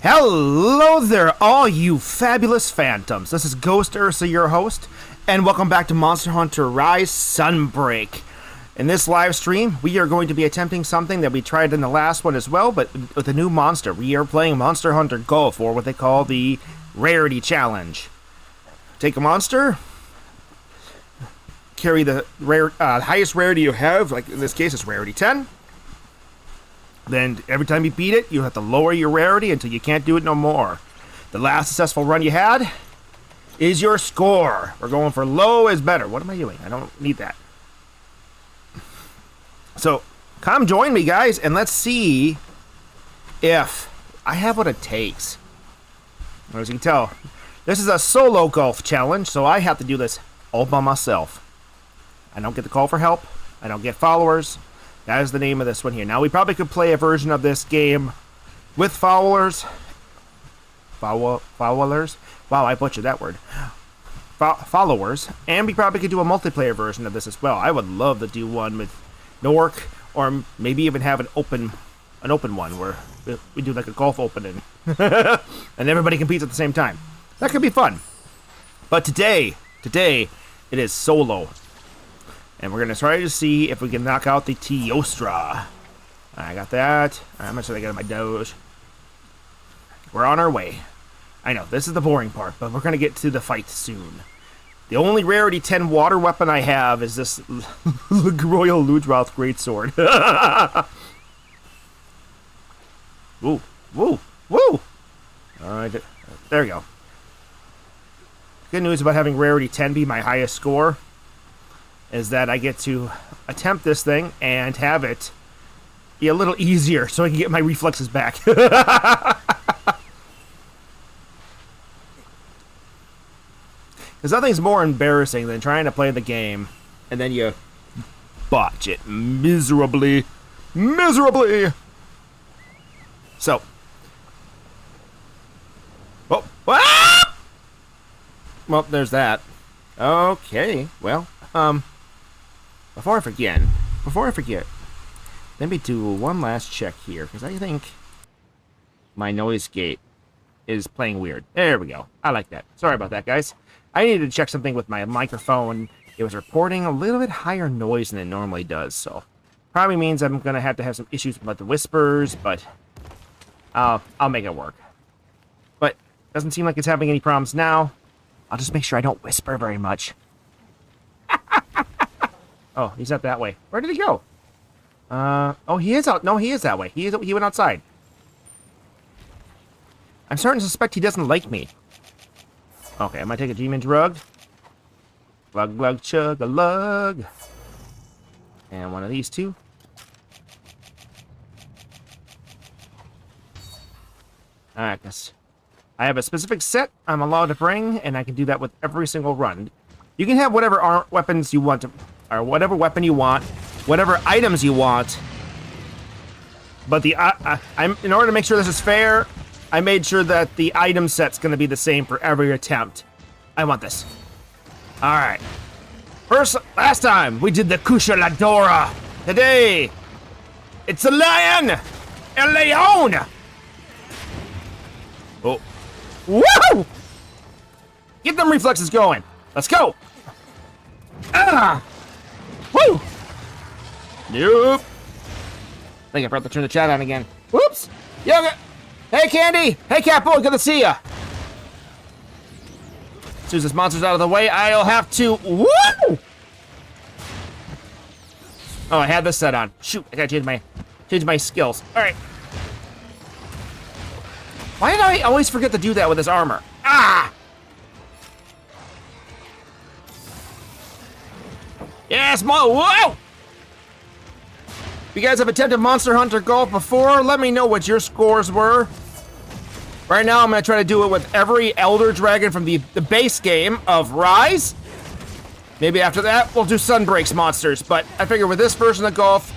Hello there, all you fabulous phantoms. This is GhostUrsa, your host, and welcome back to Monster Hunter Rise Sunbreak. In this live stream, we are going to be attempting something that we tried in the last one as well, but with a new monster. We are playing Monster Hunter Golf, or what they call the Rarity Challenge. Take a monster, carry the highest rarity you have, like in this case it's Rarity 10. Then every time you beat it, you have to lower your rarity until you can't do it no more. The last successful run you had is your score. We're going for low is better. What am I doing? I don't need that. So, come join me, guys, and let's see if I have what it takes. As you can tell, this is a solo golf challenge, so I have to do this all by myself. I don't get the call for help. I don't get followers. That is the name of this one here. Now, we probably could play a version of this game with followers. Followers? Wow, I butchered that word. Followers. And we probably could do a multiplayer version of this as well. I would love to do one with Nork, or maybe even have an open one where we do like a golf opening. And everybody competes at the same time. That could be fun. But today, it is solo. And we're going to try to see if we can knock out the Teostra. I got that. How much did I get on my Doge? We're on our way. I know, this is the boring part, but we're going to get to the fight soon. The only Rarity 10 water weapon I have is this Royal Ludroth Greatsword. Woo, woo, woo! Alright, there we go. Good news about having Rarity 10 be my highest score is that I get to attempt this thing and have it be a little easier so I can get my reflexes back. Because nothing's more embarrassing than trying to play the game and then you botch it miserably. Miserably! So. Oh. Ah! Well, there's that. Okay, well, Before I forget, let me do one last check here, because I think my noise gate is playing weird. There we go. I like that. Sorry about that, guys. I needed to check something with my microphone. It was reporting a little bit higher noise than it normally does, so probably means I'm going to have some issues with the whispers, but I'll make it work. But doesn't seem like it's having any problems now. I'll just make sure I don't whisper very much. Oh, he's not that way. Where did he go? Oh, he is out. No, he is that way. He went outside. I'm starting to suspect he doesn't like me. Okay, I might take a demon drug. Glug, glug, chug, a lug. And one of these two. Alright, guys. I have a specific set I'm allowed to bring, and I can do that with every single run. You can have whatever weapons you want to, or whatever weapon you want, whatever items you want. But in order to make sure this is fair, I made sure that the item set's going to be the same for every attempt. I want this. All right. Last time we did the Kushala Daora. Today, it's a lion, El Leon. Oh, woo! Get them reflexes going. Let's go. Ah! Woo! Nope. I think I forgot to turn the chat on again. Whoops! Yoga! Hey, Candy! Hey, Catboy, good to see ya! As soon as this monster's out of the way, I'll have to... Woo! Oh, I had this set on. Shoot, I gotta change my skills. Alright. Why did I always forget to do that with this armor? Ah! Yes, whoa! If you guys have attempted Monster Hunter Golf before, let me know what your scores were. Right now, I'm going to try to do it with every Elder Dragon from the base game of Rise. Maybe after that, we'll do Sunbreak's monsters. But I figure with this version of Golf,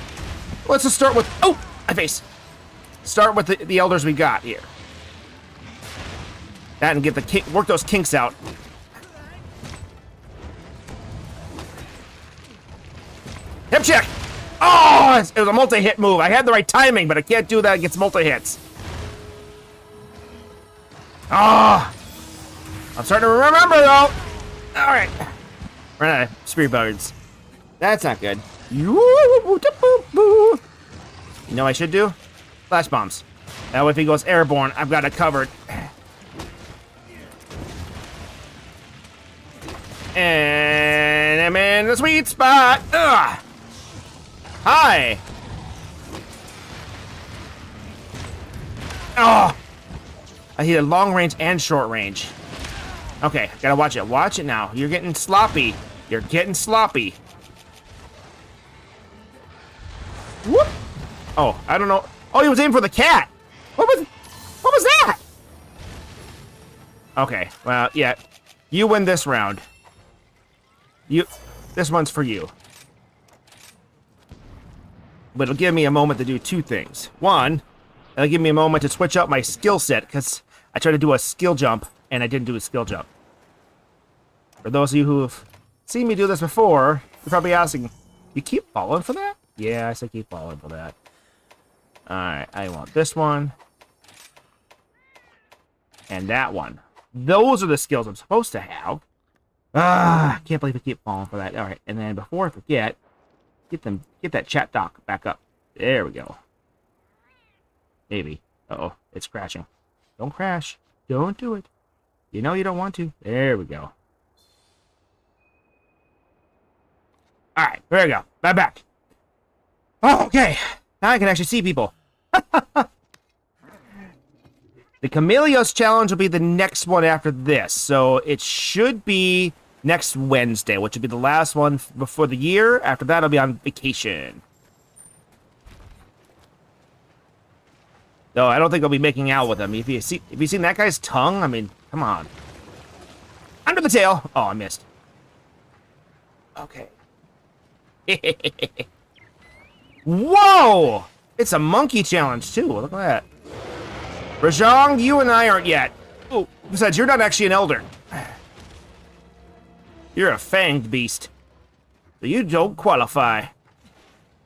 let's just start with... Oh, my face. Start with the Elders we got here. That and get work those kinks out. Hip check! Oh, it was a multi-hit move. I had the right timing, but I can't do that against multi-hits. Ah! I'm starting to remember, though. All right. Run out of spirit birds. That's not good. You know what I should do? Flash bombs. That way if he goes airborne, I've got it covered. And I'm in the sweet spot. Ugh. Hi. Oh. I hit long range and short range. Okay, gotta watch it. Watch it now. You're getting sloppy. You're getting sloppy. Whoop. Oh, I don't know. Oh, he was aiming for the cat. What was that? Okay, well, yeah. You win this round. This one's for you. But it'll give me a moment to do two things. One, it'll give me a moment to switch up my skill set, because I tried to do a skill jump, and I didn't do a skill jump. For those of you who have seen me do this before, you're probably asking, you keep falling for that? Yeah, I said keep falling for that. Alright, I want this one. And that one. Those are the skills I'm supposed to have. Ah, can't believe I keep falling for that. Alright, and then before I forget, get that chat dock back up. There we go. Maybe. Uh-oh, it's crashing. Don't crash. Don't do it. You know you don't want to. There we go. Alright, there we go. I'm back. Oh, okay. Now I can actually see people. The Camellios challenge will be the next one after this, so it should be next Wednesday, which will be the last one before the year. After that, I'll be on vacation. No, I don't think I'll be making out with him. If you seen that guy's tongue, I mean, come on. Under the tail. Oh, I missed. Okay. Whoa! It's a monkey challenge, too. Look at that. Rajong, you and I aren't yet. Oh, besides, you're not actually an elder. You're a fanged beast. So you don't qualify. At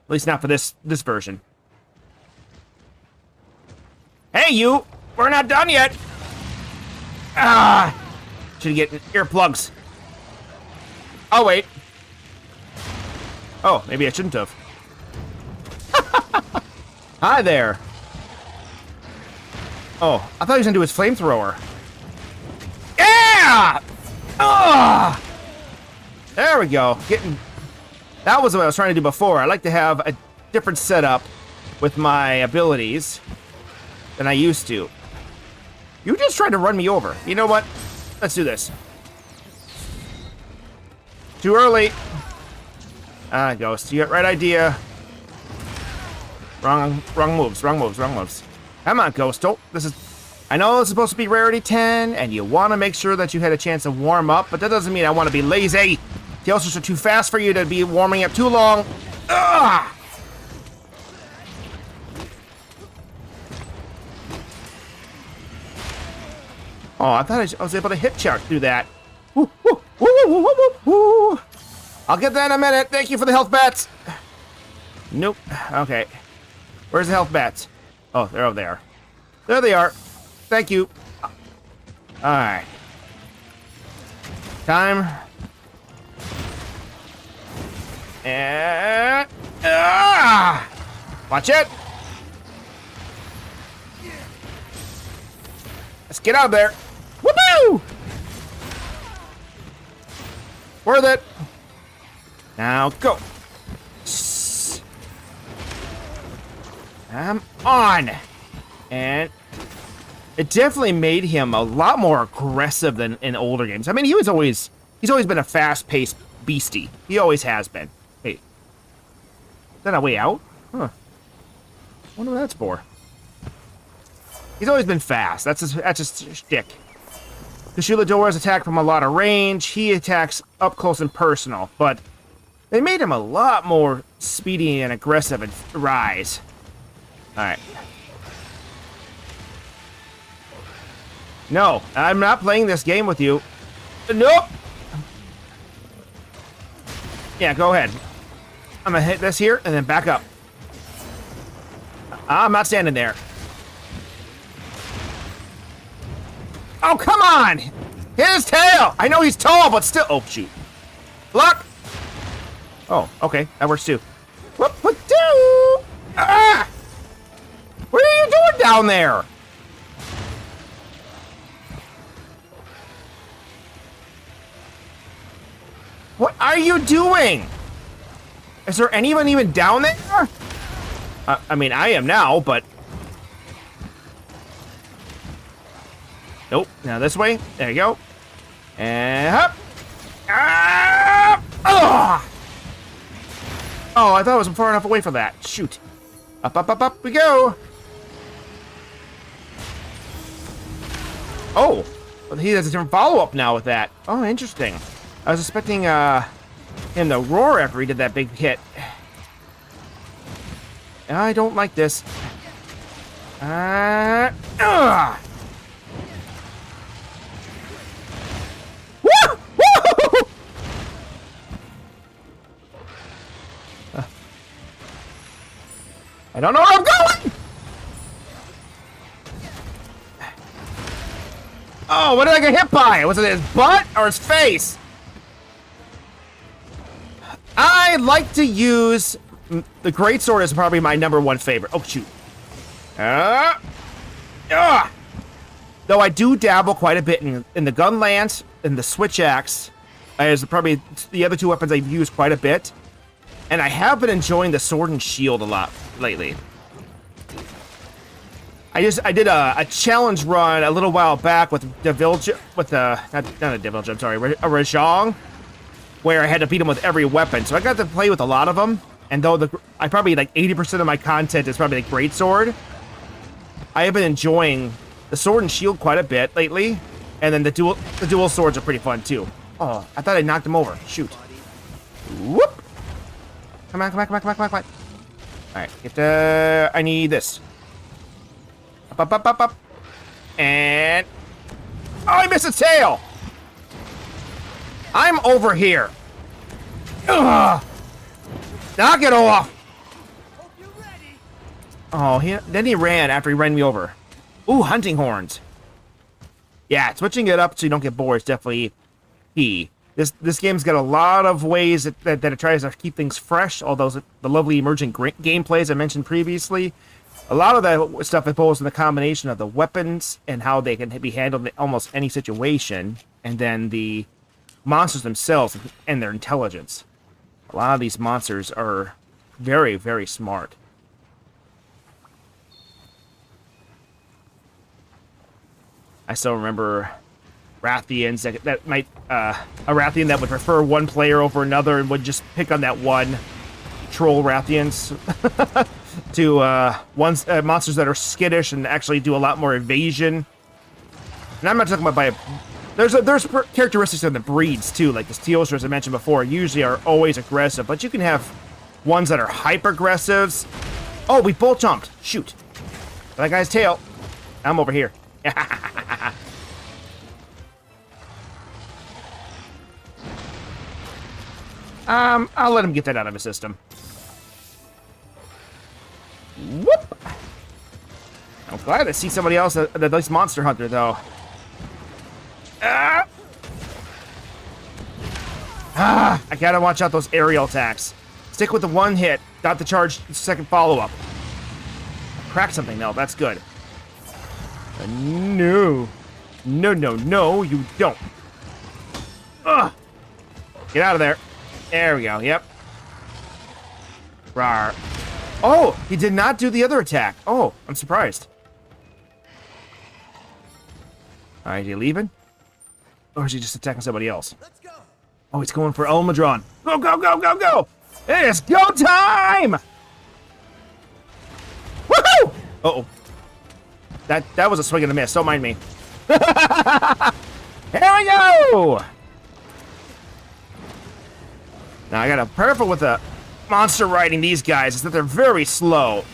least not for this version. Hey, you! We're not done yet! Ah! Should get earplugs. Oh, wait. Oh, maybe I shouldn't have. Hi there. Oh, I thought he was gonna do his flamethrower. Yeah! Ah! There we go. That was what I was trying to do before. I like to have a different setup with my abilities than I used to. You just tried to run me over. You know what? Let's do this. Too early. Ah, Ghost. You got right idea. Wrong moves. Come on, Ghost. Don't. I know this is supposed to be rarity 10, and you want to make sure that you had a chance to warm up, but that doesn't mean I want to be lazy. Teostras are too fast for you to be warming up too long. Ugh! Oh, I thought I was able to hip check through that. Woo, woo, woo, woo, woo, woo. I'll get that in a minute. Thank you for the health bats. Nope. Okay. Where's the health bats? Oh, they're over there. There they are. Thank you. Alright. Time. And... watch it. Let's get out of there. Whoopoo! Worth it. Now go. I'm on. And it definitely made him a lot more aggressive than in older games. I mean, he's always been a fast-paced beastie. He always has been. Hey, is that a way out? Huh. I wonder what that's for. He's always been fast. That's his shtick. Kushala Daora's attack from a lot of range. He attacks up close and personal, but they made him a lot more speedy and aggressive at Rise. Alright. No, I'm not playing this game with you. Nope! Yeah, go ahead. I'm gonna hit this here and then back up. I'm not standing there. Oh, come on! Hit his tail! I know he's tall, but still. Oh, shoot. Block! Oh, okay. That works too. What? Ah! What are you doing down there? What are you doing? Is there anyone even down there? I mean, I am now, but... Nope. Now this way. There you go. And up. Ah! Oh! Oh, I thought I was far enough away for that. Shoot. Up we go. Oh. Well, he has a different follow-up now with that. Oh, interesting. I was expecting him to roar after he did that big hit. I don't like this. Woo! Woo! I don't know where I'm going! Oh, what did I get hit by? Was it his butt or his face? I like to use the greatsword is probably my #1 favorite. Oh, shoot. Though I do dabble quite a bit in the Gunlance and the switch axe as probably the other two weapons I've used quite a bit. And I have been enjoying the sword and shield a lot lately. I did a challenge run a little while back with not a Devil, I'm sorry, a Rajong, where I had to beat him with every weapon. So I got to play with a lot of them. And though I probably like 80% of my content is probably the greatsword, I have been enjoying the sword and shield quite a bit lately. And then the dual swords are pretty fun too. Oh, I thought I knocked him over. Shoot. Whoop. Come on. All right, I need this. Up. And... Oh, I missed a tail! I'm over here. Ugh! Knock it off! Oh, then he ran after he ran me over. Ooh, hunting horns. Yeah, switching it up so you don't get bored is definitely key. This game's got a lot of ways that it tries to keep things fresh, all those the lovely emerging gameplays I mentioned previously. A lot of that stuff involves in the combination of the weapons and how they can be handled in almost any situation, and then the monsters themselves and their intelligence. A lot of these monsters are very, very smart. I still remember Rathians that might a Rathian that would prefer one player over another and would just pick on that one troll Rathians to monsters that are skittish and actually do a lot more evasion. And I'm not talking about there's characteristics of the breeds too, like the Teostra, as I mentioned before, usually are always aggressive, but you can have ones that are hyper aggressives. Oh, we both jumped. Shoot. That guy's tail. I'm over here. I'll let him get that out of his system. Whoop! I'm glad to see somebody else that likes Monster Hunter, though. I gotta watch out those aerial attacks. Stick with the one hit, not the charge second follow-up. Crack something, though. That's good. No, you don't. Ugh. Get out of there. There we go, yep. Rawr. Oh, he did not do the other attack. Oh, I'm surprised. Alright, is he leaving? Or is he just attacking somebody else? Let's go. Oh, he's going for Elmadron. Go! It's go time! Woohoo! Uh-oh. That was a swing and a miss. Don't mind me. Here we go! Now, I got a perfect with the monster riding these guys is that they're very slow.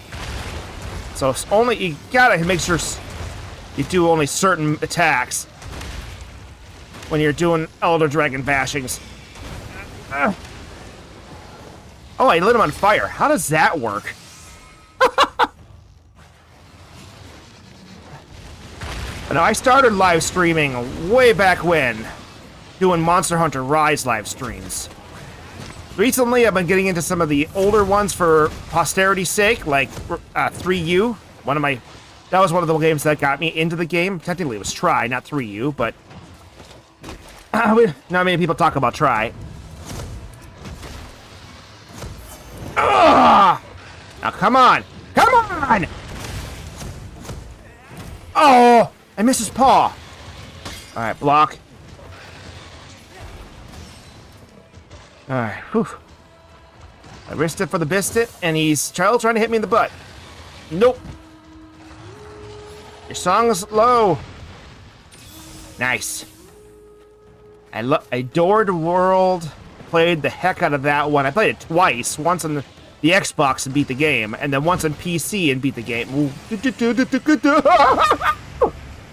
So it's only you gotta make sure you do only certain attacks when you're doing Elder Dragon bashings. Oh, I lit him on fire. How does that work? Now, I started live streaming way back when, doing Monster Hunter Rise live streams. Recently, I've been getting into some of the older ones for posterity's sake, like 3U. That was one of the games that got me into the game. Technically, it was Try, not 3U, but not many people talk about Try. Ugh! Now, come on! Come on! Oh! I missed his paw. Alright, block. Alright, whew. I risked it for the biscuit, and he's trying to hit me in the butt. Nope. Your song's low. Nice. I adored World. I played the heck out of that one. I played it twice. Once on the Xbox and beat the game, and then once on PC and beat the game.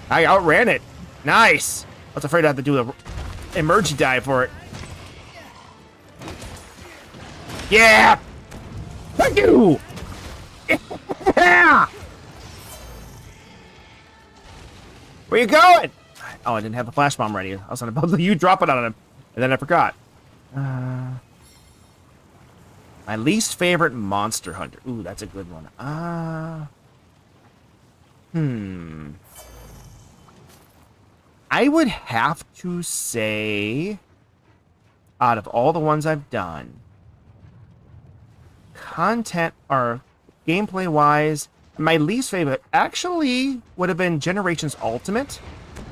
I outran it. Nice. I was afraid I had to do an emergency dive for it. Yeah! Thank you! Yeah! Where you going? Oh, I didn't have the flash bomb ready. I was about to drop it on him, and then I forgot. My least favorite Monster Hunter. Ooh, that's a good one. I would have to say, out of all the ones I've done, content or gameplay-wise, my least favorite actually would have been Generations Ultimate,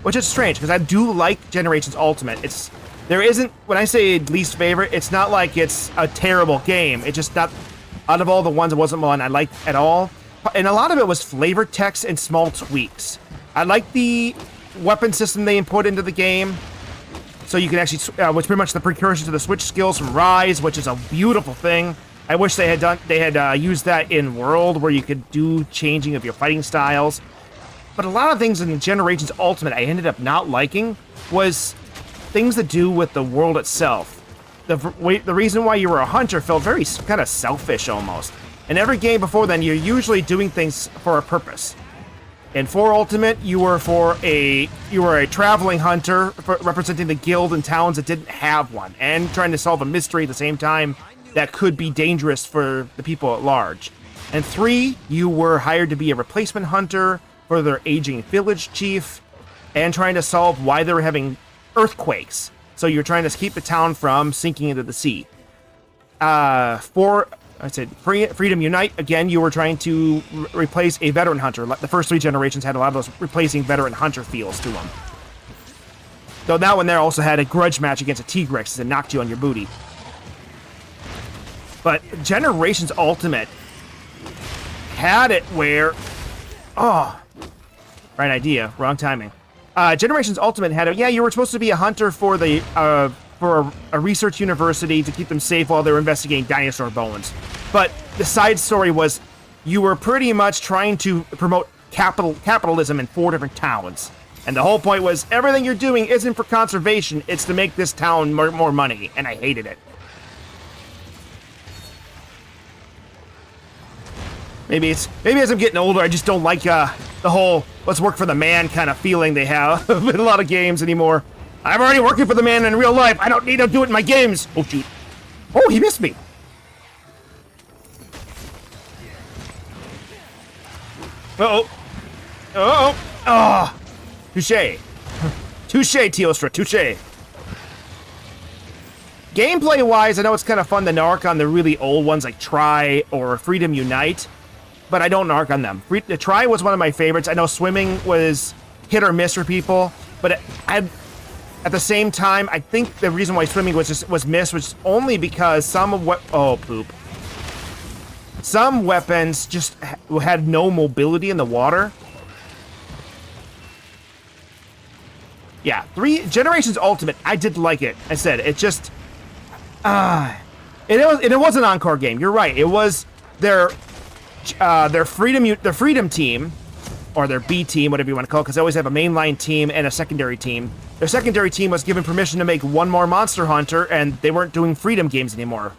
which is strange because I do like Generations Ultimate. When I say least favorite, it's not like it's a terrible game. It's just not, out of all the ones, it wasn't one I liked at all. And a lot of it was flavor text and small tweaks. I like the weapon system they put into the game, so you can actually, which pretty much the precursor to the switch skills from Rise, which is a beautiful thing. I wish they had used that in World, where you could do changing of your fighting styles. But a lot of things in Generations Ultimate I ended up not liking was things that do with the world itself. The reason why you were a hunter felt very kind of selfish almost. In every game before then, you're usually doing things for a purpose. In 4 Ultimate, you were a traveling hunter representing the guild and towns that didn't have one, and trying to solve a mystery at the same time that could be dangerous for the people at large. In 3, you were hired to be a replacement hunter for their aging village chief, and trying to solve why they were having earthquakes. So you're trying to keep the town from sinking into the sea. 4, I said Freedom Unite. Again, you were trying to replace a veteran hunter. The first 3 generations had a lot of those replacing veteran hunter feels to them. Though that one there also had a grudge match against a T-Rex that knocked you on your booty. But Generations Ultimate had it where... Oh, right idea, wrong timing. Generations Ultimate had it. Yeah, you were supposed to be a hunter for a research university to keep them safe while they were investigating dinosaur bones. But the side story was you were pretty much trying to promote capitalism in 4 different towns. And the whole point was everything you're doing isn't for conservation, it's to make this town more money. And I hated it. Maybe as I'm getting older, I just don't like the whole let's work for the man kind of feeling they have in a lot of games anymore. I'm already working for the man in real life. I don't need to do it in my games. Oh, shoot. Oh, he missed me. Uh-oh. Uh-oh. Oh. Touche. Touche, Teostra. Touche. Gameplay-wise, I know it's kind of fun to narc on the really old ones like Try or Freedom Unite, but I don't narc on them. The Try was one of my favorites. I know swimming was hit or miss for people, but at the same time, I think the reason why swimming was missed was only because some weapons just had no mobility in the water. Yeah, Generations Ultimate, I did like it. I said it just it was an encore game. You're right. It was their freedom team, or their B team, whatever you want to call it, because they always have a mainline team and a secondary team. Their secondary team was given permission to make one more Monster Hunter, and they weren't doing Freedom games anymore.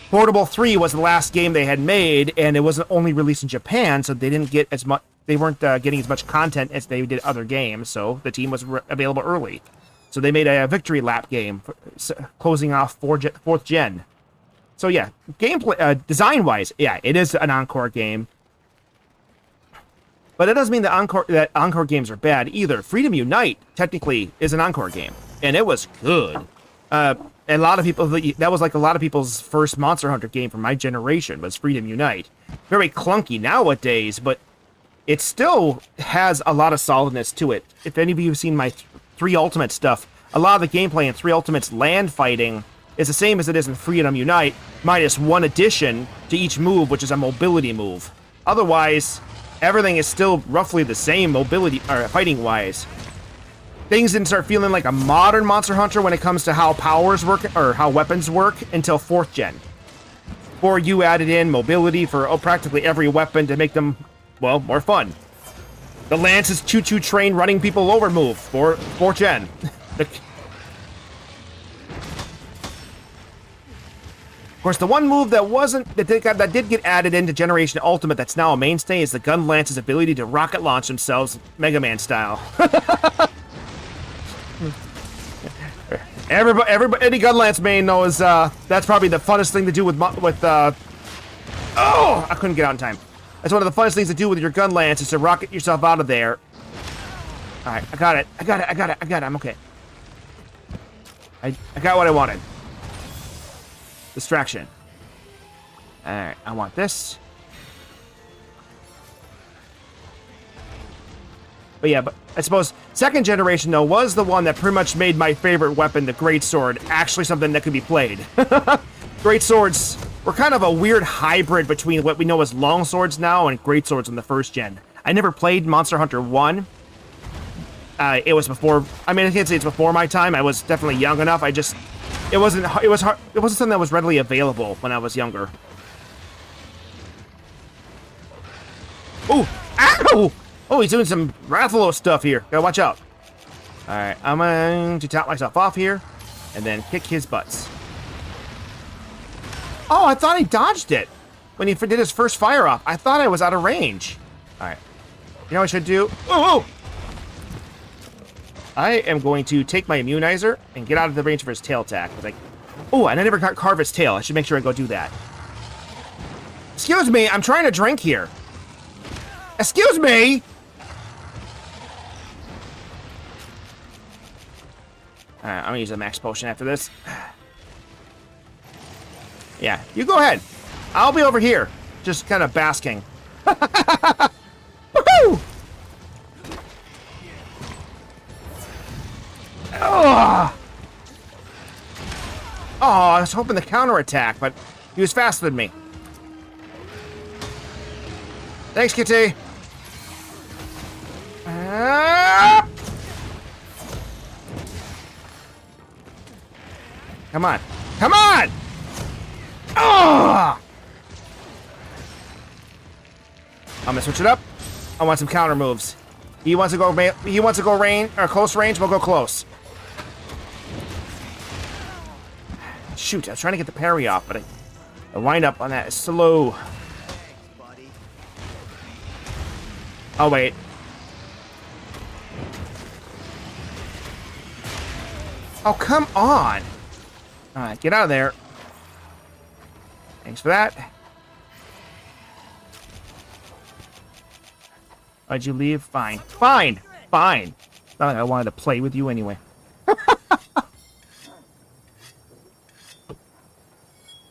Portable 3 was the last game they had made, and it wasn't only released in Japan, so they didn't get as much. they weren't getting as much content as they did other games, so the team was available early. So they made a victory lap game, closing off 4th gen. So yeah, gameplay, design-wise, yeah, it is an Encore game. But it doesn't mean that Encore games are bad either. Freedom Unite, technically, is an Encore game. And it was good. A lot of people, that was like a lot of people's first Monster Hunter game from my generation, was Freedom Unite. Very clunky nowadays, but it still has a lot of solidness to it. If any of you have seen my 3 Ultimate stuff, a lot of the gameplay in 3 Ultimate's land fighting is the same as it is in Freedom Unite, minus one addition to each move, which is a mobility move. Otherwise, everything is still roughly the same mobility or fighting-wise. Things didn't start feeling like a modern Monster Hunter when it comes to how powers work or how weapons work until 4th gen. Or you added in mobility for practically every weapon to make them, well, more fun. The Lance's choo-choo train running people over move for 4th gen. Of course, the one move that did get added into Generation Ultimate that's now a mainstay is the Gunlance's ability to rocket launch themselves Mega Man style. Everybody, any Gunlance main knows that's probably the funnest thing to do with oh, I couldn't get out in time. That's one of the funnest things to do with your Gunlance is to rocket yourself out of there. All right, I got it. I'm okay. I got what I wanted. Distraction. Alright, I want this. But yeah, but I suppose 2nd generation, though, was the one that pretty much made my favorite weapon, the Greatsword, actually something that could be played. Greatswords were kind of a weird hybrid between what we know as longswords now and greatswords in the 1st gen. I never played Monster Hunter 1. It was before, I mean, I can't say it's before my time. I was definitely young enough. It wasn't something that was readily available when I was younger. Ooh! Ow! Oh, he's doing some Rathalos stuff here. Gotta watch out. Alright, I'm going to top myself off here, and then kick his butts. Oh, I thought he dodged it when he did his first fire off. I thought I was out of range. Alright. You know what I should do? Oh! I am going to take my immunizer and get out of the range for his tail attack. Like, oh, and I never got carve his tail. I should make sure I go do that. Excuse me, I'm trying to drink here. Excuse me! Alright, I'm gonna use a max potion after this. Yeah, you go ahead. I'll be over here, just kind of basking. Woohoo! Oh, I was hoping the counterattack, but he was faster than me. Thanks, Kitty. Come on. Come on! Oh! I'm gonna switch it up. I want some counter moves. He wants to go range or close range, we'll go close. Shoot, I was trying to get the parry off, but I wind up on that slow. Oh, wait. Oh, come on. All right, get out of there. Thanks for that. Why'd you leave? Fine. Fine. Fine. Not like I wanted to play with you anyway.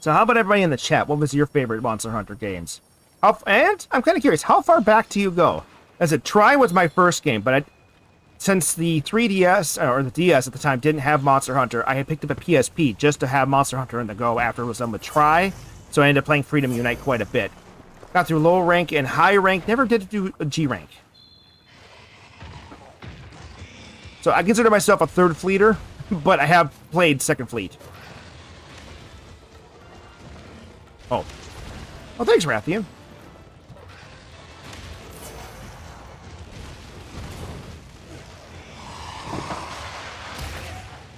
So how about everybody in the chat? What was your favorite Monster Hunter games? And I'm kind of curious, how far back do you go? As a Try was my first game, but since the 3DS, or the DS at the time, didn't have Monster Hunter, I had picked up a PSP just to have Monster Hunter in the go after it was done with Try, so I ended up playing Freedom Unite quite a bit. Got through low rank and high rank, never did do a G rank. So I consider myself a third fleeter, but I have played 2nd fleet. Oh. Oh, thanks, Rathian.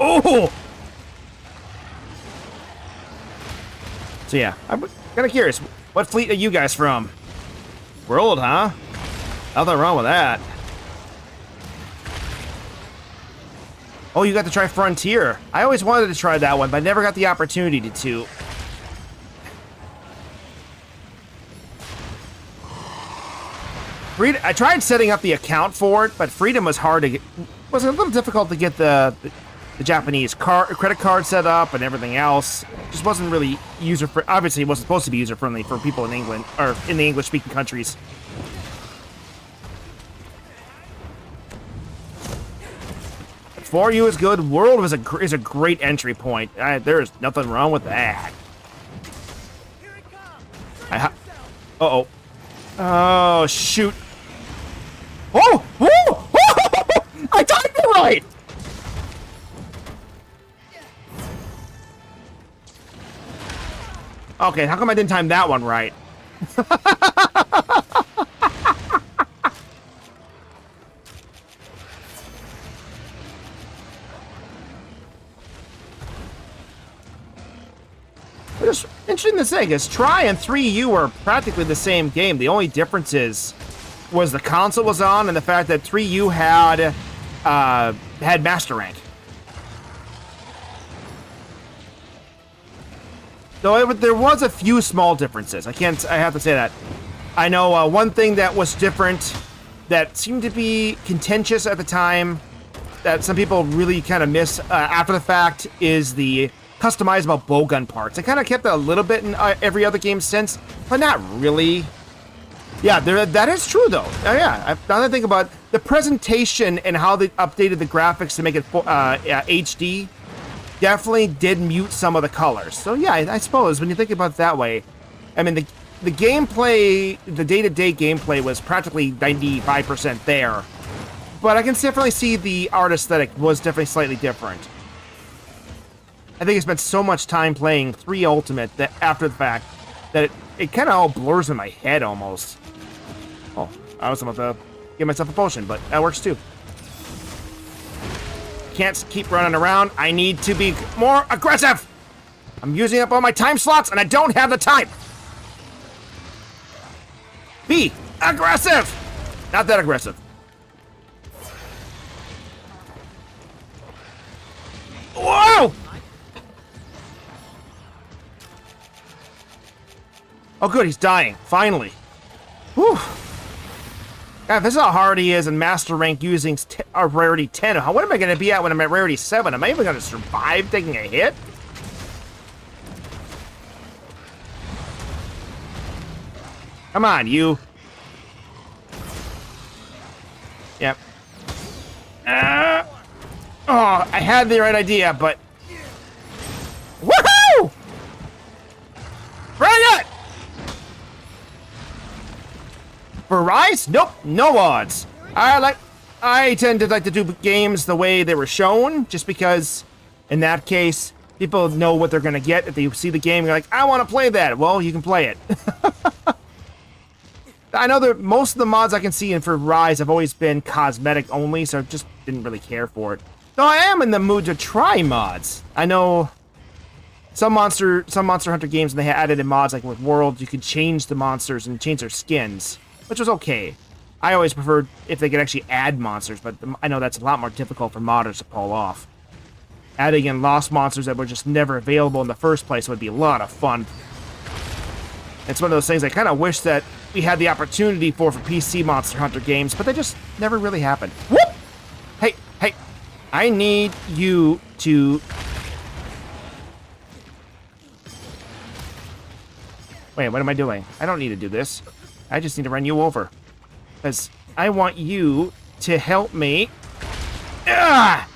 Oh! So yeah, I'm kind of curious. What fleet are you guys from? We're old, huh? Nothing wrong with that. Oh, you got to try Frontier. I always wanted to try that one, but I never got the opportunity to. I tried setting up the account for it, but Freedom was hard to get. Was a little difficult to get the Japanese credit card set up and everything else. It just wasn't really obviously, it wasn't supposed to be user friendly for people in England or in the English speaking countries. For You is good. World is a great entry point. There is nothing wrong with that. Uh-oh. Oh, shoot. Oh! Oh! I timed it right! Okay, how come I didn't time that one right? It's interesting to say, because Tri and 3U are practically the same game. The only difference was the console was on, and the fact that 3U had Master Rank. Though there was a few small differences. I have to say that. I know one thing that was different, that seemed to be contentious at the time, that some people really kind of miss after the fact, is the customizable bowgun parts. I kind of kept it a little bit in every other game since, but not really. Yeah, that is true though. Oh yeah, now that I think about it, the presentation and how they updated the graphics to make it HD, definitely did mute some of the colors. So yeah, I suppose when you think about it that way, I mean the gameplay, the day-to-day gameplay was practically 95% there, but I can definitely see the art aesthetic was definitely slightly different. I think I spent so much time playing 3 Ultimate that after the fact that it kind of all blurs in my head almost. Oh, I was about to give myself a potion, but that works too. Can't keep running around. I need to be more aggressive. I'm using up all my time slots and I don't have the time. Be aggressive. Not that aggressive. Whoa! Oh, good, he's dying. Finally. Whew. God, this is how hard he is in Master Rank using Rarity 10. What am I going to be at when I'm at Rarity 7? Am I even going to survive taking a hit? Come on, you. Yep. Oh, I had the right idea, but... Woohoo! Bring it! For Rise? Nope, no odds. I tend to like to do games the way they were shown, just because in that case, people know what they're gonna get. If they see the game, you're like, I want to play that. Well, you can play it. I know that most of the mods I can see in for Rise have always been cosmetic only, so I just didn't really care for it. Though I am in the mood to try mods. I know some Monster Hunter games, and they added in mods, like with World, you could change the monsters and change their skins, which was okay. I always preferred if they could actually add monsters, but I know that's a lot more difficult for modders to pull off. Adding in lost monsters that were just never available in the first place would be a lot of fun. It's one of those things I kind of wish that we had the opportunity for PC Monster Hunter games, but they just never really happened. Whoop! Hey, I need you to... Wait, what am I doing? I don't need to do this. I just need to run you over. Because I want you to help me. Ah!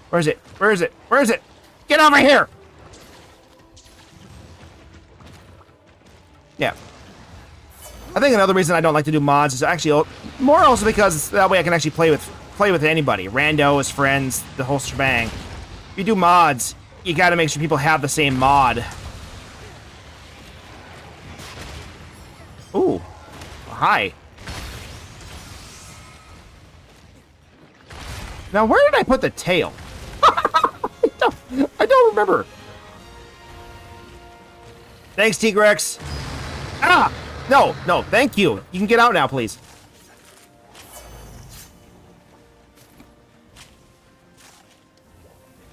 Where is it? Where is it? Where is it? Get over here! Yeah. I think another reason I don't like to do mods is actually more also because that way I can actually play with anybody. Randos, friends, the whole shebang. If you do mods, you gotta make sure people have the same mod. Ooh. Hi. Now, where did I put the tail? I don't remember. Thanks, T-Rex. Ah! No, no, thank you. You can get out now, please.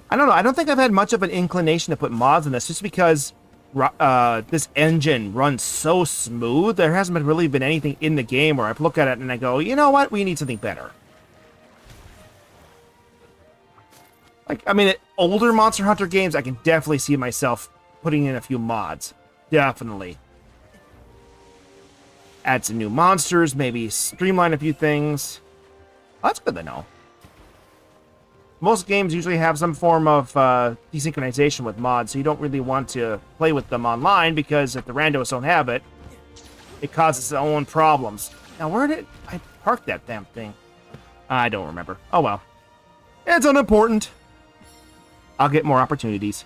I don't know. I don't think I've had much of an inclination to put mods in this, just because this engine runs so smooth. There hasn't really been anything in the game where I've looked at it and I go, you know what? We need something better. Like, I mean, older Monster Hunter games, I can definitely see myself putting in a few mods. Definitely. Add some new monsters, maybe streamline a few things. Oh, that's good to know. Most games usually have some form of desynchronization with mods, so you don't really want to play with them online, because if the randos don't have it, it causes its own problems. Now, where did I park that damn thing? I don't remember. Oh, well. It's unimportant. I'll get more opportunities.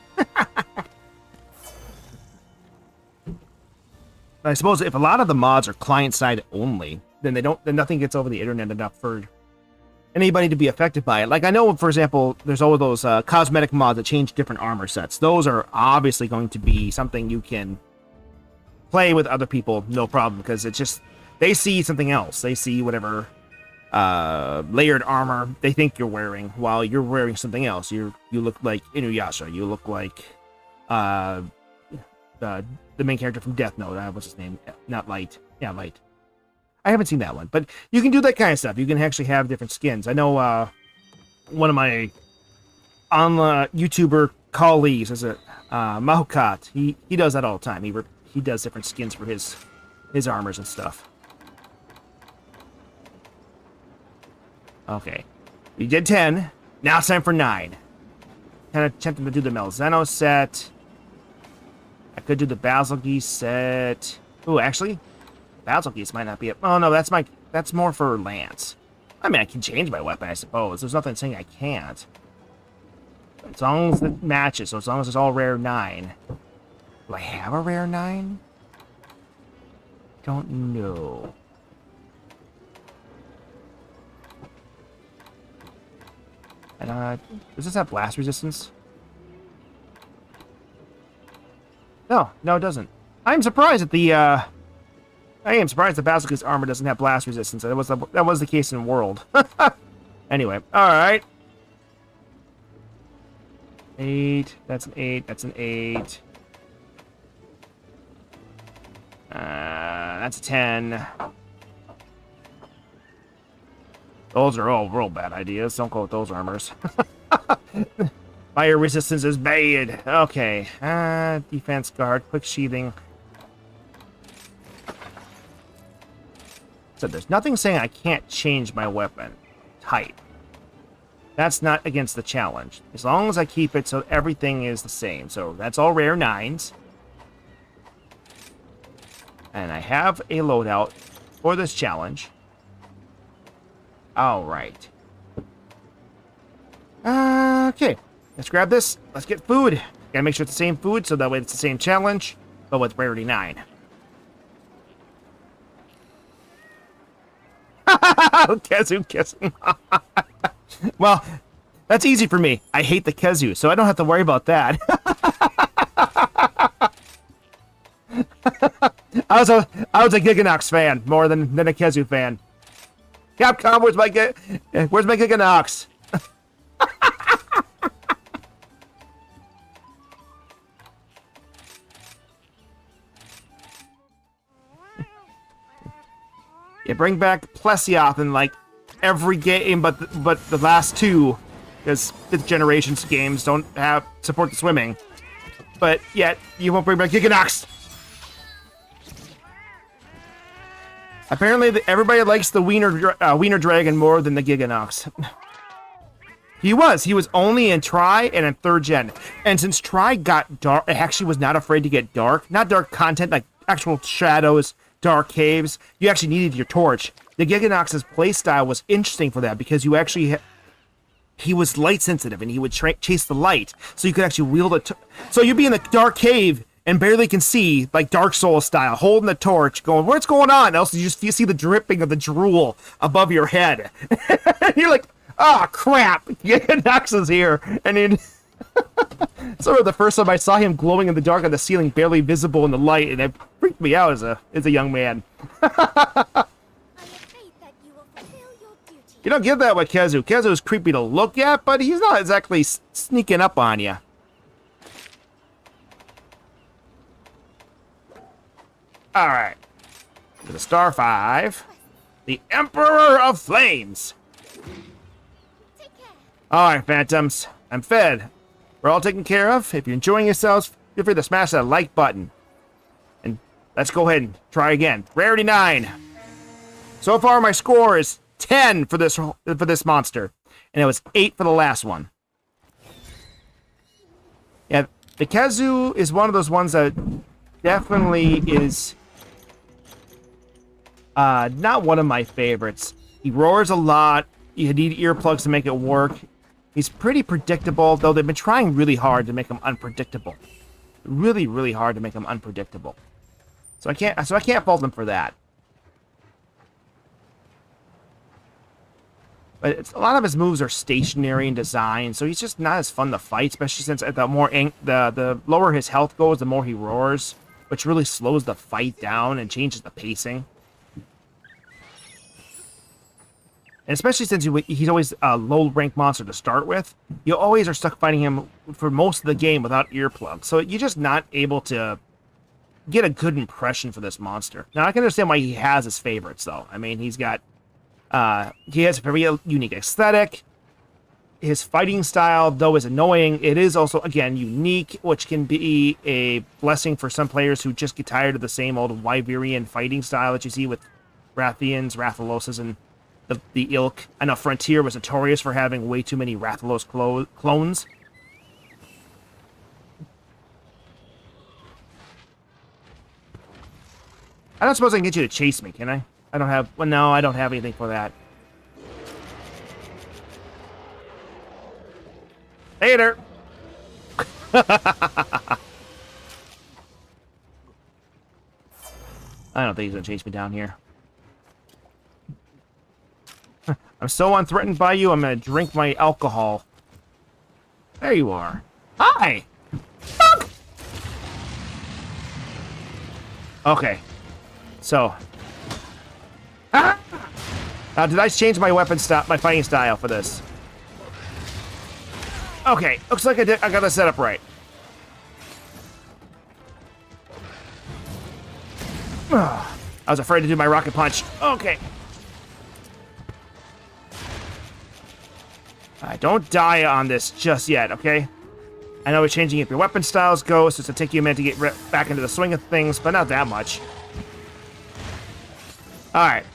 I suppose if a lot of the mods are client-side only, then nothing gets over the internet enough for anybody to be affected by it. Like, I know, for example, there's all those cosmetic mods that change different armor sets. Those are obviously going to be something you can play with other people, no problem, because it's just, they see something else. They see whatever layered armor they think you're wearing, while you're wearing something else. You look like Inuyasha. You look like the main character from Death Note. What's his name? Not Light. Yeah, Light. I haven't seen that one, but you can do that kind of stuff. You can actually have different skins. I know one of my YouTuber colleagues is Mahukat. He does that all the time. He does different skins for his armors and stuff. Okay, we did 10. Now it's time for 9. Kind of tempted to do the Melzeno set. I could do the Basil Geese set. Ooh, actually, Basil Geese might not be it. Oh no, that's more for Lance. I mean, I can change my weapon, I suppose. There's nothing saying I can't. As long as it matches, so as long as it's all rare 9. Do I have a rare 9? Don't know. And does this have blast resistance? No, it doesn't. I'm surprised that the Basilisk's armor doesn't have blast resistance. That was the case in World. Anyway, all right. 8. That's an 8. That's an 8. That's a 10. Those are all real bad ideas. Don't go with those armors. Fire resistance is bad. Okay. Defense guard. Quick sheathing. So there's nothing saying I can't change my weapon type. That's not against the challenge. As long as I keep it so everything is the same. So that's all rare 9s. And I have a loadout for this challenge. All right. Okay. Let's grab this. Let's get food. Gotta make sure it's the same food, so that way it's the same challenge, but with rarity 9. Kezu kissing. Well, that's easy for me. I hate the Kezu, so I don't have to worry about that. I was a Giganox fan more than a Kezu fan. Capcom, where's my Giganox? You bring back Plesioth in like every game, but the last 2, because 5th generation's games don't support the swimming. But yet you won't bring back Giganox. Apparently, everybody likes the Wiener Dragon more than the Giganox. He was only in Tri and in 3rd gen. And since Tri got dark, it actually was not afraid to get dark. Not dark content, like actual shadows, dark caves. You actually needed your torch. The Giganox's playstyle was interesting for that, because you actually he was light sensitive and he would chase the light, so you could actually wield it. So you'd be in the dark cave and barely can see, like Dark Souls style, holding the torch, going, "What's going on?" Else you see the dripping of the drool above your head. You're like, "Ah, oh, crap! Giganox is here!" And then, sort of the first time I saw him glowing in the dark on the ceiling, barely visible in the light, and I freaked me out as a young man. You don't get that with Kezu. Kezu's creepy to look at, but he's not exactly sneaking up on you. Alright. To the Star 5. The Emperor of Flames. Alright, Phantoms. I'm fed. We're all taken care of. If you're enjoying yourselves, feel free to smash that like button. And let's go ahead and try again. Rarity 9. So far, my score is 10 for this monster. And it was 8 for the last one. Yeah, the Kezu is one of those ones that definitely is not one of my favorites. He roars a lot. You need earplugs to make it work. He's pretty predictable, though they've been trying really hard to make him unpredictable. Really, really hard to make him unpredictable. So I can't fault him for that. But a lot of his moves are stationary in design, so he's just not as fun to fight, especially since the lower his health goes, the more he roars, which really slows the fight down and changes the pacing. And especially since he's always a low-rank monster to start with, you always are stuck fighting him for most of the game without earplugs. So you're just not able to get a good impression for this monster. Now, I can understand why he has his favorites, though. I mean, he has a very unique aesthetic. His fighting style, though, is annoying. It is also, again, unique, which can be a blessing for some players who just get tired of the same old Wyverian fighting style that you see with Rathians, Rathaloses, and the ilk. I know Frontier was notorious for having way too many Rathalos clones. I don't suppose I can get you to chase me, can I? I don't have... Well, no, I don't have anything for that. Later! I don't think he's gonna chase me down here. I'm so unthreatened by you, I'm gonna drink my alcohol. There you are. Hi! Fuck! Okay. So... Ah! Did I change my weapon style, my fighting style for this? Okay, looks like I did. I got the setup right. I was afraid to do my rocket punch. Okay. Don't die on this just yet, okay? I know we're changing up your weapon styles go, so it's gonna take you a minute to get back into the swing of things, but not that much. Alright.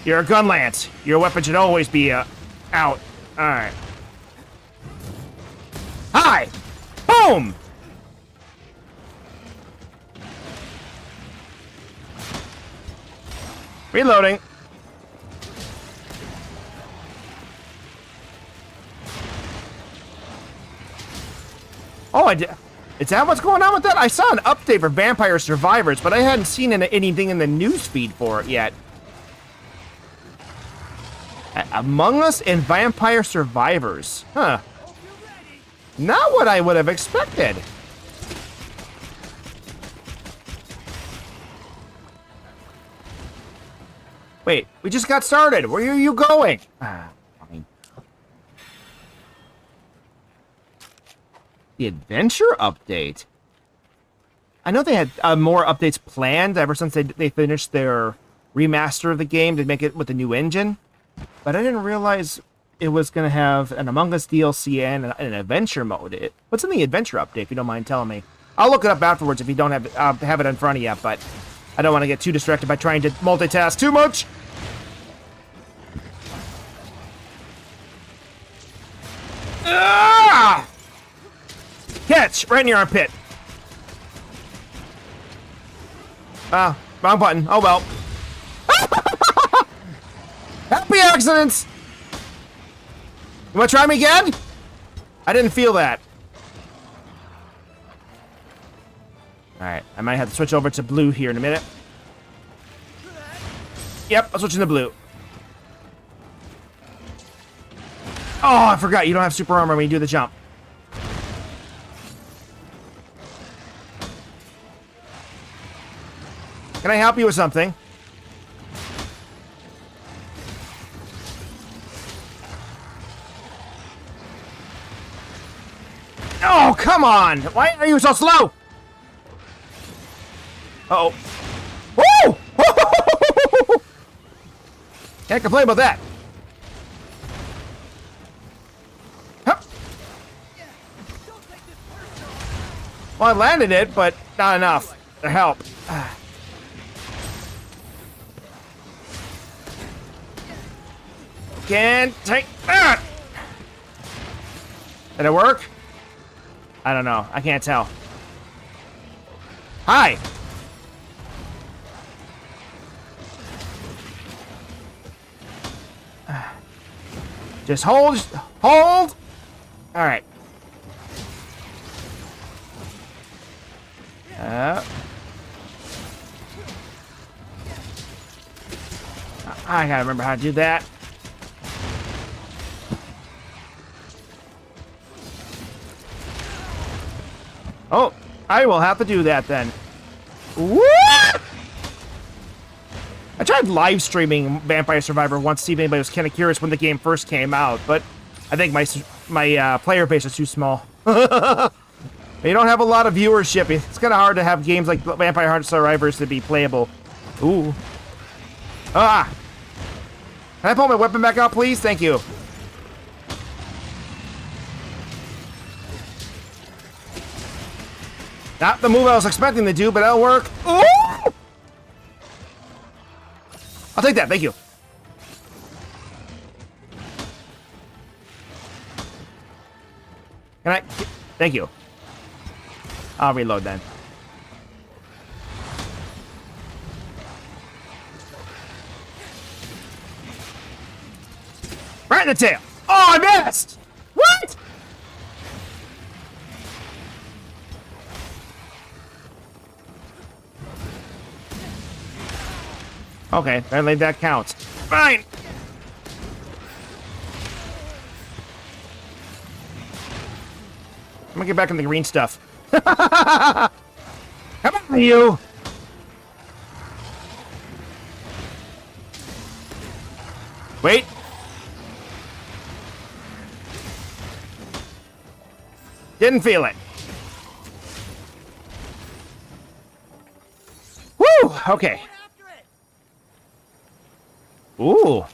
You're a Gunlance. Your weapon should always be out. Alright. Hi! Boom! Reloading. Oh, is that what's going on with that? I saw an update for Vampire Survivors, but I hadn't seen anything in the newsfeed for it yet. Among Us and Vampire Survivors. Huh. Not what I would have expected. Wait, we just got started. Where are you going? Fine. The adventure update? I know they had more updates planned ever since they finished their remaster of the game to make it with a new engine. But I didn't realize it was going to have an Among Us DLC and an adventure mode. What's in the adventure update, if you don't mind telling me? I'll look it up afterwards if you don't have it in front of you, but I don't want to get too distracted by trying to multitask too much. Ah! Catch! Right in your armpit. Wrong button. Oh well. Happy accidents! You wanna try me again? I didn't feel that. Alright, I might have to switch over to blue here in a minute. Yep, I'll switch into blue. Oh, I forgot, you don't have super armor when you do the jump. Can I help you with something? Oh, come on! Why are you so slow? Uh-oh. Woo! Can't complain about that. Hup. Well, I landed it, but not enough to help. Can't take that! Did it work? I don't know. I can't tell. Hi! Just hold! Hold! Alright. I gotta remember how to do that. Oh, I will have to do that then. What? I tried live streaming Vampire Survivor once to see if anybody was kind of curious when the game first came out, but I think my player base is too small. You don't have a lot of viewership. It's kind of hard to have games like Vampire Hunter Survivors to be playable. Ooh. Ah! Can I pull my weapon back out, please? Thank you. Not the move I was expecting to do, but that'll work. Ooh! I'll take that, thank you. Can I? Thank you. I'll reload then. Right in the tail. Oh, I missed! What? Okay, apparently that counts. Fine! I'm gonna get back in the green stuff. Come on, you! Wait. Didn't feel it. Woo! Okay. Ooh.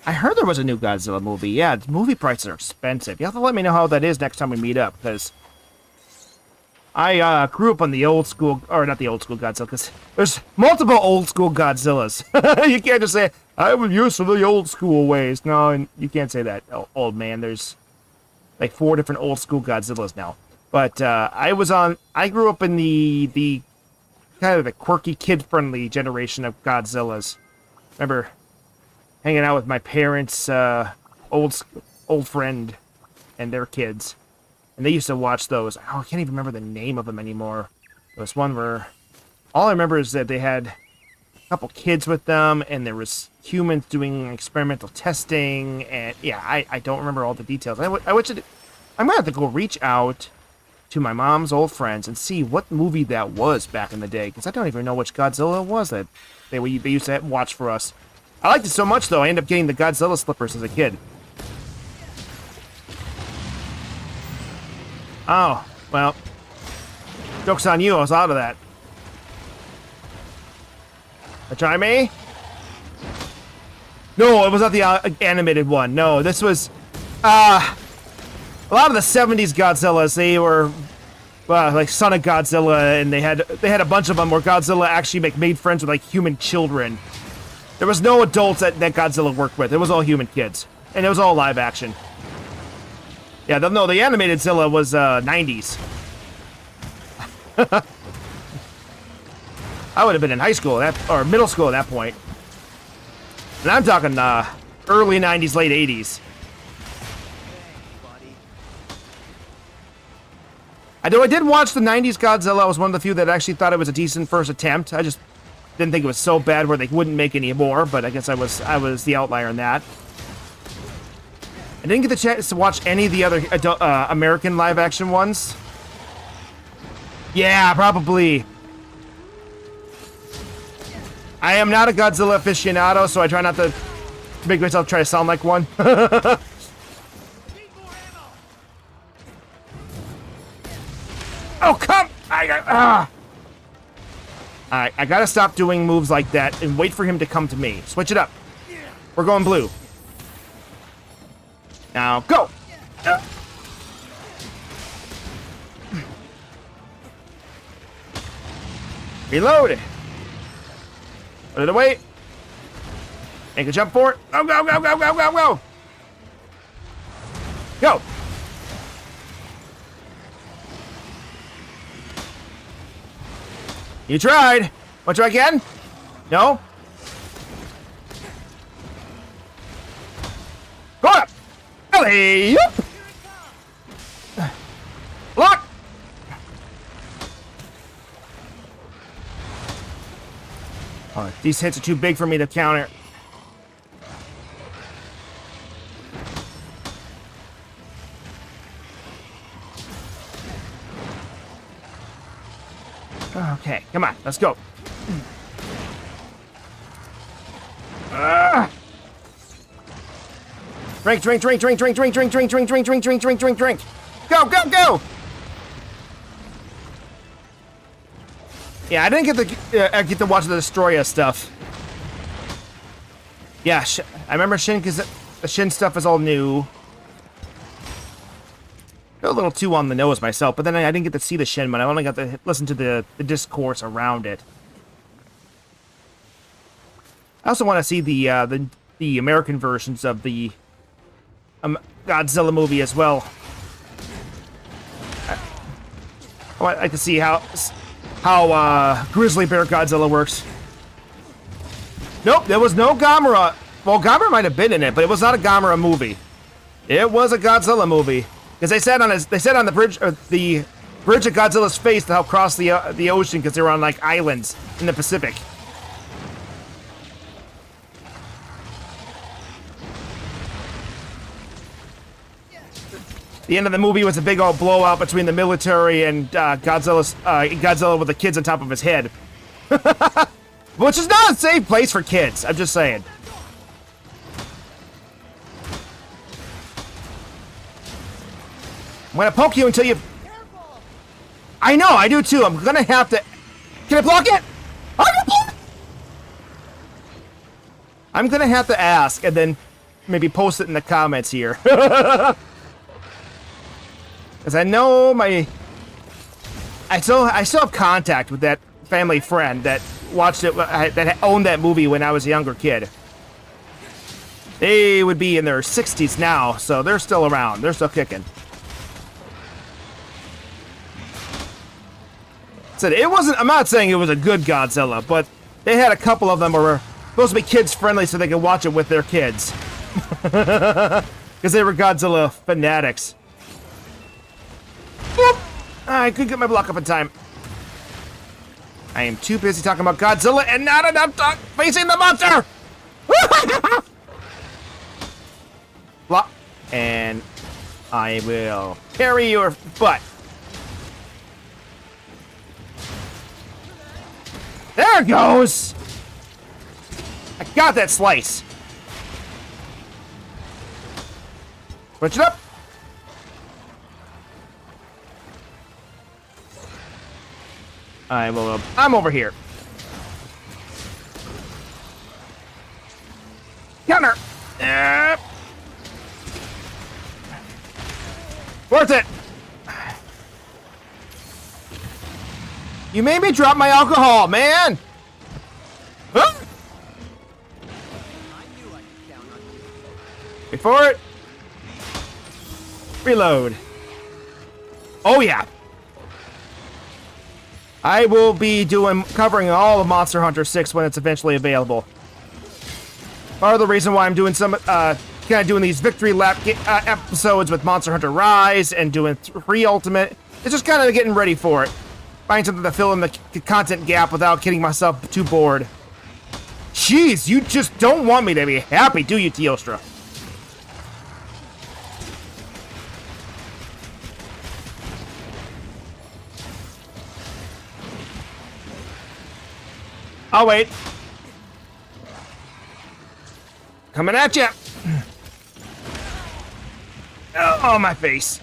I heard there was a new Godzilla movie. Yeah, movie prices are expensive. You have to let me know how that is next time we meet up, because I grew up on the old school, or not the old school Godzilla, because there's multiple old school Godzillas. You can't just say, I was used to the old school ways. No, you can't say that, old man. There's like 4 different old school Godzillas now. But I grew up in the kind of the quirky, kid-friendly generation of Godzillas. Remember hanging out with my parents' old friend and their kids. And they used to watch those. Oh, I can't even remember the name of them anymore. There was one where all I remember is that they had a couple kids with them, and there was humans doing experimental testing, and yeah, I don't remember all the details. I'm gonna have to go reach out to my mom's old friends and see what movie that was back in the day, because I don't even know which Godzilla it was that they used to watch for us. I liked it so much, though, I ended up getting the Godzilla slippers as a kid. Oh, well, joke's on you, I was out of that. Try me? No, it was not the animated one. No, this was, a lot of the 70s Godzillas, they were, like Son of Godzilla, and they had a bunch of them where Godzilla actually made friends with, like, human children. There was no adults that Godzilla worked with. It was all human kids. And it was all live action. Yeah, no, the animated Zilla was 90s. I would have been in high school or middle school at that point. And I'm talking early 90s, late 80s. I did watch the 90s Godzilla. I was one of the few that actually thought it was a decent first attempt. I just didn't think it was so bad where they wouldn't make any more, but I guess I was the outlier in that. I didn't get the chance to watch any of the other American live-action ones. Yeah, probably. I am not a Godzilla aficionado, so I try not to make myself try to sound like one. Oh, come! Alright, I gotta stop doing moves like that and wait for him to come to me. Switch it up. We're going blue. Now, go! Reload! Put it away. Make a jump for it. Go, go, go, go, go, go, go! Go! You tried! Want to try again? No? Go up! Alley! Block! Oh, these hits are too big for me to counter. Okay, come on, let's go. Drink, drink, drink, drink, drink, drink, drink, drink, drink, drink, drink, drink, drink, drink, drink. Go, go, go! Yeah, I didn't get to watch the Destroya stuff. Yeah, I remember Shin because the Shin stuff is all new. A little too on the nose myself, but then I didn't get to see the Shin one. I only got to listen to the discourse around it. I also want to see the American versions of the Godzilla movie as well. I like to see how Grizzly Bear Godzilla works. Nope, there was no Gamera. Well, Gamera might have been in it, but it was not a Gamera movie. It was a Godzilla movie. Because they said on the bridge of Godzilla's face to help cross the ocean because they were on like islands in the Pacific. The end of the movie was a big old blowout between the military and Godzilla with the kids on top of his head. Which is not a safe place for kids, I'm just saying. I'm gonna poke you until you... I know, I do too. I'm gonna have to... Can I block it? I'm gonna have to ask and then maybe post it in the comments here. Because I know I still have contact with that family friend that watched it, that owned that movie when I was a younger kid. They would be in their 60s now, so they're still around. They're still kicking. It wasn't. I'm not saying it was a good Godzilla, but they had a couple of them that were supposed to be kids friendly, so they could watch it with their kids, because they were Godzilla fanatics. Boop. I couldn't get my block up in time. I am too busy talking about Godzilla and not enough talk facing the monster. Block, and I will carry your butt. There it goes! I got that slice. Switch it up. I'm over here. Counter. Worth it. You made me drop my alcohol, man! Huh? Wait for it. Reload. Oh yeah. I will be covering all of Monster Hunter 6 when it's eventually available. Part of the reason why I'm doing some kind of doing these victory lap episodes with Monster Hunter Rise and doing 3 Ultimate is just kind of getting ready for it. Find something to fill in the content gap without getting myself too bored. Jeez, you just don't want me to be happy, do you, Teostra? I'll wait. Coming at you! Oh, my face.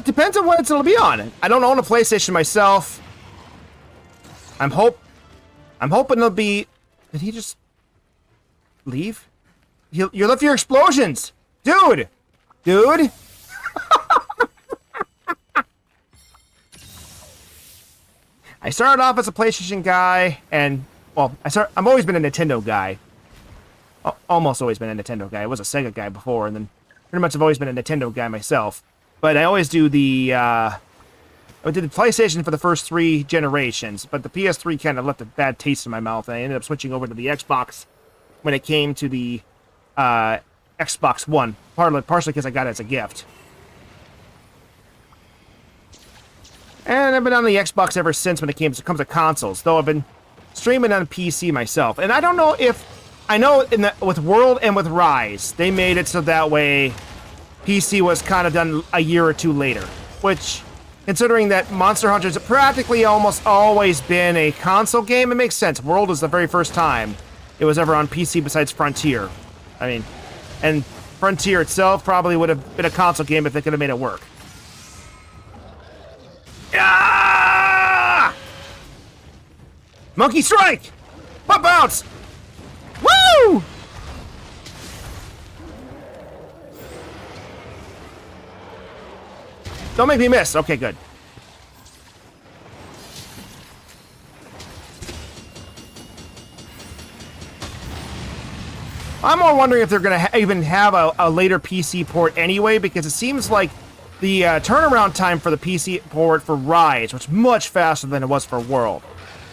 Depends on what it'll be on. I don't own a PlayStation myself. I'm hoping it'll be... Did he just leave? You left your explosions! Dude! Dude! I started off as a PlayStation guy, and, well, I've always been a Nintendo guy. Almost always been a Nintendo guy. I was a Sega guy before, and then pretty much I've always been a Nintendo guy myself. But I always do I did the PlayStation for the first 3 generations, but the PS3 kind of left a bad taste in my mouth, and I ended up switching over to the Xbox when it came to the Xbox One, partially because I got it as a gift. And I've been on the Xbox ever since when it comes to consoles, though I've been streaming on PC myself. And I don't know if... I know with World and with Rise, they made it so that way PC was kind of done a year or 2 later. Which, considering that Monster Hunter's practically almost always been a console game, it makes sense. World is the very first time it was ever on PC besides Frontier. I mean, and Frontier itself probably would have been a console game if they could have made it work. Ah! Monkey strike! Pop bounce! Woo! Don't make me miss. Okay, good. I'm more wondering if they're going to even have a later PC port anyway, because it seems like the turnaround time for the PC port for Rise was much faster than it was for World.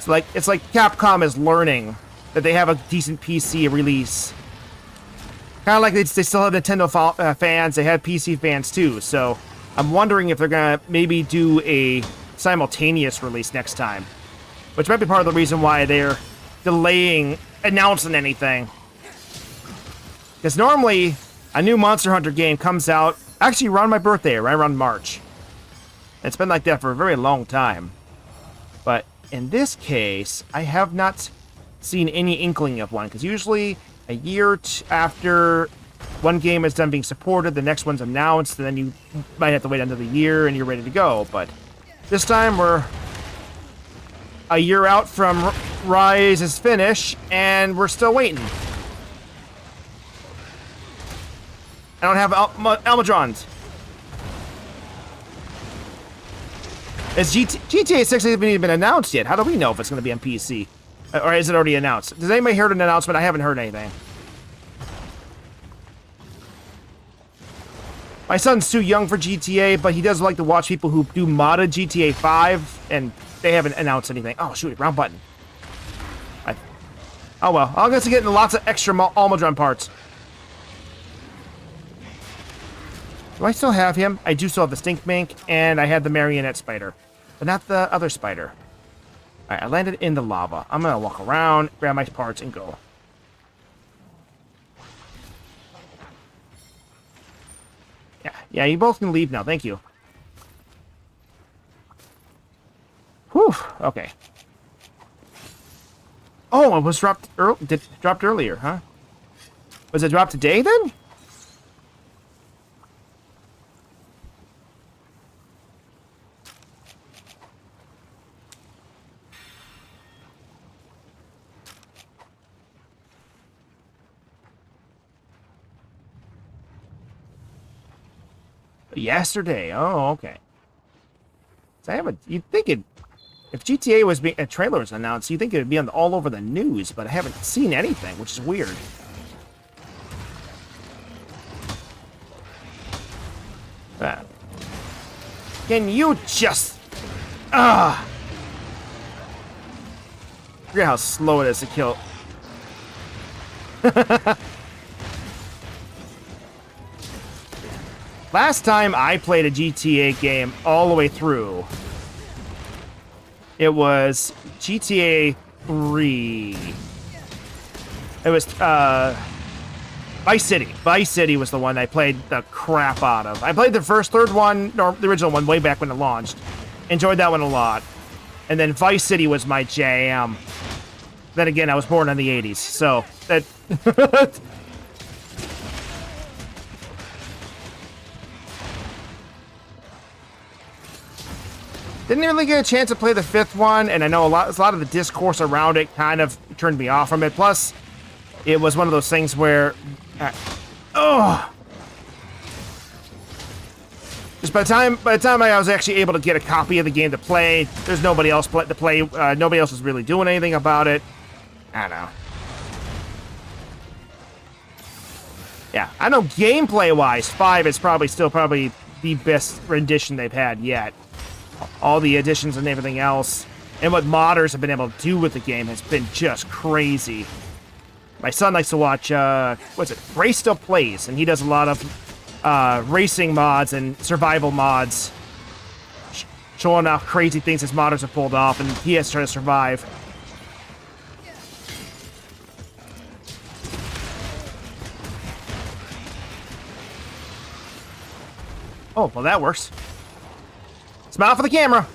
It's like Capcom is learning that they have a decent PC release. Kind of like they still have Nintendo fans, they have PC fans too, so I'm wondering if they're going to maybe do a simultaneous release next time. Which might be part of the reason why they're delaying announcing anything. Because normally, a new Monster Hunter game comes out actually around my birthday, right around March. It's been like that for a very long time. But in this case, I have not seen any inkling of one, because usually a year after one game is done being supported, the next one's announced, and then you might have to wait another year and you're ready to go. But this time we're a year out from Rise's finish, and we're still waiting. I don't have Almadrons. Is GTA 6 hasn't even been announced yet? How do we know if it's going to be on PC? Or is it already announced? Does anybody hear an announcement? I haven't heard anything. My son's too young for GTA, but he does like to watch people who do modded GTA 5, and they haven't announced anything. Oh, shoot, wrong button. Oh well, I'm going to get lots of extra Almadron parts. Do I still have him? I do still have the Stink Mink, and I had the Marionette Spider. But not the other spider. Alright, I landed in the lava. I'm gonna walk around, grab my parts, and go. Yeah, you both can leave now. Thank you. Whew, okay. Oh, it was dropped earlier, huh? Was it dropped today, then? Yesterday. Oh, okay. So you'd think it, if GTA was a trailer was announced, you'd think it would be all over the news, but I haven't seen anything, which is weird. Can you just... Forget how slow it is to kill. Last time I played a GTA game all the way through, it was GTA 3. It was Vice City. Vice City was the one I played the crap out of. I played the third one, or the original one, way back when it launched. Enjoyed that one a lot. And then Vice City was my jam. Then again, I was born in the 80s, so that... Didn't really get a chance to play the 5th one, and I know a lot of the discourse around it kind of turned me off from it. Plus, it was one of those things where... Just by the time I was actually able to get a copy of the game to play, there's nobody else to play. Nobody else was really doing anything about it. I don't know. Yeah, I know gameplay-wise, 5 is probably still the best rendition they've had yet. All the additions and everything else, and what modders have been able to do with the game has been just crazy. My son likes to watch, what's it, Ray Still Plays, and he does a lot of racing mods and survival mods, showing off crazy things his modders have pulled off, and he has to try to survive. Oh, well that works. Smile for the camera.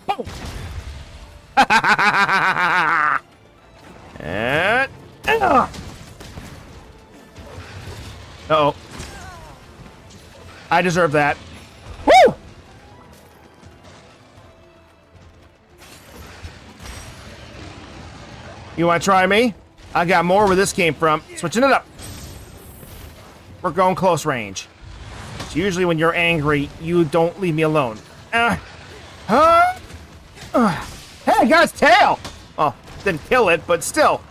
Boom. And, uh-oh. I deserve that. Woo! You want to try me? I got more where this came from. Switching it up. We're going close range. So usually when you're angry, you don't leave me alone. Hey, I got his tail! Well, didn't kill it, but still.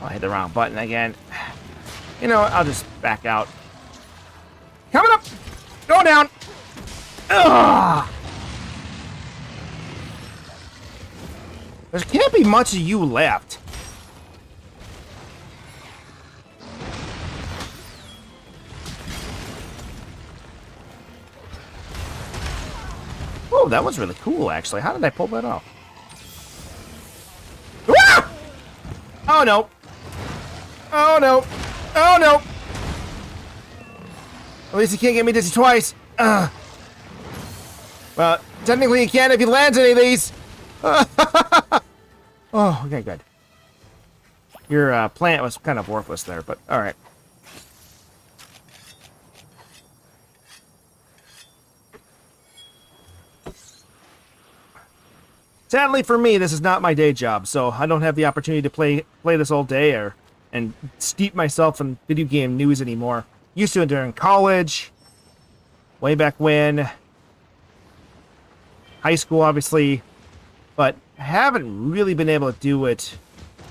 I hit the wrong button again. You know what? I'll just back out. Coming up! Going down! Ugh! There can't be much of you left. Oh, that was really cool, actually. How did I pull that off? Ah! Oh, no. Oh, no. Oh, no. At least he can't get me dizzy twice. Well, technically he can if he lands any of these. Oh, okay, good. Your plant was kind of worthless there, but all right. Sadly for me, this is not my day job, so I don't have the opportunity to play this all day and steep myself in video game news anymore. Used to it during college, way back when, high school, obviously, but haven't really been able to do it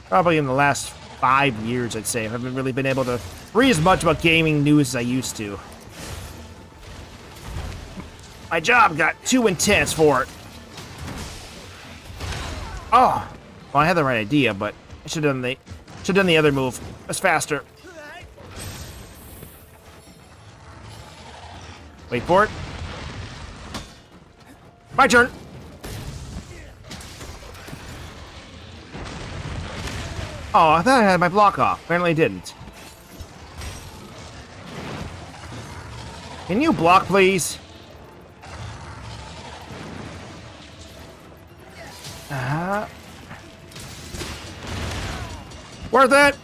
probably in the last 5 years, I'd say. I haven't really been able to read as much about gaming news as I used to. My job got too intense for it. Oh, well, I had the right idea, but I should have done the other move. It was faster. Wait for it. My turn. Oh, I thought I had my block off. Apparently I didn't. Can you block, please? Worth it?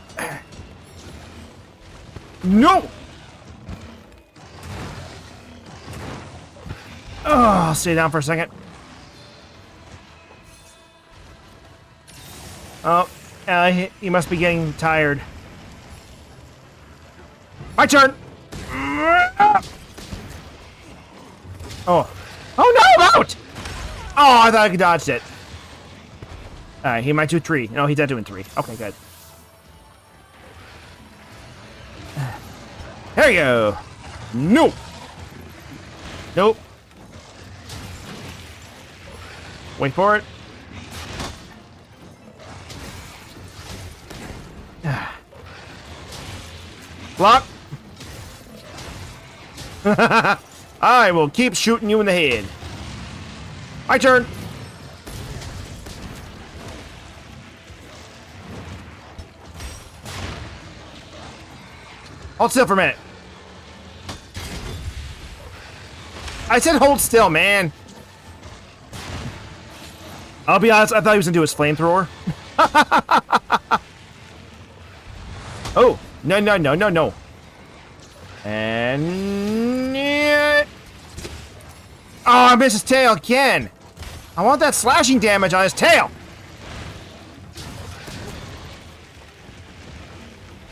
No! Oh, I'll stay down for a second. Oh, he must be getting tired. My turn! Oh. Oh no, I'm out! Oh, I thought I could dodge it. Alright, he might do 3. No, he's not doing 3. Okay, good. There you go. Nope. Nope. Wait for it. Block. I will keep shooting you in the head. My turn. Hold still for a minute. I said hold still, man. I'll be honest, I thought he was gonna do his flamethrower. Oh, no, no, no, no, no. And... yeah. Oh, I missed his tail again. I want that slashing damage on his tail.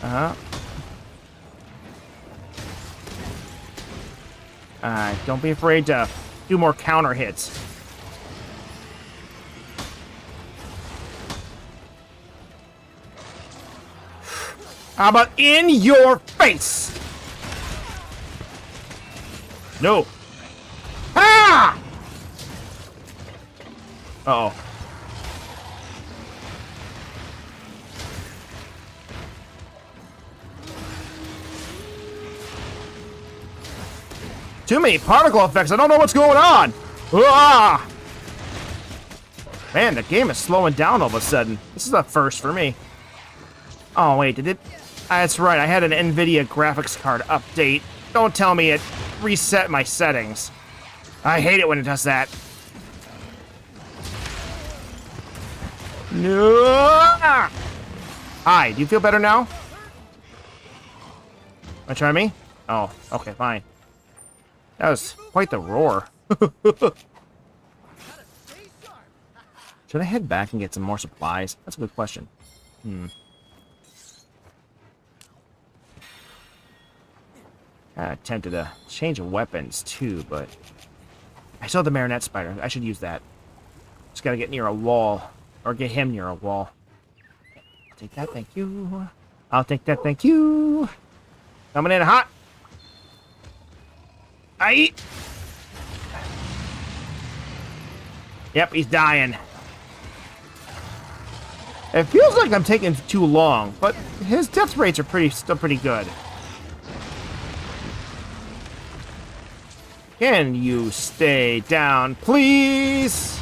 Uh-huh. Alright, don't be afraid to do more counter hits. How about in your face? No. Ah! Uh-oh. Too many particle effects. I don't know what's going on. Ah! Man, the game is slowing down all of a sudden. This is a first for me. Oh, wait, did it? That's right, I had an NVIDIA graphics card update. Don't tell me it reset my settings. I hate it when it does that. No! Hi, do you feel better now? Wanna try me? Oh, okay, fine. That was quite the roar. Should I head back and get some more supplies? That's a good question. I attempted to change weapons too, but I saw the marionette spider. I should use that. Just gotta get near a wall, or get him near a wall. I'll take that, thank you. I'll take that, thank you. Coming in hot. Aye. Yep, he's dying. It feels like I'm taking too long, but his death rates are still pretty good. Can you stay down, please?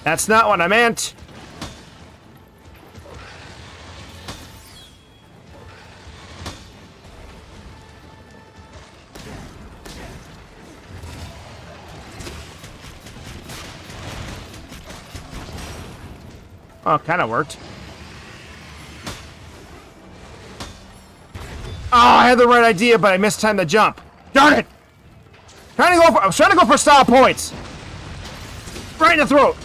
That's not what I meant. Oh, kind of worked. Oh, I had the right idea, but I missed time to jump. Darn it! I was trying to go for style points. Right in the throat.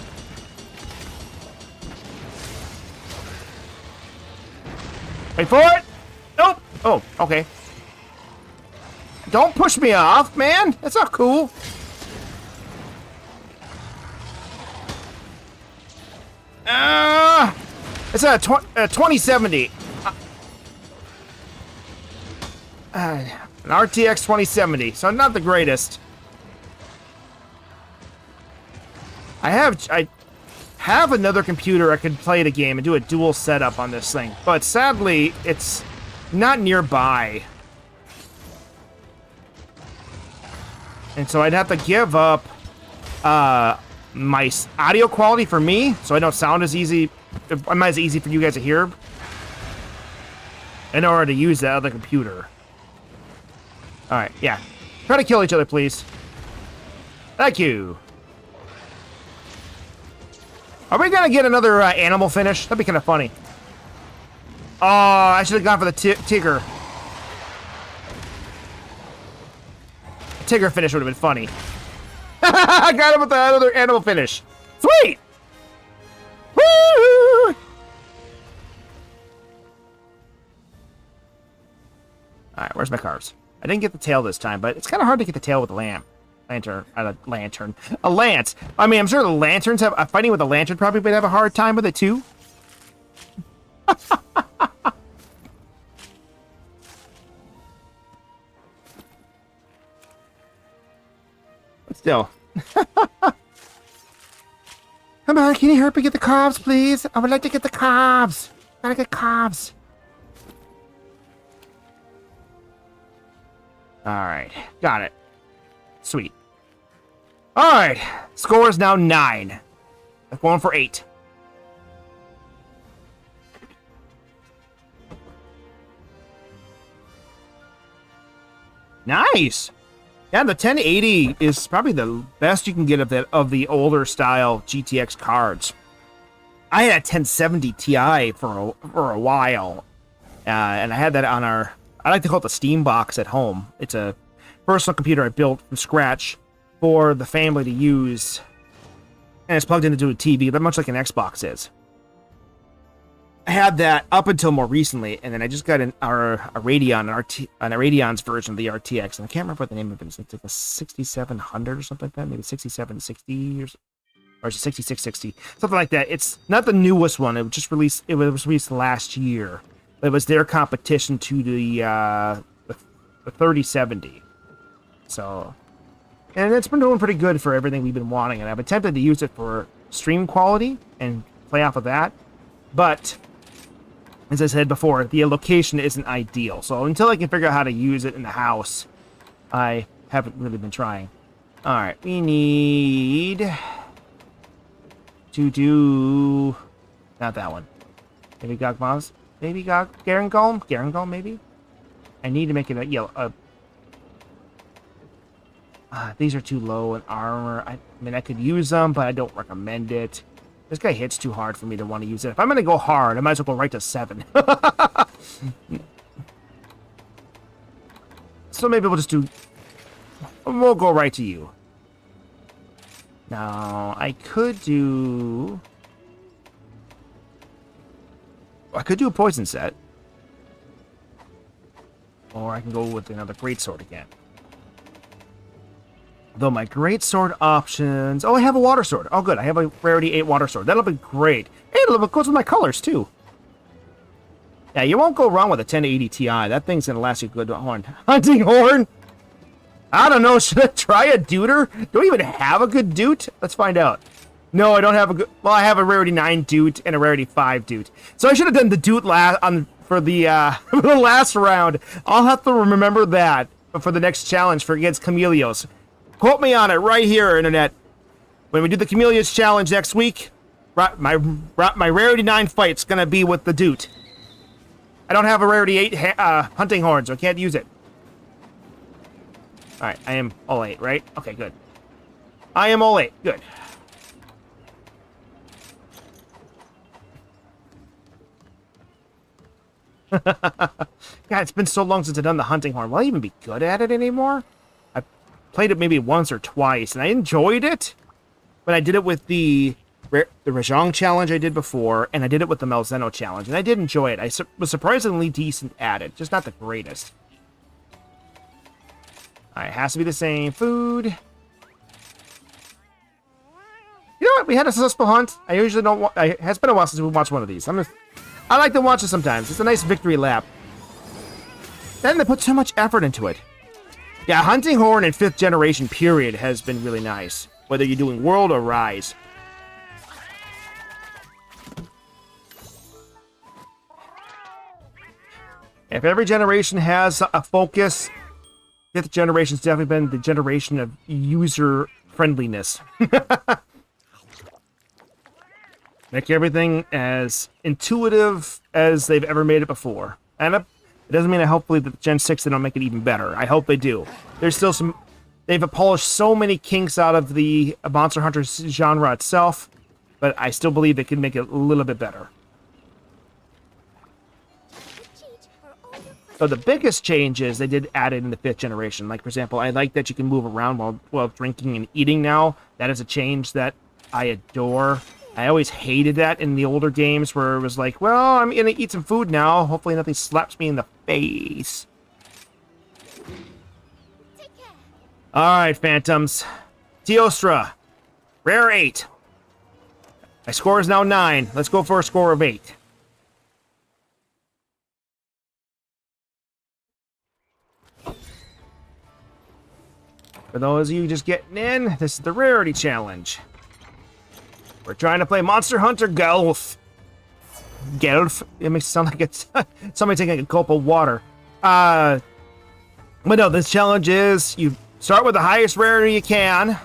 Wait for it. Nope. Oh, okay. Don't push me off, man. That's not cool. It's a 2070. An RTX 2070, so not the greatest. I have another computer I could play the game and do a dual setup on this thing, but sadly, it's not nearby. And so I'd have to give up my audio quality for me, so I don't sound as easy. I'm not as easy for you guys to hear in order to use that other computer. All right, yeah. Try to kill each other, please. Thank you. Are we gonna get another animal finish? That'd be kind of funny. Oh, I should have gone for the Tigger. Tigger finish would have been funny. I got him with the other animal finish. Sweet! Woo! Alright, where's my carbs? I didn't get the tail this time, but it's kind of hard to get the tail with a lantern. A lance. I mean, I'm sure the lanterns have... fighting with a lantern probably would have a hard time with it, too. But still. Come on, can you help me get the carbs, please? I would like to get the carbs. Gotta get carbs. Alright, got it. Sweet. Alright, score is now 9. I'm going for 8. Nice! Yeah, the 1080 is probably the best you can get of the older style GTX cards. I had a 1070 Ti for a while, and I had that on I like to call it the Steam box at home. It's a personal computer I built from scratch for the family to use, and it's plugged into a TV, much like an Xbox is. I had that up until more recently, and then I just got a Radeon's version of the RTX, and I can't remember what the name of it is. It's like a 6700 or something like that, maybe 6760 or 6660, something like that. It's not the newest one. It was released last year. It was their competition to the 3070. So, and it's been doing pretty good for everything we've been wanting, and I've attempted to use it for stream quality and play off of that, but as I said before, the location isn't ideal. So until I can figure out how to use it in the house, I haven't really been trying. All right, we need to do not that one. Maybe Gogmaz. Maybe Garangolm, maybe. I need to make it a yellow. These are too low in armor. I mean, I could use them, but I don't recommend it. This guy hits too hard for me to want to use it. If I'm going to go hard, I might as well go right to 7. So maybe we'll go right to you. Now, I could do a poison set. Or I can go with another greatsword again. Though my greatsword options... Oh, I have a water sword. Oh, good. I have a rarity 8 water sword. That'll be great. Hey, it goes with my colors, too. Yeah, you won't go wrong with a 1080 Ti. That thing's going to last you a good horn. Hunting horn? I don't know. Should I try a duder? Do I even have a good dute? Let's find out. No, I don't have a good... Well, I have a rarity 9 dute and a rarity 5 dute. So I should have done the dute for the for the last round. I'll have to remember that for the next challenge for against Chameleos. Quote me on it right here, Internet. When we do the Chameleos challenge next week, my rarity 9 fight's gonna be with the Dute. I don't have a rarity 8 hunting horn, so I can't use it. Alright, I am all 8, right? Okay, good. I am all 8. Good. God, it's been so long since I've done the hunting horn. Will I even be good at it anymore? Played it maybe once or twice, and I enjoyed it. But I did it with the Rajang challenge I did before, and I did it with the Malzeno challenge, and I did enjoy it. I was surprisingly decent at it, just not the greatest. Alright, it has to be the same food. You know what? We had a successful hunt. I usually don't. It has been a while since we watched one of these. I like to watch it sometimes. It's a nice victory lap. Then they put so much effort into it. Yeah, hunting horn in 5th generation period has been really nice, whether you're doing World or Rise. If every generation has a focus, 5th generation's definitely been the generation of user friendliness. Make everything as intuitive as they've ever made it before. And it doesn't mean that hopefully the Gen 6 they don't make it even better. I hope they do. There's still some... They've polished so many kinks out of the Monster Hunter genre itself, but I still believe they can make it a little bit better. So the biggest changes they did add it in the 5th generation. Like, for example, I like that you can move around while drinking and eating now. That is a change that I adore. I always hated that in the older games where it was like, well, I'm gonna eat some food now. Hopefully nothing slaps me in the face. Alright, Phantoms. Teostra. Rare 8. My score is now 9. Let's go for a score of 8. For those of you just getting in, this is the Rarity Challenge. We're trying to play Monster Hunter Gelf. Gelf? It makes it sound like it's somebody taking a gulp of water. But no, this challenge is you start with the highest rarity you can,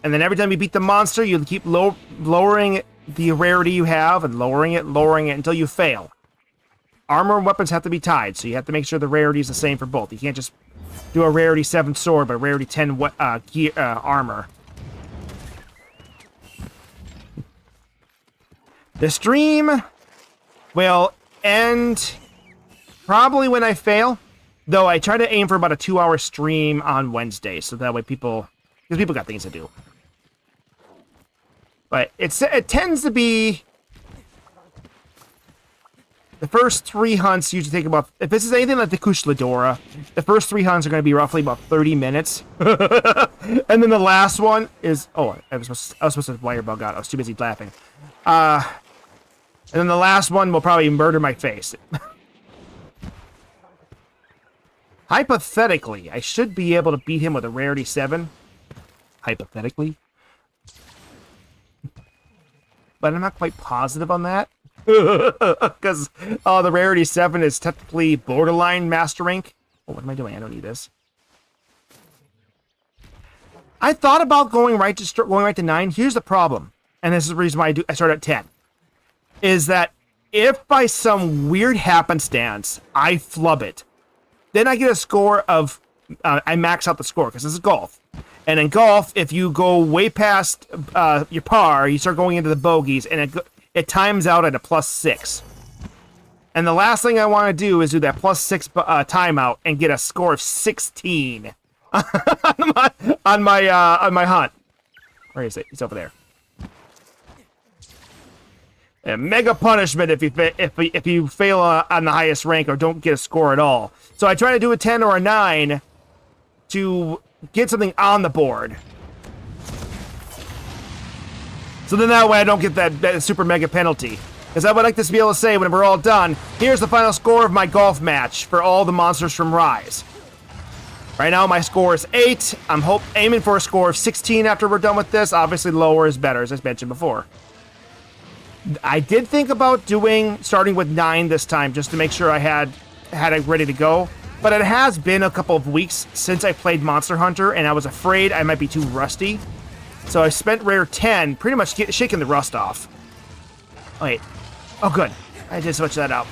and then every time you beat the monster, you keep lowering the rarity you have and lowering it until you fail. armor and weapons have to be tied, so you have to make sure the rarity is the same for both. You can't just do a rarity 7 sword, but rarity 10 armor. The stream will end probably when I fail, though I try to aim for about a 2-hour stream on Wednesday, so that way because people got things to do. But it tends to be the first 3 hunts usually take about, if this is anything like the Kushala Daora, the first 3 hunts are going to be roughly about 30 minutes. And then the last one is, oh, I was supposed to wire bug out. I was too busy laughing. And then the last one will probably murder my face. Hypothetically, I should be able to beat him with a rarity 7. Hypothetically. But I'm not quite positive on that. Because the rarity 7 is technically borderline master rank. Oh, what am I doing? I don't need this. I thought about going right to 9. Here's the problem, and this is the reason why I start at 10. Is that if by some weird happenstance I flub it, then I get a score of I max out the score because this is golf. And in golf, if you go way past your par, you start going into the bogeys, and it times out at a +6. And the last thing I want to do is do that +6 timeout and get a score of 16 on my hunt. Where is it? It's over there. A mega punishment if you fail on the highest rank or don't get a score at all. So I try to do a 10 or a 9 to get something on the board. So then that way I don't get that super mega penalty. Because I would like to be able to say when we're all done, here's the final score of my golf match for all the monsters from Rise. Right now my score is 8. I'm aiming for a score of 16 after we're done with this. Obviously lower is better, as I mentioned before. I did think about starting with 9 this time, just to make sure I had it ready to go. But it has been a couple of weeks since I played Monster Hunter, and I was afraid I might be too rusty. So I spent rare 10, pretty much shaking the rust off. Wait. Oh, good. I did switch that out.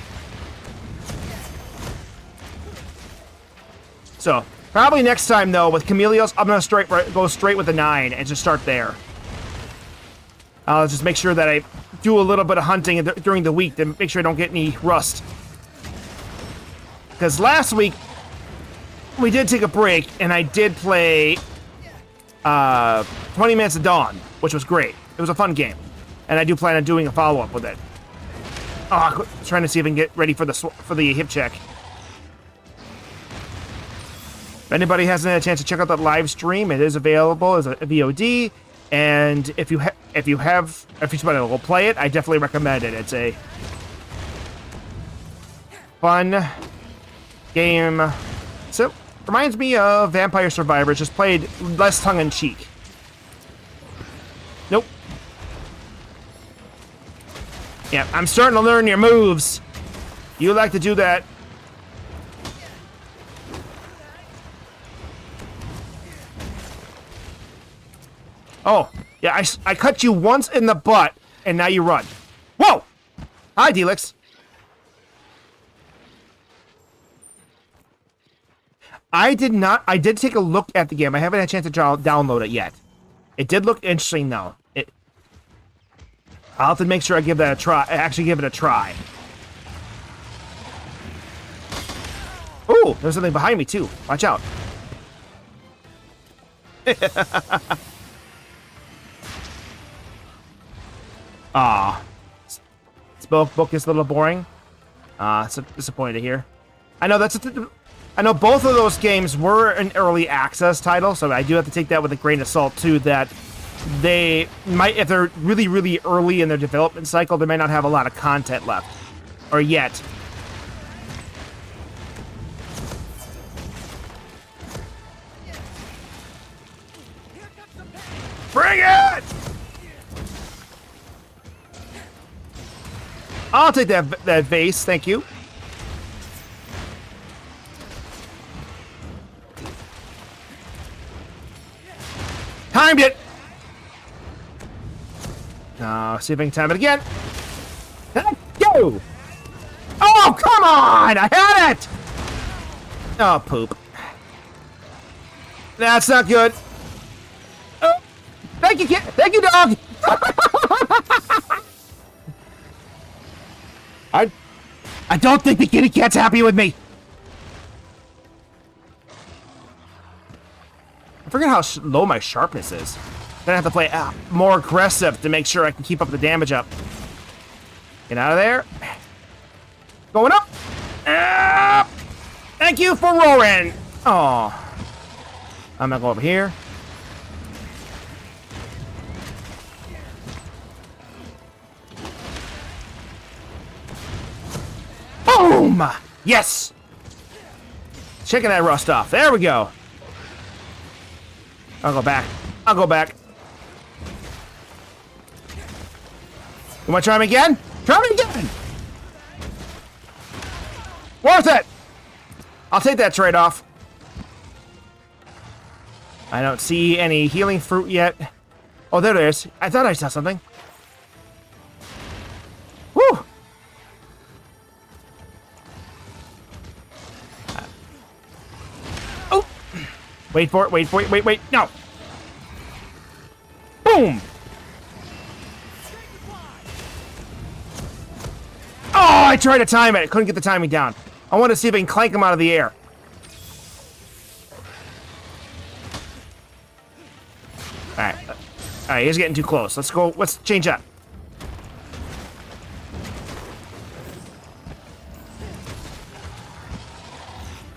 So, probably next time, though, with Chameleos, I'm going to go straight with the 9 and just start there. I'll just make sure that I do a little bit of hunting during the week to make sure I don't get any rust. Because last week, we did take a break, and I did play 20 Minutes of Dawn, which was great. It was a fun game. And I do plan on doing a follow-up with it. Oh, I'm trying to see if I can get ready for the hip check. If anybody hasn't had a chance to check out that live stream, it is available as a VOD. And if you want to go play it, I definitely recommend it. It's a fun game. So, reminds me of Vampire Survivors, just played less tongue-in-cheek. Nope. Yeah, I'm starting to learn your moves. You like to do that. Oh, yeah, I cut you once in the butt, and now you run. Whoa! Hi, Delix. I did take a look at the game. I haven't had a chance to download it yet. It did look interesting, though. I'll have to make sure I give that a try. Actually give it a try. Ooh, there's something behind me, too. Watch out. Ah. This book is a little boring. It's disappointing to hear. I know I know both of those games were an early access title, so I do have to take that with a grain of salt, too, that they might, if they're really, really early in their development cycle, they may not have a lot of content left. Or yet. Bring it! I'll take that vase, thank you. Timed it! See if I can time it again. Let's go! Oh, come on! I had it! Oh, poop. That's not good. Oh, thank you, kid. Thank you, dog. I don't think the kitty cat's happy with me. I forget how low my sharpness is. Gonna have to play more aggressive to make sure I can keep up the damage up. Get out of there. Going up. Thank you for roaring. Oh. I'm gonna go over here. Boom! Yes! Checking that rust off. There we go. I'll go back. I'll go back. You want to try me again? Try me again! Worth it! I'll take that trade-off. I don't see any healing fruit yet. Oh, there it is. I thought I saw something. Woo! Oh! Wait for it, wait for it, wait. No! Boom! Oh, I tried to time it. Couldn't get the timing down. I want to see if I can clank him out of the air. Alright, he's getting too close. Let's go. Let's change up.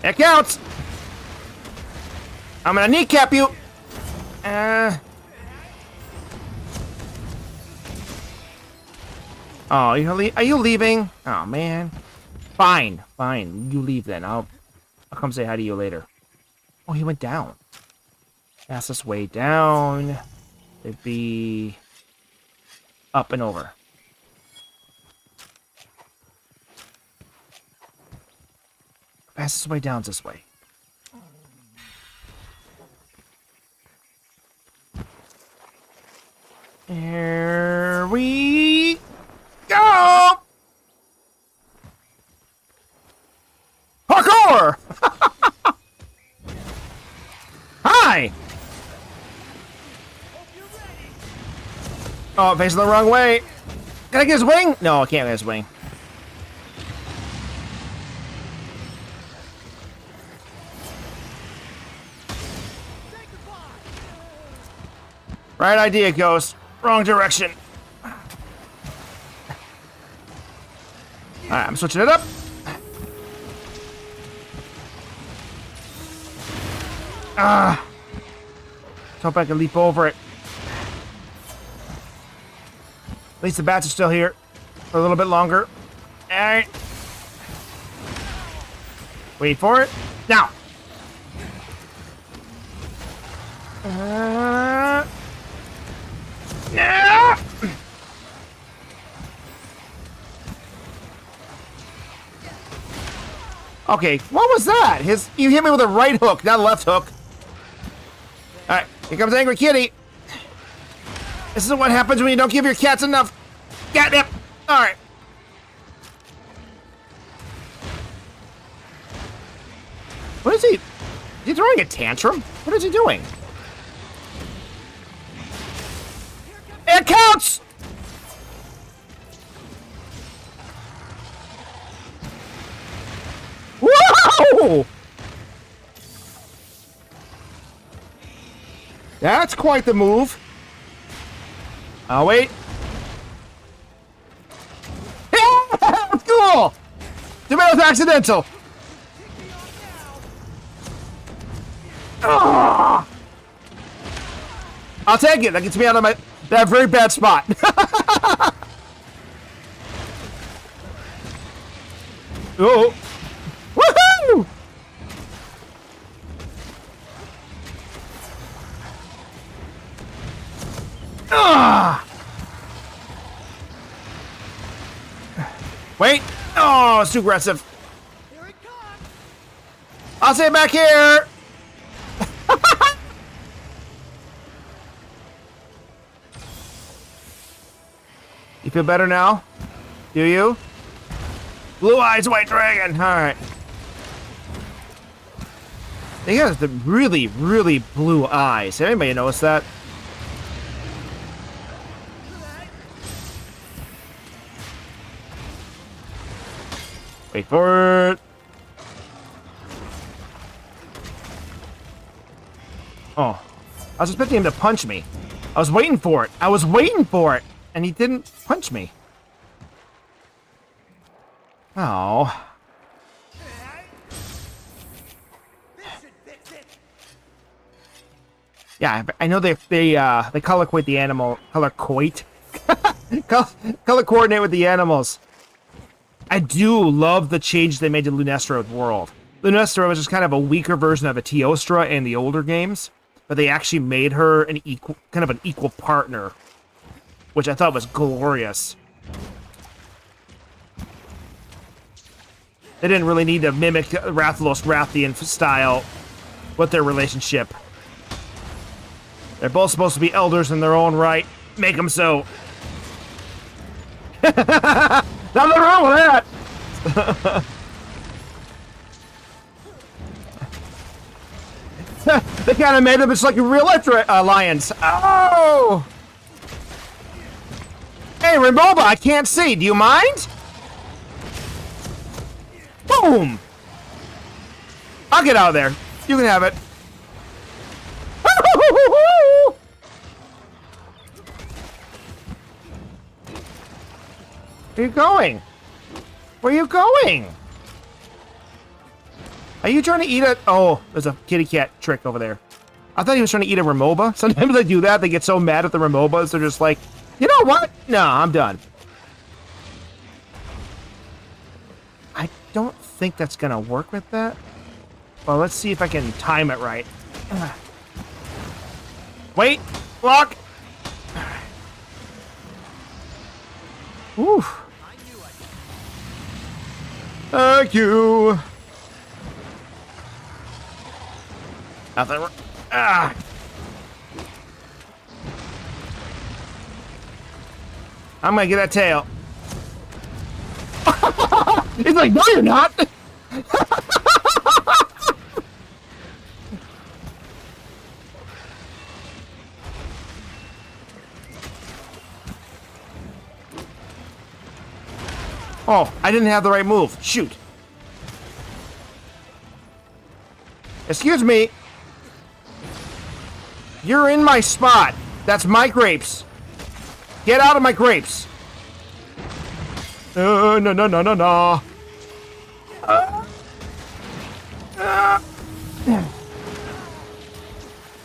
That counts. I'm gonna kneecap you. Oh, are you leaving? Oh man. Fine. You leave then. I'll come say hi to you later. Oh, he went down. Fastest way down. It'd be up and over. Fastest way down's this way. Here we go! Parkour! Hi! Oh, facing the wrong way. Can I get his wing? No, I can't get his wing. Right idea, Ghost. Wrong direction. Alright, I'm switching it up. Let's hope I can leap over it. At least the bats are still here for a little bit longer. Alright. Wait for it. Now. Yeah. Okay, what was that? You hit me with a right hook, not a left hook. Alright, here comes Angry Kitty. This is what happens when you don't give your cats enough catnip. Alright. What is he? Is he throwing a tantrum? What is he doing? It counts! Whoa! That's quite the move. I'll wait. That's cool! Too bad it was accidental. I'll take it. That gets me out of that very bad spot. Oh. Woohoo! Wait. Oh, it's too aggressive. I'll stay back here. You feel better now? Do you? Blue eyes, white dragon. All right. They have the really, really blue eyes. Anybody notice that? Wait for it. Oh. I was expecting him to punch me. I was waiting for it. I was waiting for it. And he didn't punch me. Oh. Yeah, I know they color coordinate the animal. Color coordinate with the animals. I do love the change they made to Lunestro's world. Lunestra was just kind of a weaker version of a Teostra in the older games, but they actually made her an equal partner, which I thought was glorious. They didn't really need to mimic Rathalos Rathian style with their relationship. They're both supposed to be elders in their own right. Make them so. Nothing wrong with that! They kind of made them just like a real lions. Oh! Hey, Remoba, I can't see. Do you mind? Boom! I'll get out of there. You can have it. Where are you going? Where are you going? Are you trying to eat a... Oh, there's a kitty cat trick over there. I thought he was trying to eat a Remoba. Sometimes they do that. They get so mad at the Remobas. They're just like, you know what? No, I'm done. I don't think that's going to work with that. Well, let's see if I can time it right. Wait. Block. Ooh. Thank you. Nothing. Ah. I'm gonna get that tail. He's like, no, you're not. Oh, I didn't have the right move. Shoot. Excuse me. You're in my spot. That's my grapes. Get out of my grapes. No, no, no, no, no.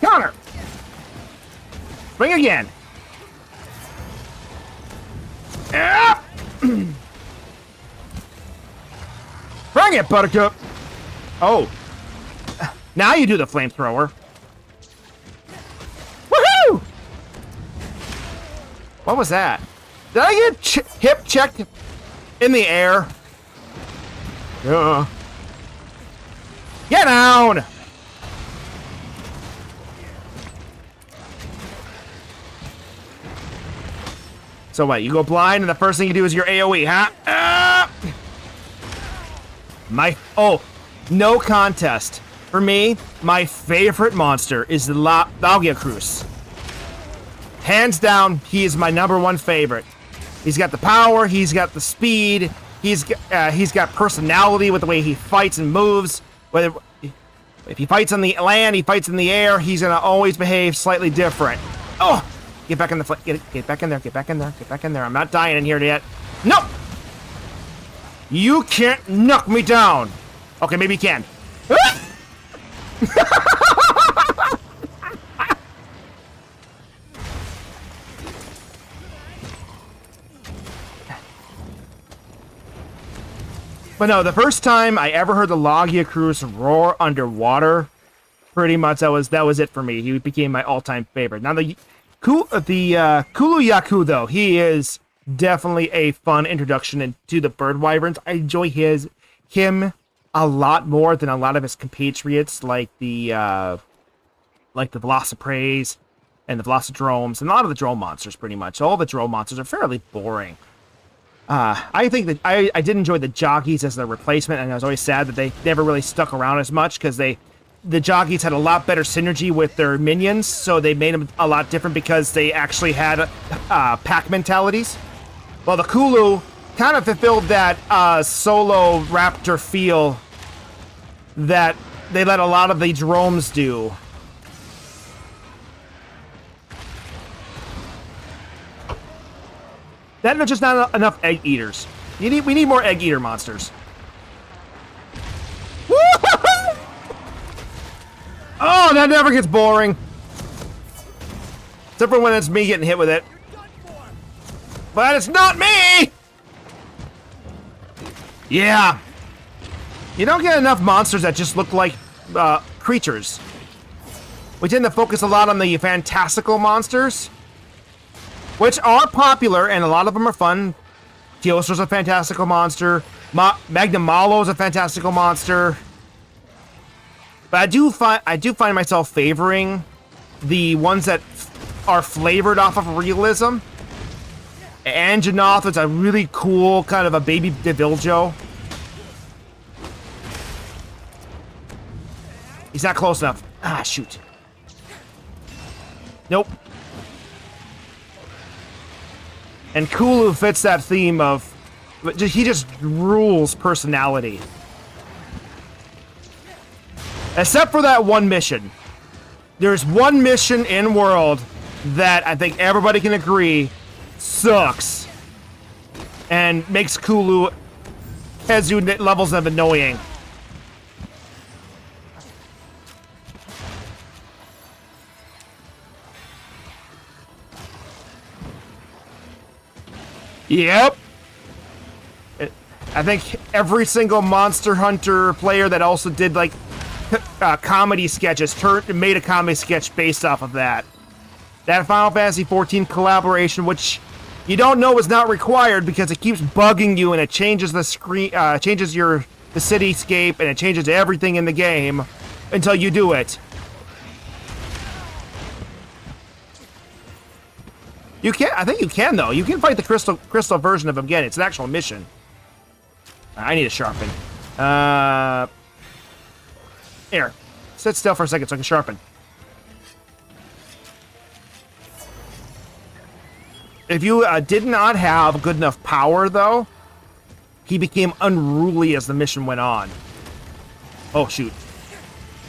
Counter. Bring again. Bring it, Buttercup. Oh. Now you do the flamethrower. Woohoo! What was that? Did I get hip checked in the air? Get down! So what, you go blind and the first thing you do is your AoE, huh? No contest. For me, my favorite monster is the Lagiacruz. Hands down, he is my #1 favorite. He's got the power, he's got the speed, he's got personality with the way he fights and moves. Whether if he fights on the land, he fights in the air, he's gonna always behave slightly different. Oh, get back in the get back in there, get back in there, get back in there. I'm not dying in here yet. Nope. You can't knock me down. Okay, maybe you can. But no, the first time I ever heard the Lagiacruz roar underwater, pretty much that was it for me. He became my all-time favorite. Now the Kulu-Yaku, though, he is definitely a fun introduction into the bird wyverns. I enjoy him a lot more than a lot of his compatriots, like the Velociprays and the Velocidromes, and a lot of the drone monsters, pretty much. All the drone monsters are fairly boring. I think that I did enjoy the jockeys as the replacement, and I was always sad that they never really stuck around as much because the jockeys had a lot better synergy with their minions, so they made them a lot different because they actually had pack mentalities. Well, the Kulu kind of fulfilled that solo raptor feel that they let a lot of the drones do. Then there's just not enough egg eaters. We need more egg eater monsters. Oh, that never gets boring. Except for when it's me getting hit with it. But it's not me! Yeah. You don't get enough monsters that just look like creatures. We tend to focus a lot on the fantastical monsters, which are popular, and a lot of them are fun. Teostra's a fantastical monster. Magnum Malo's a fantastical monster. But I do find myself favoring the ones that are flavored off of realism. Anjanath is a really cool kind of a baby Deviljo. He's not close enough. Ah, shoot. Nope. And Kulu fits that theme of... he just rules personality. Except for that one mission. There's one mission in world that I think everybody can agree sucks. And makes Kulu Hezu levels of annoying. Yep. I think every single Monster Hunter player that also did like comedy sketches made a comedy sketch based off of that. That Final Fantasy XIV collaboration, which you don't know is not required because it keeps bugging you and it changes the screen, changes the cityscape, and it changes everything in the game until you do it. You can. I think you can though. You can fight the crystal version of him again. It's an actual mission. I need to sharpen. Here, sit still for a second so I can sharpen. If you did not have good enough power, though, he became unruly as the mission went on. Oh, shoot.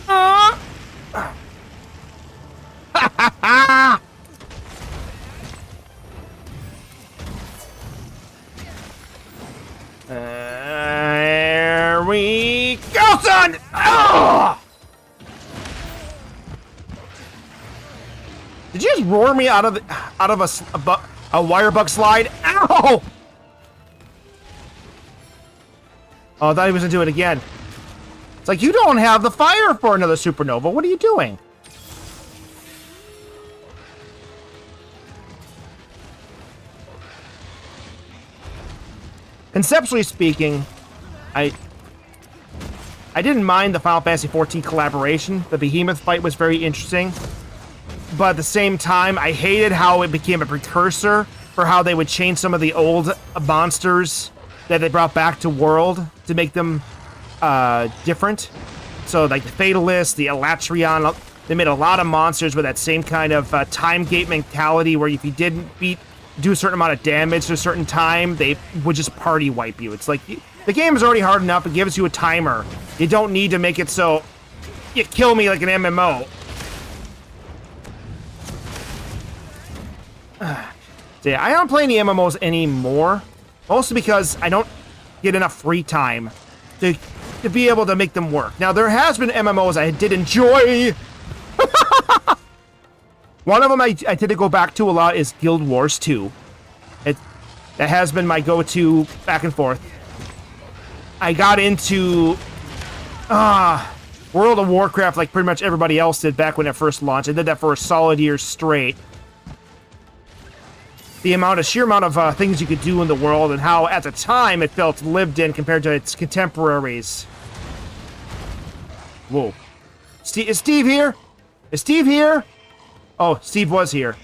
Ha ha ha! There we go, son! Oh! Did you just roar me out of a wire bug slide? Ow! Oh, I thought he was gonna do it again. It's like, you don't have the fire for another supernova. What are you doing? Conceptually speaking, I didn't mind the Final Fantasy XIV collaboration. The Behemoth fight was very interesting. But at the same time, I hated how it became a precursor for how they would change some of the old monsters that they brought back to World to make them different. So, like the Fatalist, the Elatrion, they made a lot of monsters with that same kind of time gate mentality where if you didn't do a certain amount of damage to a certain time, they would just party wipe you. It's like, the game is already hard enough. It gives you a timer. You don't need to make it so you kill me like an MMO. So yeah, I don't play any MMOs anymore. Mostly because I don't get enough free time to be able to make them work. Now, there has been MMOs I did enjoy. One of them I tend to go back to a lot is Guild Wars 2. That has been my go-to back and forth. I got into World of Warcraft like pretty much everybody else did back when it first launched. I did that for a solid year straight. The sheer amount of things you could do in the world and how, at the time, it felt lived in compared to its contemporaries. Whoa. Is Steve here? Is Steve here? Oh, Steve was here.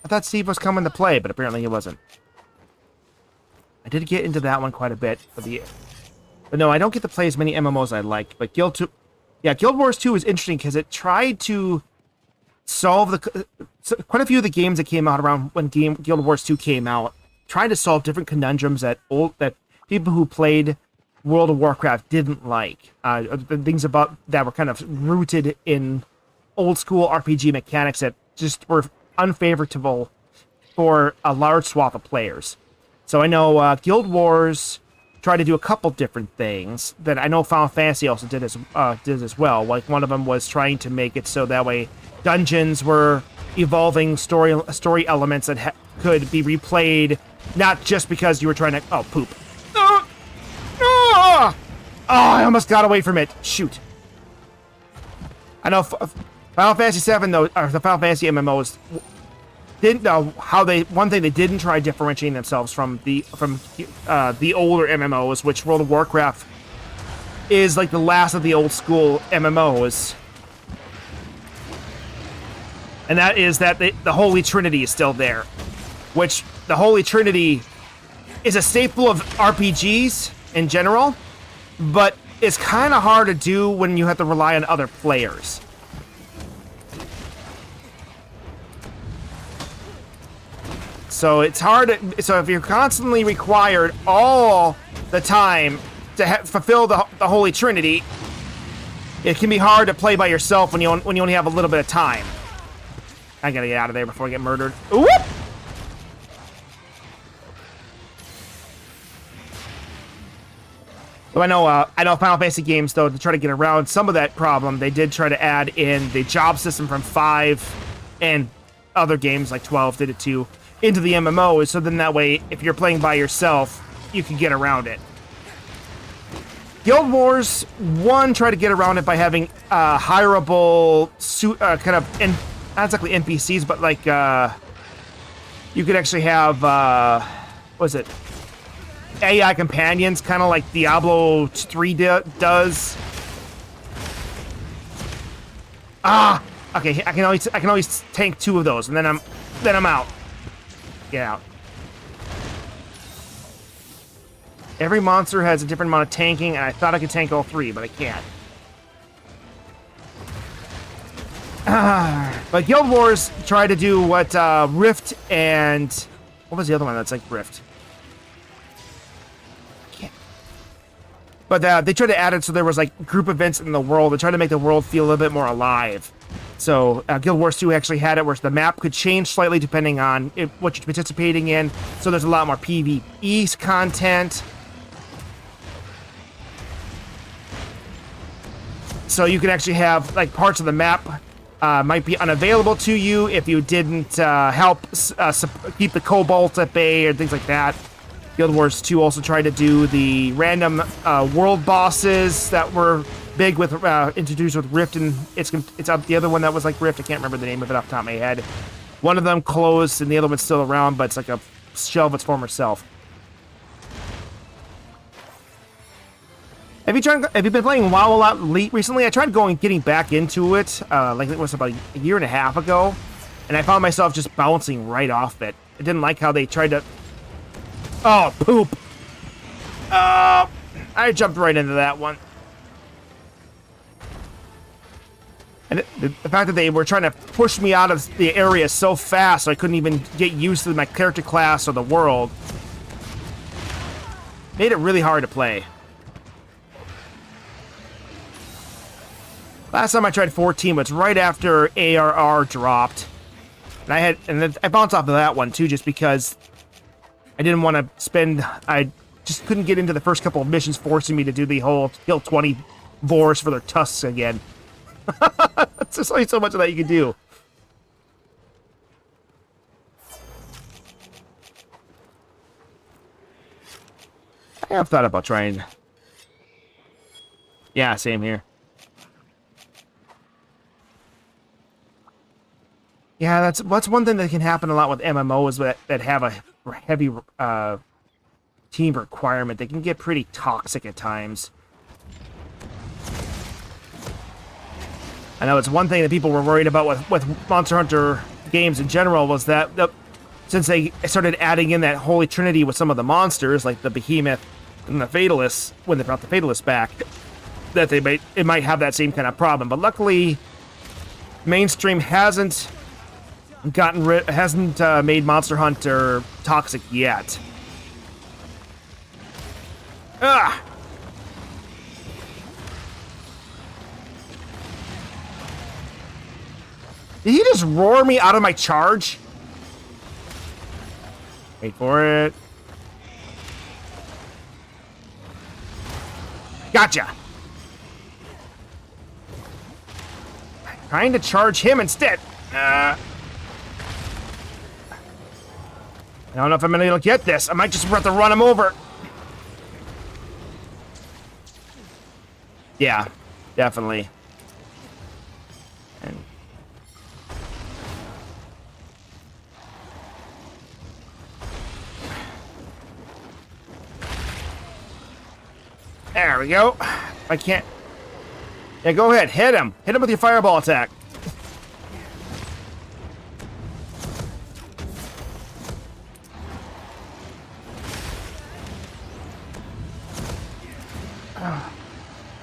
I thought Steve was coming to play, but apparently he wasn't. I did get into that one quite a bit, but no, I don't get to play as many MMOs as I like. But Guild Wars 2 is interesting because it tried to solve quite a few of the games that came out around when Guild Wars 2 came out, tried to solve different conundrums that people who played World of Warcraft didn't like. Things about that were kind of rooted in old school RPG mechanics that just were unfavorable for a large swath of players. So I know Guild Wars tried to do a couple different things that I know Final Fantasy also did as well. Like one of them was trying to make it so that way dungeons were evolving story elements that could be replayed, not just because you were trying to poop. Oh, I almost got away from it. Shoot. I know Final Fantasy 7 though, or the Final Fantasy MMOs didn't know how one thing they didn't try differentiating themselves from the older MMOs, which World of Warcraft is like the last of the old school MMOs. And that is that the Holy Trinity is still there, which the Holy Trinity is a staple of RPGs in general, but it's kind of hard to do when you have to rely on other players. So it's hard. So if you're constantly required all the time to fulfill the Holy Trinity, it can be hard to play by yourself when you only have a little bit of time. I gotta get out of there before I get murdered. Whoop! So I know Final Fantasy games though, to try to get around some of that problem, they did try to add in the job system from 5 and other games like 12 did it too into the MMOs. So then that way, if you're playing by yourself, you can get around it. Guild Wars 1 tried to get around it by having hireable kind of not exactly NPCs, but like you could actually have what is it? AI companions, kind of like Diablo 3 does. Okay. I can always tank 2 of those, and then I'm out. Get out. Every monster has a different amount of tanking, and I thought I could tank all 3, but I can't. But Guild Wars tried to do what Rift and what was the other one that's like Rift? But they tried to add it so there was like group events in the world. They tried to make the world feel a little bit more alive. So Guild Wars 2 actually had it where the map could change slightly depending on what you're participating in. So there's a lot more PvE content. So you can actually have like parts of the map might be unavailable to you if you didn't help keep the kobolds at bay or things like that. Guild Wars 2 also tried to do the random world bosses that were big with introduced with Rift, and it's up the other one that was like Rift. I can't remember the name of it off the top of my head. One of them closed, and the other one's still around, but it's like a shell of its former self. Have you been playing WoW a lot recently? I tried getting back into it, like it was about a year and a half ago, and I found myself just bouncing right off it. I didn't like how they tried to. Oh, poop! Oh, I jumped right into that one. And the fact that they were trying to push me out of the area so fast, so I couldn't even get used to my character class or the world, made it really hard to play. Last time I tried 14 was right after ARR dropped, and I bounced off of that one too, just because I didn't want to spend. I just couldn't get into the first couple of missions, forcing me to do the whole kill 20 boars for their tusks again. There's only so much of that you can do. I have thought about trying. Yeah, same here. Yeah, that's one thing that can happen a lot with MMOs that have a heavy team requirement. They can get pretty toxic at times. I know it's one thing that people were worried about with Monster Hunter games in general was that since they started adding in that holy trinity with some of the monsters, like the behemoth and the fatalists, when they brought the fatalists back, that it might have that same kind of problem. But luckily, mainstream hasn't made Monster Hunter toxic yet. Ah. Did he just roar me out of my charge? Wait for it. Gotcha. Trying to charge him instead. I don't know if I'm gonna be able to get this. I might just have to run him over. Yeah, definitely. And there we go. I can't. Yeah, go ahead. Hit him. Hit him with your fireball attack.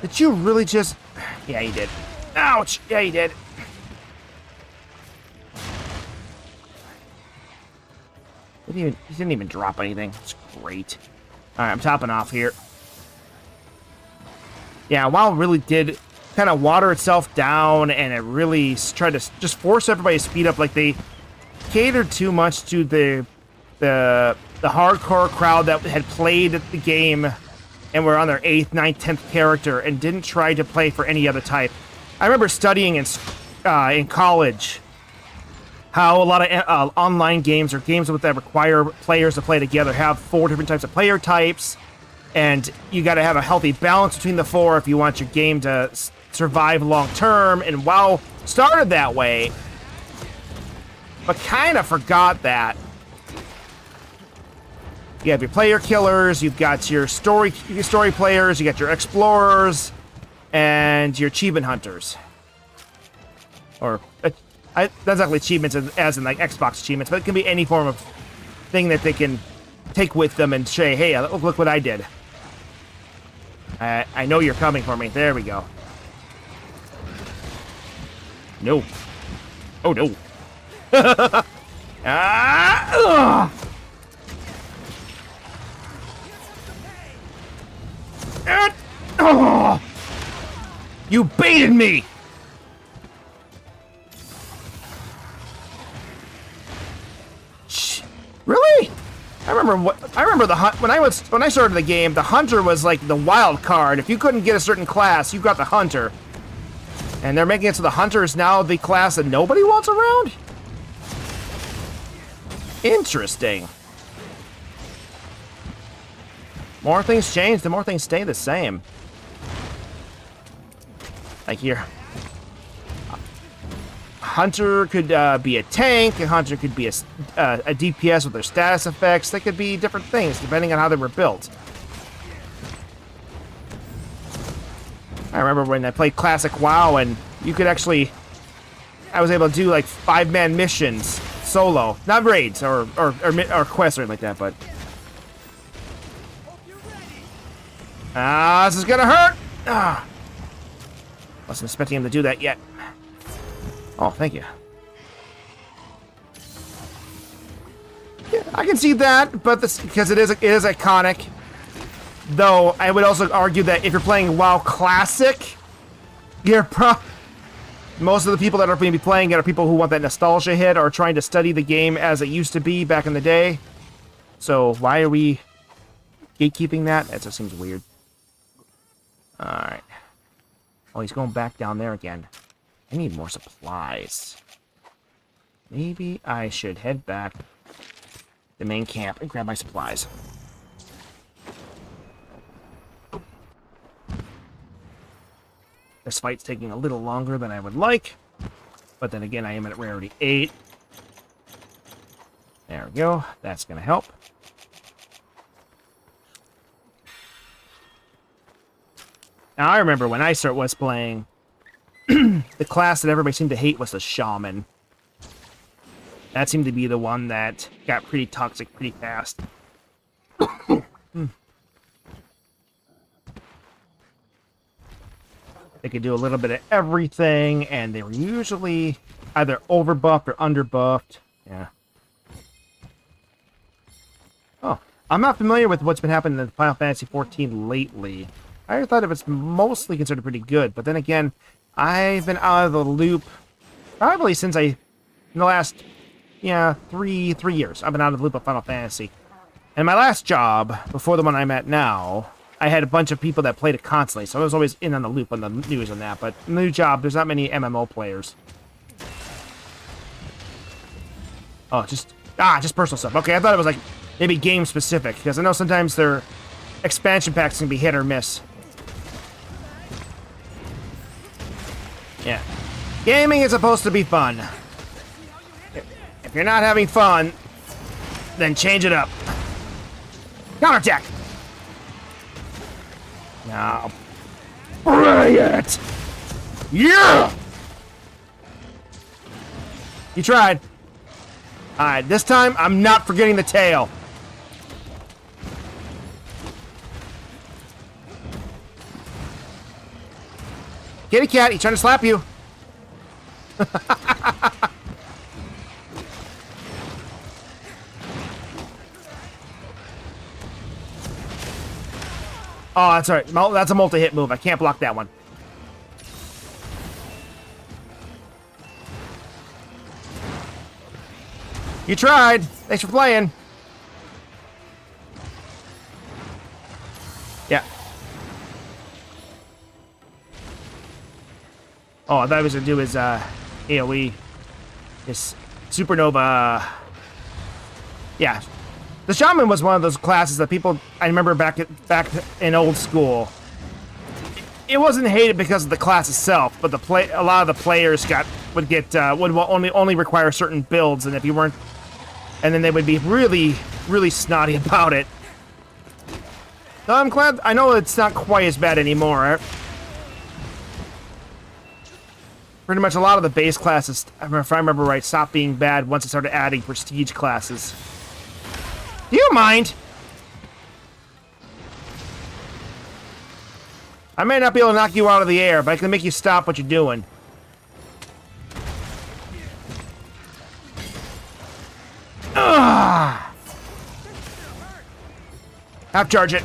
Did you really just... Yeah, you did. Ouch! Yeah, you did. He didn't even drop anything. It's great. Alright, I'm topping off here. Yeah, WoW really did kind of water itself down, and it really tried to just force everybody to speed up. Like, they catered too much to the hardcore crowd that had played the game and were on their 8th, 9th, 10th character and didn't try to play for any other type. I remember studying in college how a lot of online games or games that require players to play together have 4 different types of player types, and you got to have a healthy balance between the 4 if you want your game to survive long term. And WoW started that way, but kind of forgot that. You have your player killers, you've got your story players, you got your explorers, and your achievement hunters. Or, that's not exactly achievements as in like Xbox achievements, but it can be any form of thing that they can take with them and say, hey, look what I did. I know you're coming for me. There we go. No. Oh, no. Ah! Ugh! Oh, you baited me! Really? I remember when I started the game, the hunter was like the wild card. If you couldn't get a certain class, you got the hunter. And they're making it so the hunter is now the class that nobody wants around? Interesting. More things change, the more things stay the same. Like here. Hunter could be a tank, a hunter could be a DPS with their status effects. They could be different things depending on how they were built. I remember when I played Classic WoW and you could actually... I was able to do like 5-man missions solo. Not raids or quests or anything like that, but... this is gonna hurt! Wasn't expecting him to do that yet. Oh, thank you. Yeah, I can see that, but because it is iconic. Though I would also argue that if you're playing WoW Classic, most of the people that are going to be playing it are people who want that nostalgia hit or trying to study the game as it used to be back in the day. So why are we gatekeeping that? That just seems weird. Alright. Oh, he's going back down there again. I need more supplies. Maybe I should head back to the main camp and grab my supplies. This fight's taking a little longer than I would like. But then again, I am at rarity 8. There we go. That's going to help. Now, I remember when I was playing, the class that everybody seemed to hate was the Shaman. That seemed to be the one that got pretty toxic pretty fast. They could do a little bit of everything, and they were usually either overbuffed or underbuffed. Yeah. Oh, I'm not familiar with what's been happening in Final Fantasy XIV lately. I thought it was mostly considered pretty good, but then again, I've been out of the loop probably since in the last, yeah, three years. I've been out of the loop of Final Fantasy. And my last job, before the one I'm at now, I had a bunch of people that played it constantly, so I was always in on the loop on the news on that. But in the new job, there's not many MMO players. Oh, just personal stuff. Okay, I thought it was like maybe game specific, because I know sometimes their expansion packs can be hit or miss. Yeah. Gaming is supposed to be fun. If you're not having fun, then change it up. Counterattack! Now, play it! Yeah! You tried. Alright, this time, I'm not forgetting the tail. Kitty cat, he's trying to slap you. Oh, that's right. That's a multi-hit move. I can't block that one. You tried. Thanks for playing. Yeah. Oh, I thought I was going to do his AoE. His supernova. Yeah. The Shaman was one of those classes that I remember back in old school. It wasn't hated because of the class itself, but a lot of the players would only require certain builds, and if you weren't, and then they would be really, really snotty about it. So I'm glad. I know it's not quite as bad anymore. Pretty much a lot of the base classes, if I remember right, stopped being bad once they started adding prestige classes. Do you mind? I may not be able to knock you out of the air, but I can make you stop what you're doing. Ugh! Half charge it.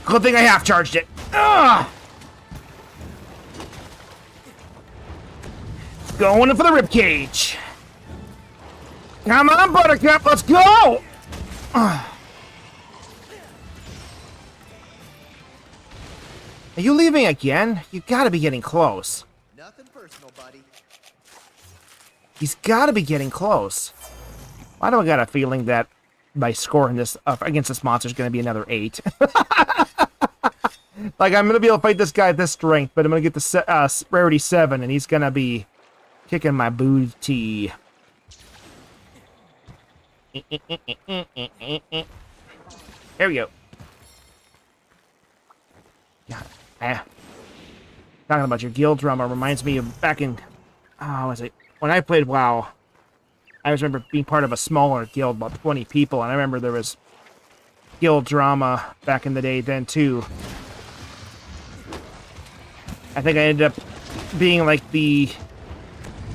Good thing I half charged it. Ugh! Going in for the ribcage. Come on, Buttercup, let's go! Are you leaving again? You gotta be getting close. Nothing personal, buddy. He's gotta be getting close. Why do I got a feeling that my score in this against this monster is gonna be another 8? Like, I'm gonna be able to fight this guy at this strength, but I'm gonna get the rarity 7, and he's gonna be kicking my booty. There we go. Yeah. Talking about your guild drama reminds me of back in, when I played WoW, I always remember being part of a smaller guild, about 20 people, and I remember there was guild drama back in the day then too. I think I ended up being like the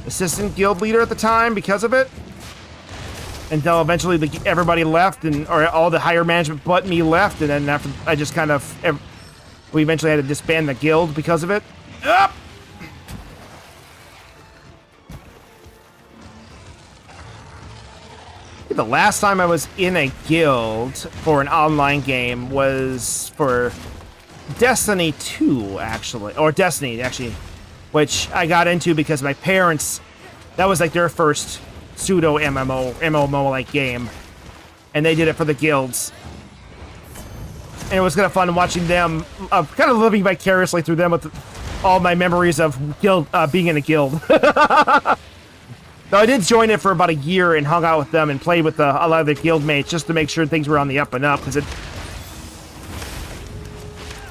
assistant guild leader at the time because of it. Until eventually everybody left, or all the higher management but me left, and then after I just kind of, we eventually had to disband the guild because of it. Up! The last time I was in a guild for an online game was for Destiny 2, actually. Or Destiny, actually. Which I got into because my parents, that was like their first pseudo MMO-like game. And they did it for the guilds. And it was kind of fun watching them, kind of living vicariously through them with all my memories of guild, being in a guild. So I did join it for about a year and hung out with them and played with a lot of their guild mates just to make sure things were on the up and up, because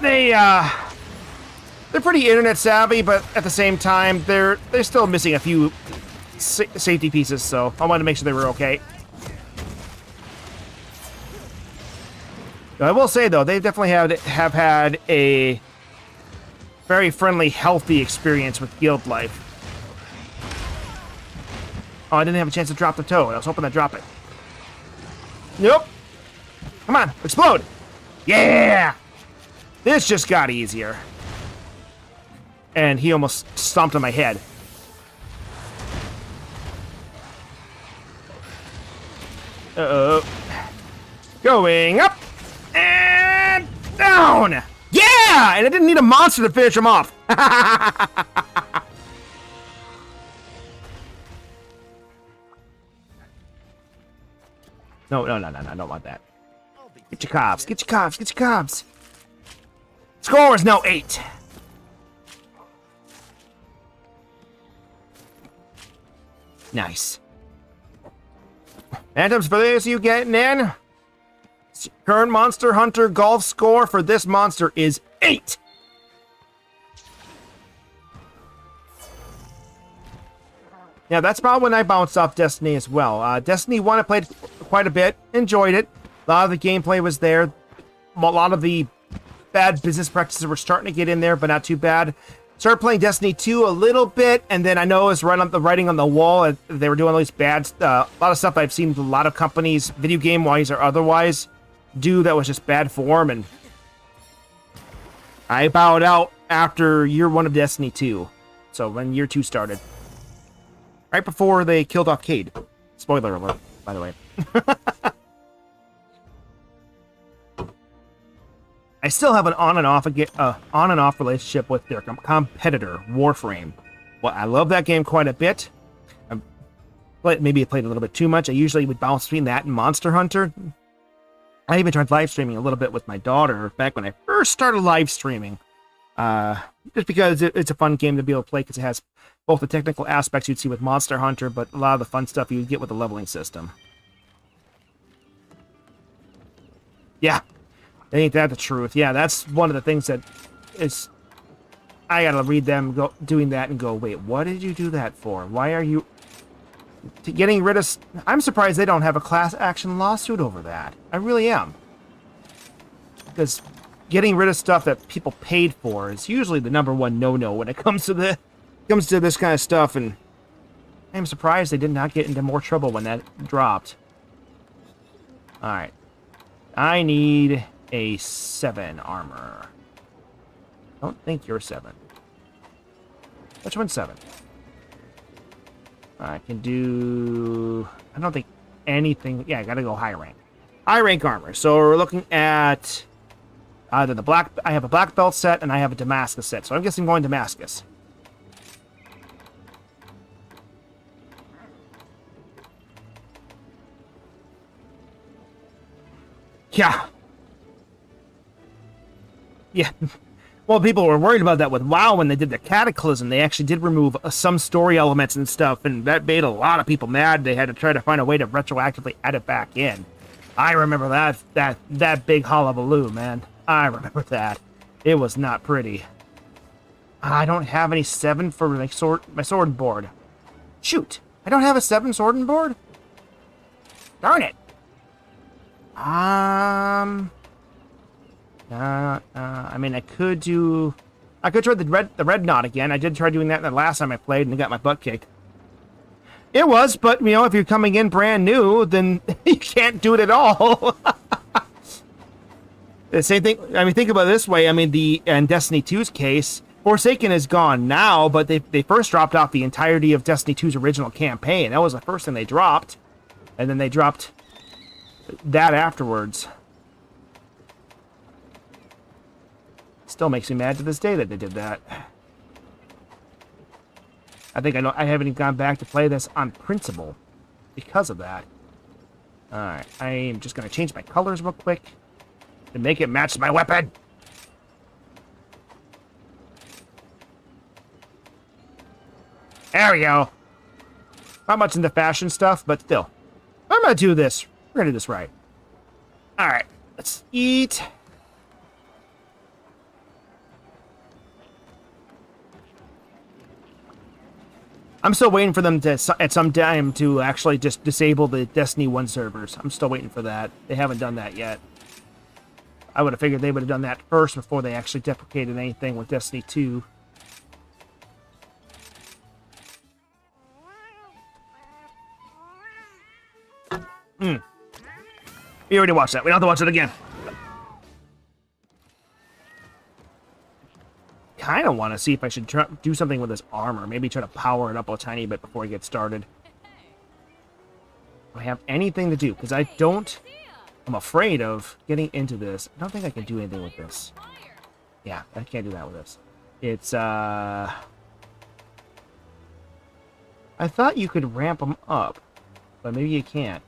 they're pretty internet savvy, but at the same time they're still missing a few safety pieces, so I wanted to make sure they were okay. I will say, though, they definitely have had a very friendly, healthy experience with guild life. Oh, I didn't have a chance to drop the toad. I was hoping to drop it. Nope. Come on, explode. Yeah! This just got easier. And he almost stomped on my head. Uh-oh. Going up and down. Yeah! And I didn't need a monster to finish him off. No, I don't want that. Get your cobs, get your cobs, get your cobs. Score is now 8. Nice. Phantoms, for this you getting in? Current Monster Hunter golf score for this monster is 8. Yeah, that's probably when I bounced off Destiny as well. Destiny 1 I played quite a bit, enjoyed it. A lot of the gameplay was there. A lot of the bad business practices were starting to get in there, but not too bad. Started playing Destiny 2 a little bit, and then I know it was right on the writing on the wall. They were doing all these bad, a lot of stuff I've seen a lot of companies, video game-wise or otherwise, do that was just bad form, and I bowed out after year 1 of Destiny 2. So when year 2 started. Right before they killed off Cade. Spoiler alert, by the way. I still have an on and off relationship with their competitor, Warframe. Well, I love that game quite a bit. Maybe I played a little bit too much. I usually would bounce between that and Monster Hunter. I even tried live streaming a little bit with my daughter back when I first started live streaming. Just because it's a fun game to be able to play because it has both the technical aspects you'd see with Monster Hunter, but a lot of the fun stuff you'd get with the leveling system. Yeah. Ain't that the truth? Yeah, that's one of the things that is... I gotta read them doing that and go, wait, what did you do that for? Why are you... Getting rid of... I'm surprised they don't have a class action lawsuit over that. I really am. Because getting rid of stuff that people paid for is usually the #1 no-no when it comes to this kind of stuff, and I'm surprised they did not get into more trouble when that dropped. Alright. I need a 7 armor. Don't think you're 7. Which one's 7? I can do... I don't think anything... Yeah, I gotta go high rank. High rank armor. So we're looking at either the black... I have a black belt set and I have a Damascus set. So I'm guessing going Damascus. Yeah. Yeah. Well, people were worried about that with WoW when they did the Cataclysm. They actually did remove some story elements and stuff, and that made a lot of people mad. They had to try to find a way to retroactively add it back in. I remember that big hullabaloo, man. I remember that. It was not pretty. I don't have any 7 for my sword board. Shoot, I don't have a 7 sword board? Darn it. I mean, I could try the red knot again. I did try doing that the last time I played and I got my butt kicked. It was, but, you know, if you're coming in brand new, then you can't do it at all. The same thing, I mean, think about it this way. I mean, in Destiny 2's case, Forsaken is gone now, but they first dropped off the entirety of Destiny 2's original campaign. That was the first thing they dropped. And then they dropped that afterwards. Still makes me mad to this day that they did that. I think I haven't even gone back to play this on principle because of that. Alright, I'm just going to change my colors real quick to make it match my weapon. There we go. Not much into fashion stuff, but still. I'm going to do this. We're going to do this right. Alright, let's eat. I'm still waiting for them to, at some time, to actually just disable the Destiny 1 servers. I'm still waiting for that. They haven't done that yet. I would have figured they would have done that first before they actually deprecated anything with Destiny 2. We already watched that. We don't have to watch it again. Kind of want to see if I should do something with this armor. Maybe try to power it up a tiny bit before I get started. Do I have anything to do? Because I don't... I'm afraid of getting into this. I don't think I can do anything with this. Yeah, I can't do that with this. It's, I thought you could ramp them up, but maybe you can't.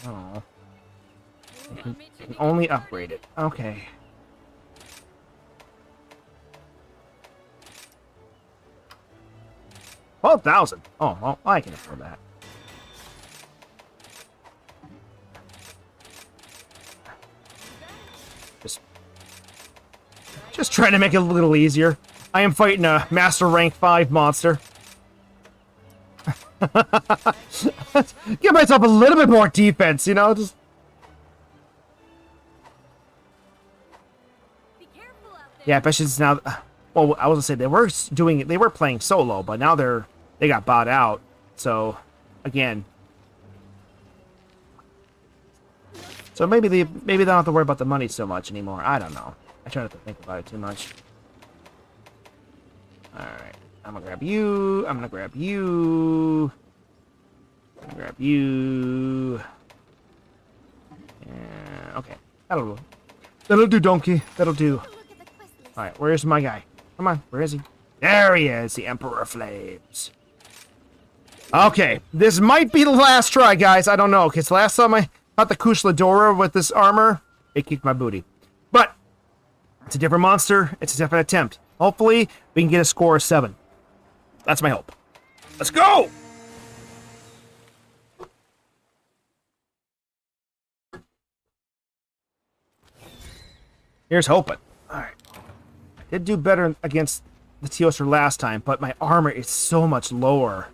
I don't know. I can only upgrade it. Okay. $12,000. Oh, well, I can afford that. Just trying to make it a little easier. I am fighting a Master Rank 5 monster. Give myself a little bit more defense, you know? Just... Yeah, but it's now... Well, I was gonna say they were playing solo, but now they got bought out. So, again... So maybe they don't have to worry about the money so much anymore. I don't know. I try not to think about it too much. Alright. I'm gonna grab you. I'm gonna grab you. I'm gonna grab you. Yeah, okay. That'll do. That'll do, donkey. That'll do. Alright, where's my guy? Come on, where is he? There he is, the Emperor of Flames. Okay, this might be the last try, guys. I don't know, because last time I fought the Kushala Daora with this armor, it kicked my booty. But it's a different monster. It's a different attempt. Hopefully, we can get a score of 7. That's my hope. Let's go! Here's hoping. Alright. I did do better against the Teostra last time, but my armor is so much lower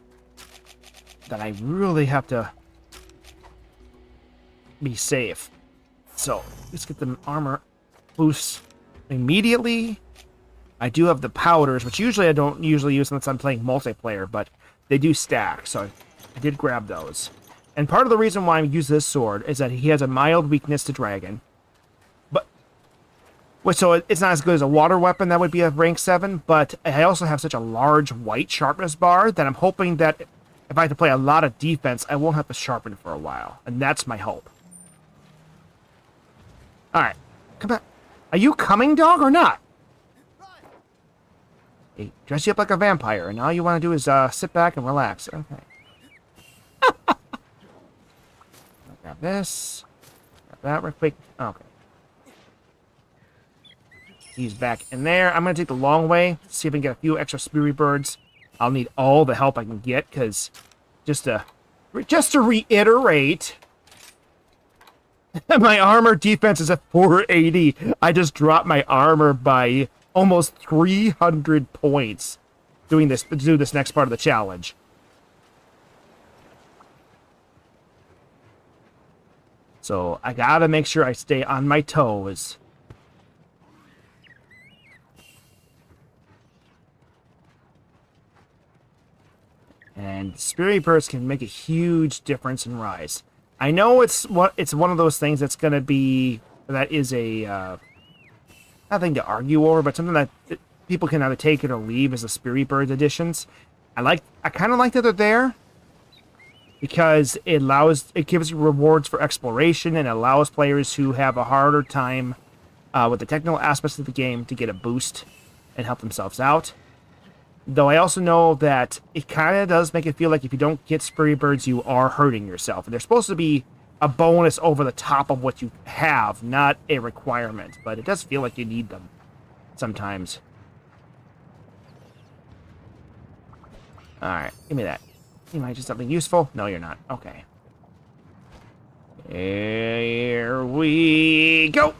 that I really have to be safe. So, let's get the armor boosts immediately. I do have the powders, which usually I don't usually use unless I'm playing multiplayer, but they do stack, so I did grab those. And part of the reason why I use this sword is that he has a mild weakness to dragon. So it's not as good as a water weapon that would be a rank 7, but I also have such a large white sharpness bar that I'm hoping that if I have to play a lot of defense, I won't have to sharpen for a while. And that's my hope. Alright. Come back. Are you coming, dog, or not? Hey, dress you up like a vampire, and all you want to do is sit back and relax. Okay. Grab this. Grab that real quick. Okay. He's back in there. I'm going to take the long way, see if I can get a few extra spirit birds. I'll need all the help I can get, because just to reiterate, my armor defense is at 480. I just dropped my armor by almost 300 points doing this to do this next part of the challenge. So I gotta make sure I stay on my toes. And Spirit Burst can make a huge difference in Rise. I know it's one of those things that is a nothing to argue over, but something that people can either take it or leave as the Spirit Bird editions. I kind of like that they're there because it gives you rewards for exploration and allows players who have a harder time with the technical aspects of the game to get a boost and help themselves out. Though I also know that it kind of does make it feel like if you don't get Spirit Birds, you are hurting yourself. And they're supposed to be a bonus over the top of what you have, not a requirement. But it does feel like you need them sometimes. Alright, give me that. You might just something useful? No, you're not. Okay. Here we go!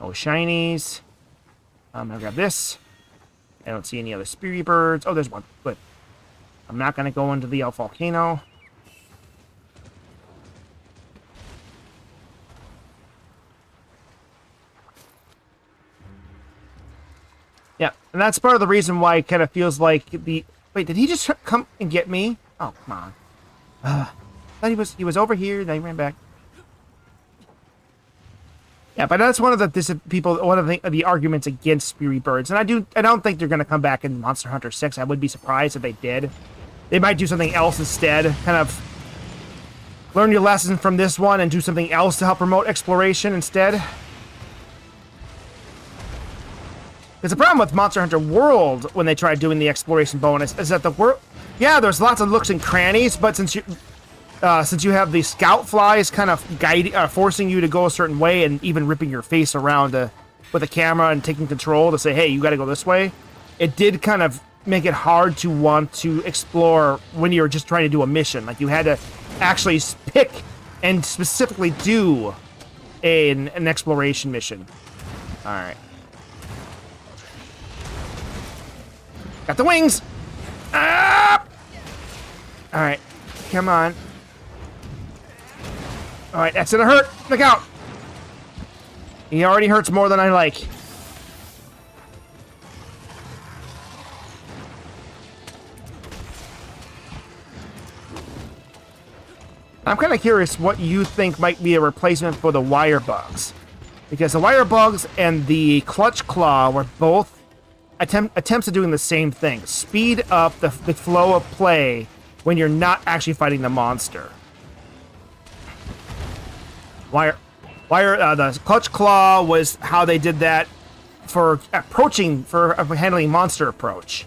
No shinies. I'm gonna grab this. I don't see any other spirit birds. Oh, there's one. Good. I'm not gonna go into the volcano. Yeah, and that's part of the reason why it kind of feels like the... Wait, did he just come and get me? Oh, come on. I thought he was over here, then he ran back. Yeah, but that's one of the arguments against spirit birds, and I don't think they're going to come back in Monster Hunter 6. I would be surprised if they did. They might do something else instead, kind of learn your lesson from this one and do something else to help promote exploration instead. Because the problem with Monster Hunter World, when they tried doing the exploration bonus, is that the world... Yeah, there's lots of looks and crannies, but since you have the scout flies kind of forcing you to go a certain way and even ripping your face around with a camera and taking control to say, hey, you got to go this way, it did kind of make it hard to want to explore when you're just trying to do a mission. Like, you had to actually pick and specifically do an exploration mission. All right. Got the wings! Ah! Alright, come on. Alright, that's gonna hurt. Look out! He already hurts more than I like. I'm kind of curious what you think might be a replacement for the wire bugs. Because the wire bugs and the clutch claw were both attempts at doing the same thing. Speed up the flow of play when you're not actually fighting the monster. The clutch claw was how they did that for handling monster approach.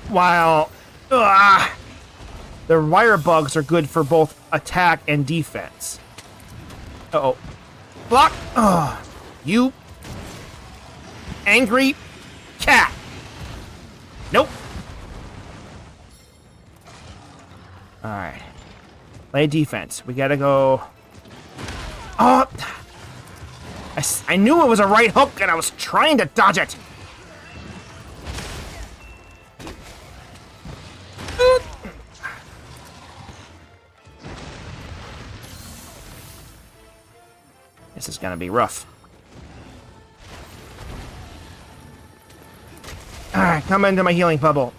While the wire bugs are good for both attack and defense. Uh-oh. Block! You angry cat. Nope. Alright. Play defense. We gotta go... Oh! I knew it was a right hook and I was trying to dodge it. This is gonna be rough. Alright, come into my healing bubble.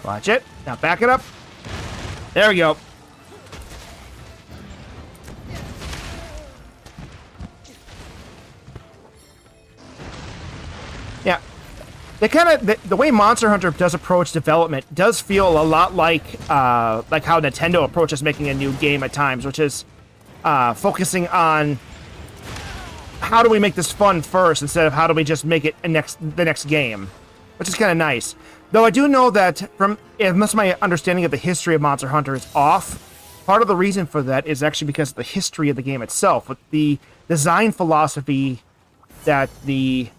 Watch it. Now back it up. There we go. Yeah. The way Monster Hunter does approach development does feel a lot like how Nintendo approaches making a new game at times, which is focusing on how do we make this fun first instead of how do we just make it the next game, which is kind of nice. Though I do know that unless my understanding of the history of Monster Hunter is off, part of the reason for that is actually because of the history of the game itself, with the design philosophy that the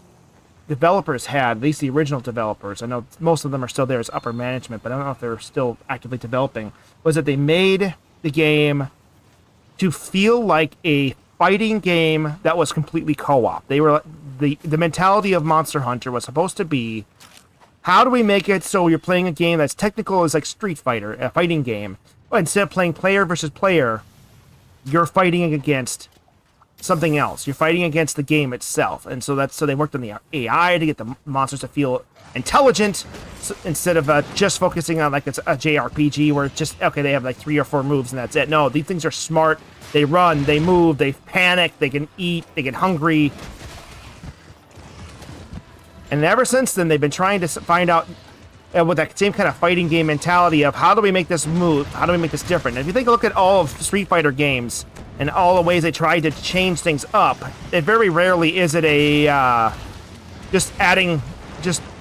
developers had, at least the original developers. I know most of them are still there as upper management, but I don't know if they're still actively developing, was that they made the game to feel like a fighting game that was completely co-op. They were the mentality of Monster Hunter was supposed to be, how do we make it so you're playing a game that's technical as like Street Fighter, a fighting game, but instead of playing player versus player, you're fighting against something else. You're fighting against the game itself, and so they worked on the AI to get the monsters to feel intelligent instead of just focusing on like it's a JRPG where it's just okay, they have like 3 or 4 moves and that's it. No, these things are smart. They run, they move, they panic, they can eat, they get hungry. And ever since then, they've been trying to find out with that same kind of fighting game mentality of how do we make this move? How do we make this different? And if you look at all of Street Fighter games and all the ways they try to change things up, it very rarely is it a just adding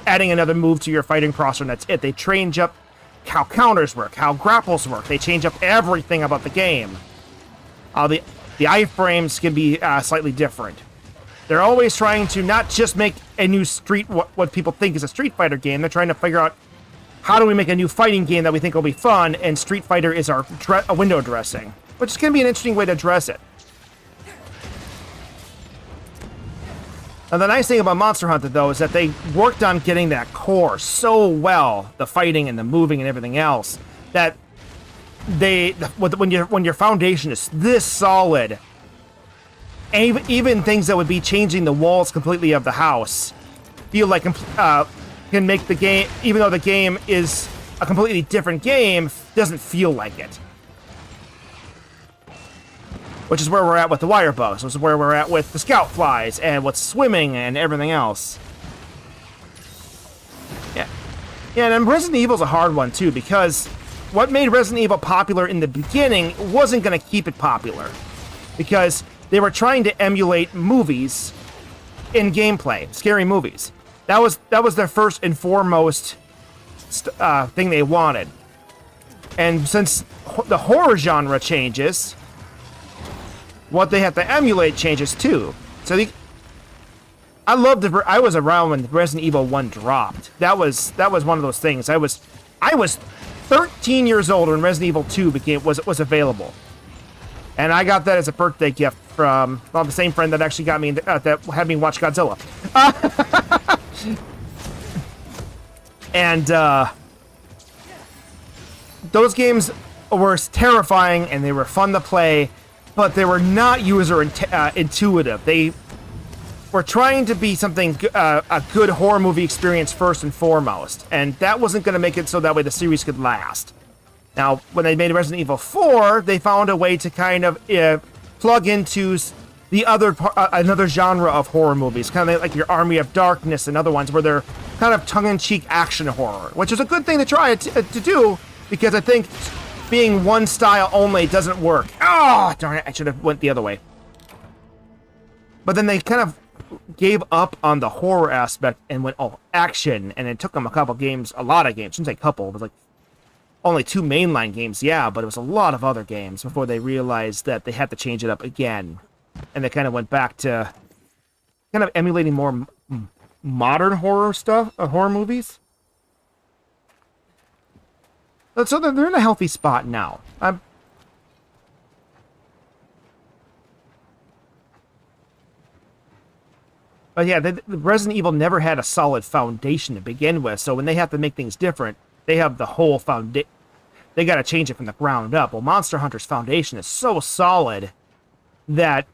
another move to your fighting process and that's it. They change up how counters work, how grapples work. They change up everything about the game. The iframes can be slightly different. They're always trying to not just make a new what people think is a Street Fighter game. They're trying to figure out how do we make a new fighting game that we think will be fun, and Street Fighter is our window dressing, which is going to be an interesting way to address it. Now, the nice thing about Monster Hunter, though, is that they worked on getting that core so well, the fighting and the moving and everything else, that when your foundation is this solid, even things that would be changing the walls completely of the house feel like can make the game, even though the game is a completely different game, doesn't feel like it. Which is where we're at with the wire bugs, which is where we're at with the scout flies, and with swimming and everything else. Yeah. Yeah, and Resident Evil's a hard one, too, because what made Resident Evil popular in the beginning wasn't going to keep it popular. Because they were trying to emulate movies in gameplay, scary movies. That was their first and foremost thing they wanted. And since the horror genre changes, what they have to emulate changes too. So I was around when Resident Evil 1 dropped. That was one of those things. I was 13 years old when Resident Evil 2 was available. And I got that as a birthday gift from, well, the same friend that actually got me that had me watch Godzilla. And those games were terrifying and they were fun to play, but they were not user intuitive. They were trying to be something, a good horror movie experience first and foremost, and that wasn't going to make it so that way the series could last. Now, when they made Resident Evil 4, they found a way to kind of plug into the another genre of horror movies, kind of like your Army of Darkness and other ones, where they're kind of tongue-in-cheek action horror, which is a good thing to try to do, because I think being one style only doesn't work. Oh, darn it, I should have went the other way. But then they kind of gave up on the horror aspect and went all action, and it took them a lot of games, I shouldn't say couple, it was like only 2 mainline games, yeah, but it was a lot of other games before they realized that they had to change it up again. And they kind of went back to kind of emulating more modern horror stuff, horror movies. So they're in a healthy spot now. But yeah, the Resident Evil never had a solid foundation to begin with, so when they have to make things different, they have the whole foundation. They got to change it from the ground up. Well, Monster Hunter's foundation is so solid that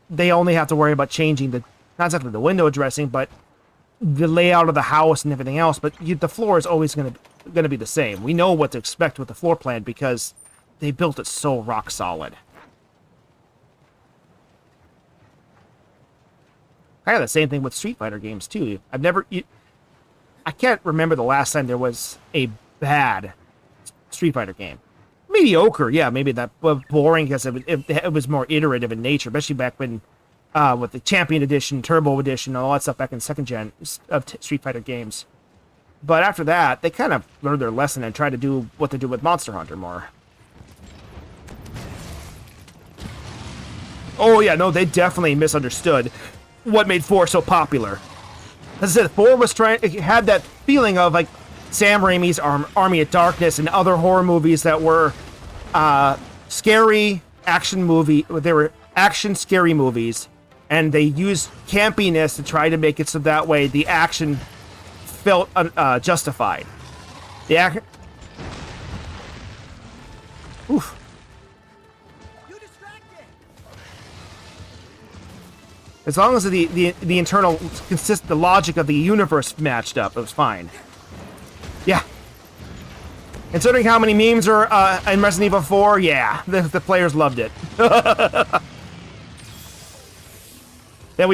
they only have to worry about changing not exactly the window dressing, but the layout of the house and everything else. But the floor is always going to be the same. We know what to expect with the floor plan because they built it so rock solid. Kind of the same thing with Street Fighter games too. I can't remember the last time there was a bad Street Fighter game. Mediocre, yeah, maybe that, but boring because it was more iterative in nature, especially back when with the Champion Edition, Turbo Edition, all that stuff back in second gen of Street Fighter games. But after that, they kind of learned their lesson and tried to do what they do with Monster Hunter more. Oh yeah, no, they definitely misunderstood what made 4 so popular. As I said, 4 had that feeling of like Sam Raimi's Army of Darkness and other horror movies that were scary action movie. They were action scary movies, and they used campiness to try to make it so that way the action felt justified. Oof. As long as the internal the logic of the universe matched up, it was fine. Yeah. Considering how many memes are in Resident Evil 4, yeah, the players loved it. Then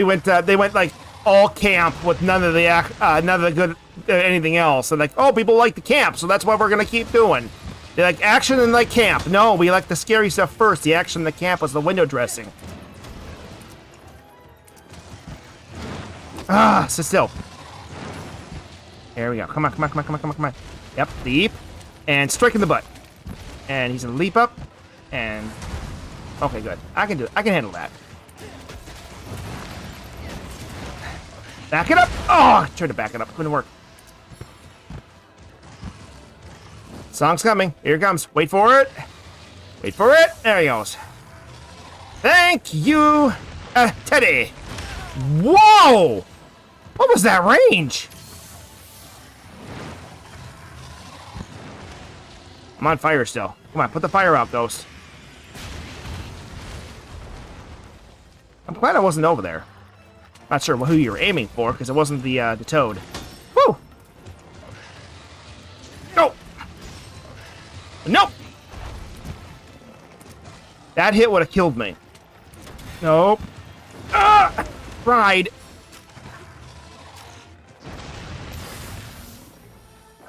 they went like all camp with none of the good anything else, and like, oh, people like the camp, so that's what we're gonna keep doing. They like action and like camp. No, we like the scary stuff first. The action in the camp was the window dressing. Ah, sit still. There we go. Come on. Yep, leap. And strike in the butt. And he's gonna leap up. And... okay, good. I can do it. I can handle that. Back it up! Oh, I tried to back it up. Couldn't work. Song's coming. Here it comes. Wait for it. Wait for it. There he goes. Thank you, Teddy. Whoa! What was that range? I'm on fire still. Come on, put the fire out, Ghost. I'm glad I wasn't over there. Not sure who you were aiming for, because it wasn't the toad. Woo! No! Nope! That hit would have killed me. Nope. Ah! Ride.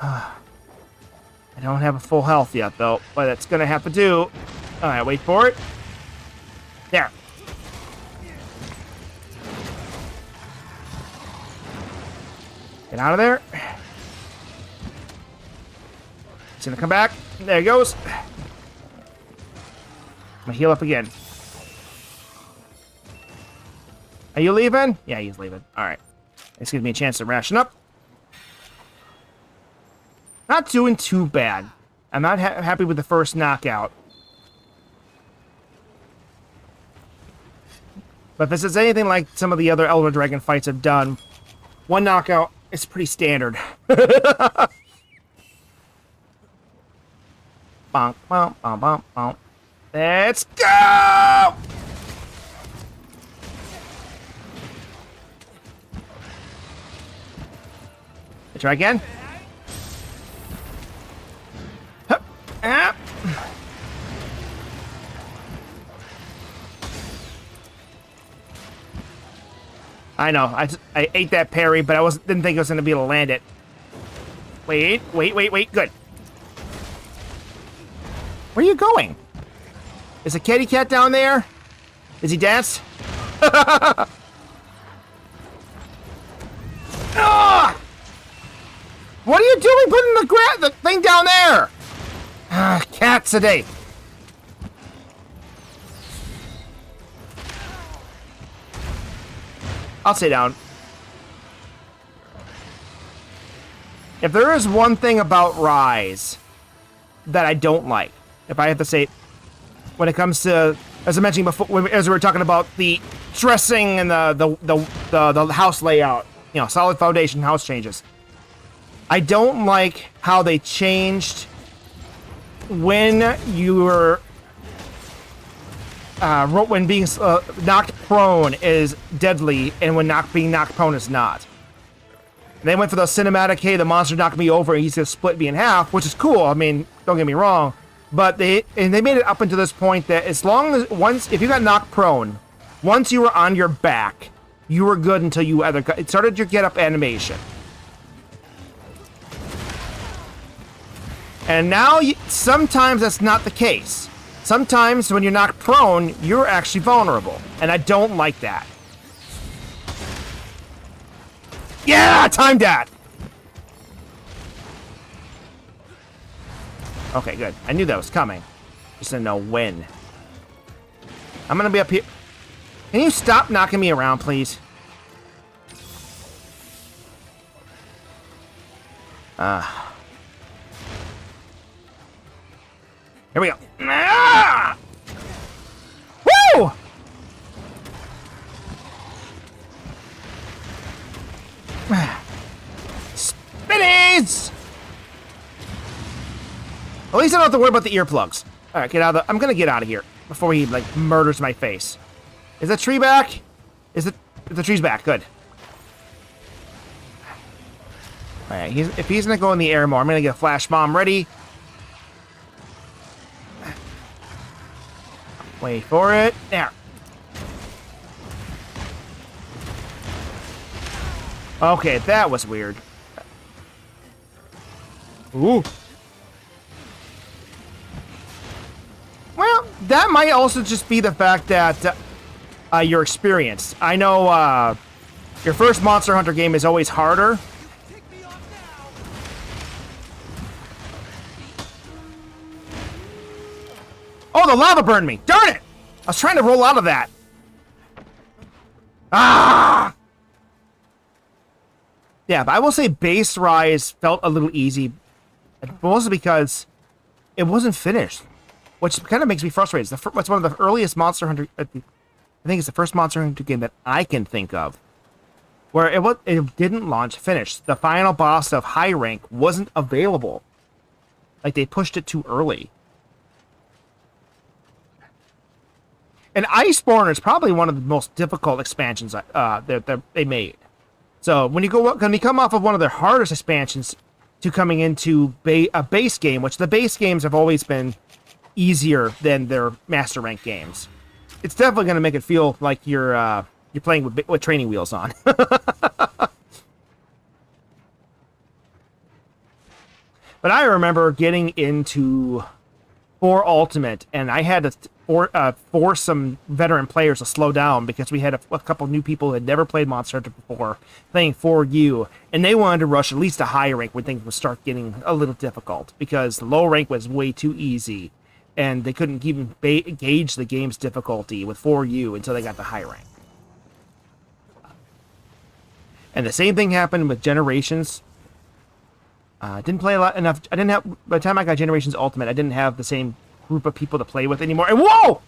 I don't have a full health yet, though, but it's gonna have to do. Alright, wait for it. There. Get out of there. He's gonna come back. There he goes. I'm gonna heal up again. Are you leaving? Yeah, he's leaving. Alright. This gives me a chance to ration up. Not doing too bad. I'm not happy with the first knockout. But if this is anything like some of the other Elder Dragon fights I've done, one knockout is pretty standard. Bonk, bonk, bonk, bonk, bonk. Let's go! Try again. Hup. Ah. I know. I ate that parry, but I didn't think I was going to be able to land it. Wait. Good. Where are you going? Is a kitty cat down there? Is he dance? Ah! What are you doing putting the thing down there? Cats a day. I'll stay down. If there is one thing about Rise that I don't like, if I have to say, when it comes to, as I mentioned before, as we were talking about the dressing and the house layout, you know, solid foundation house changes. I don't like how they changed when you were when being knocked prone is deadly, and when being knocked prone is not. They went for the cinematic, hey, the monster knocked me over and he's gonna split me in half, which is cool. I mean, don't get me wrong, but they made it up until this point that as long as if you got knocked prone, once you were on your back, you were good until you it started your get up animation. And now, sometimes that's not the case. Sometimes when you're knocked prone, you're actually vulnerable. And I don't like that. Yeah, timed that! Okay, good. I knew that was coming. Just didn't know when. I'm gonna be up here. Can you stop knocking me around, please? Here we go. Ah! Woo! Spinnies! At least I don't have to worry about the earplugs. All right, get out of the. I'm gonna get out of here before he like murders my face. Is the tree back? Is the tree's back? Good. All right, if he's gonna go in the air more, I'm gonna get a flash bomb ready. Wait for it. There. Okay, that was weird. Ooh. Well, that might also just be the fact that you're experienced. I know your first Monster Hunter game is always harder. Oh, the lava burned me! Darn it! I was trying to roll out of that. Ah! Yeah, but I will say base Rise felt a little easy. Mostly because it wasn't finished, which kind of makes me frustrated. It's one of the earliest Monster Hunter. I think it's the first Monster Hunter game that I can think of where it didn't launch finished. The final boss of high rank wasn't available. Like, they pushed it too early. And Iceborne is probably one of the most difficult expansions that they made. So when you come off of one of their hardest expansions to coming into a base game, which the base games have always been easier than their master rank games, it's definitely going to make it feel like you're playing with training wheels on. But I remember getting into 4 Ultimate, and I had to force some veteran players to slow down because we had a couple new people who had never played Monster Hunter before playing 4U, and they wanted to rush at least a high rank when things would start getting a little difficult because the low rank was way too easy, and they couldn't even gauge the game's difficulty with 4U until they got the high rank. And the same thing happened with Generations. Didn't play enough. I didn't have, by the time I got Generations Ultimate, I didn't have the same group of people to play with anymore. And whoa!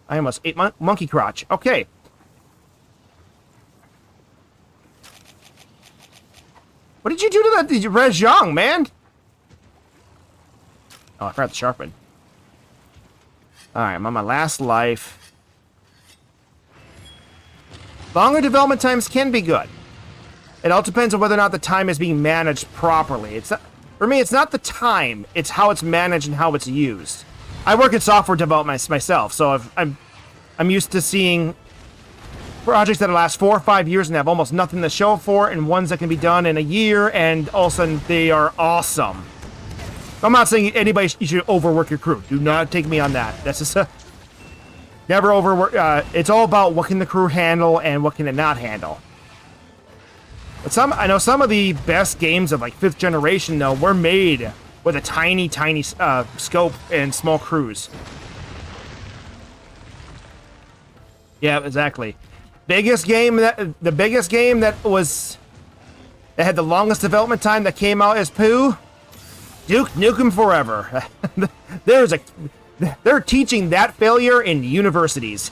I almost ate monkey crotch. Okay. What did you do to that Rejong, man? Oh, I forgot to sharpen. Alright, I'm on my last life. Longer development times can be good. It all depends on whether or not the time is being managed properly. For me, it's not the time, it's how it's managed and how it's used. I work in software development myself, so I'm used to seeing projects that last 4 or 5 years and have almost nothing to show for, and ones that can be done in a year, and all of a sudden they are awesome. I'm not saying you should overwork your crew. Do not take me on that. That's just never overwork. It's all about what can the crew handle and what can it not handle. But I know some of the best games of like 5th generation though were made with a tiny scope and small crews. Yeah, exactly. The biggest game that had the longest development time that came out as Pooh, Duke Nukem Forever. They're teaching that failure in universities.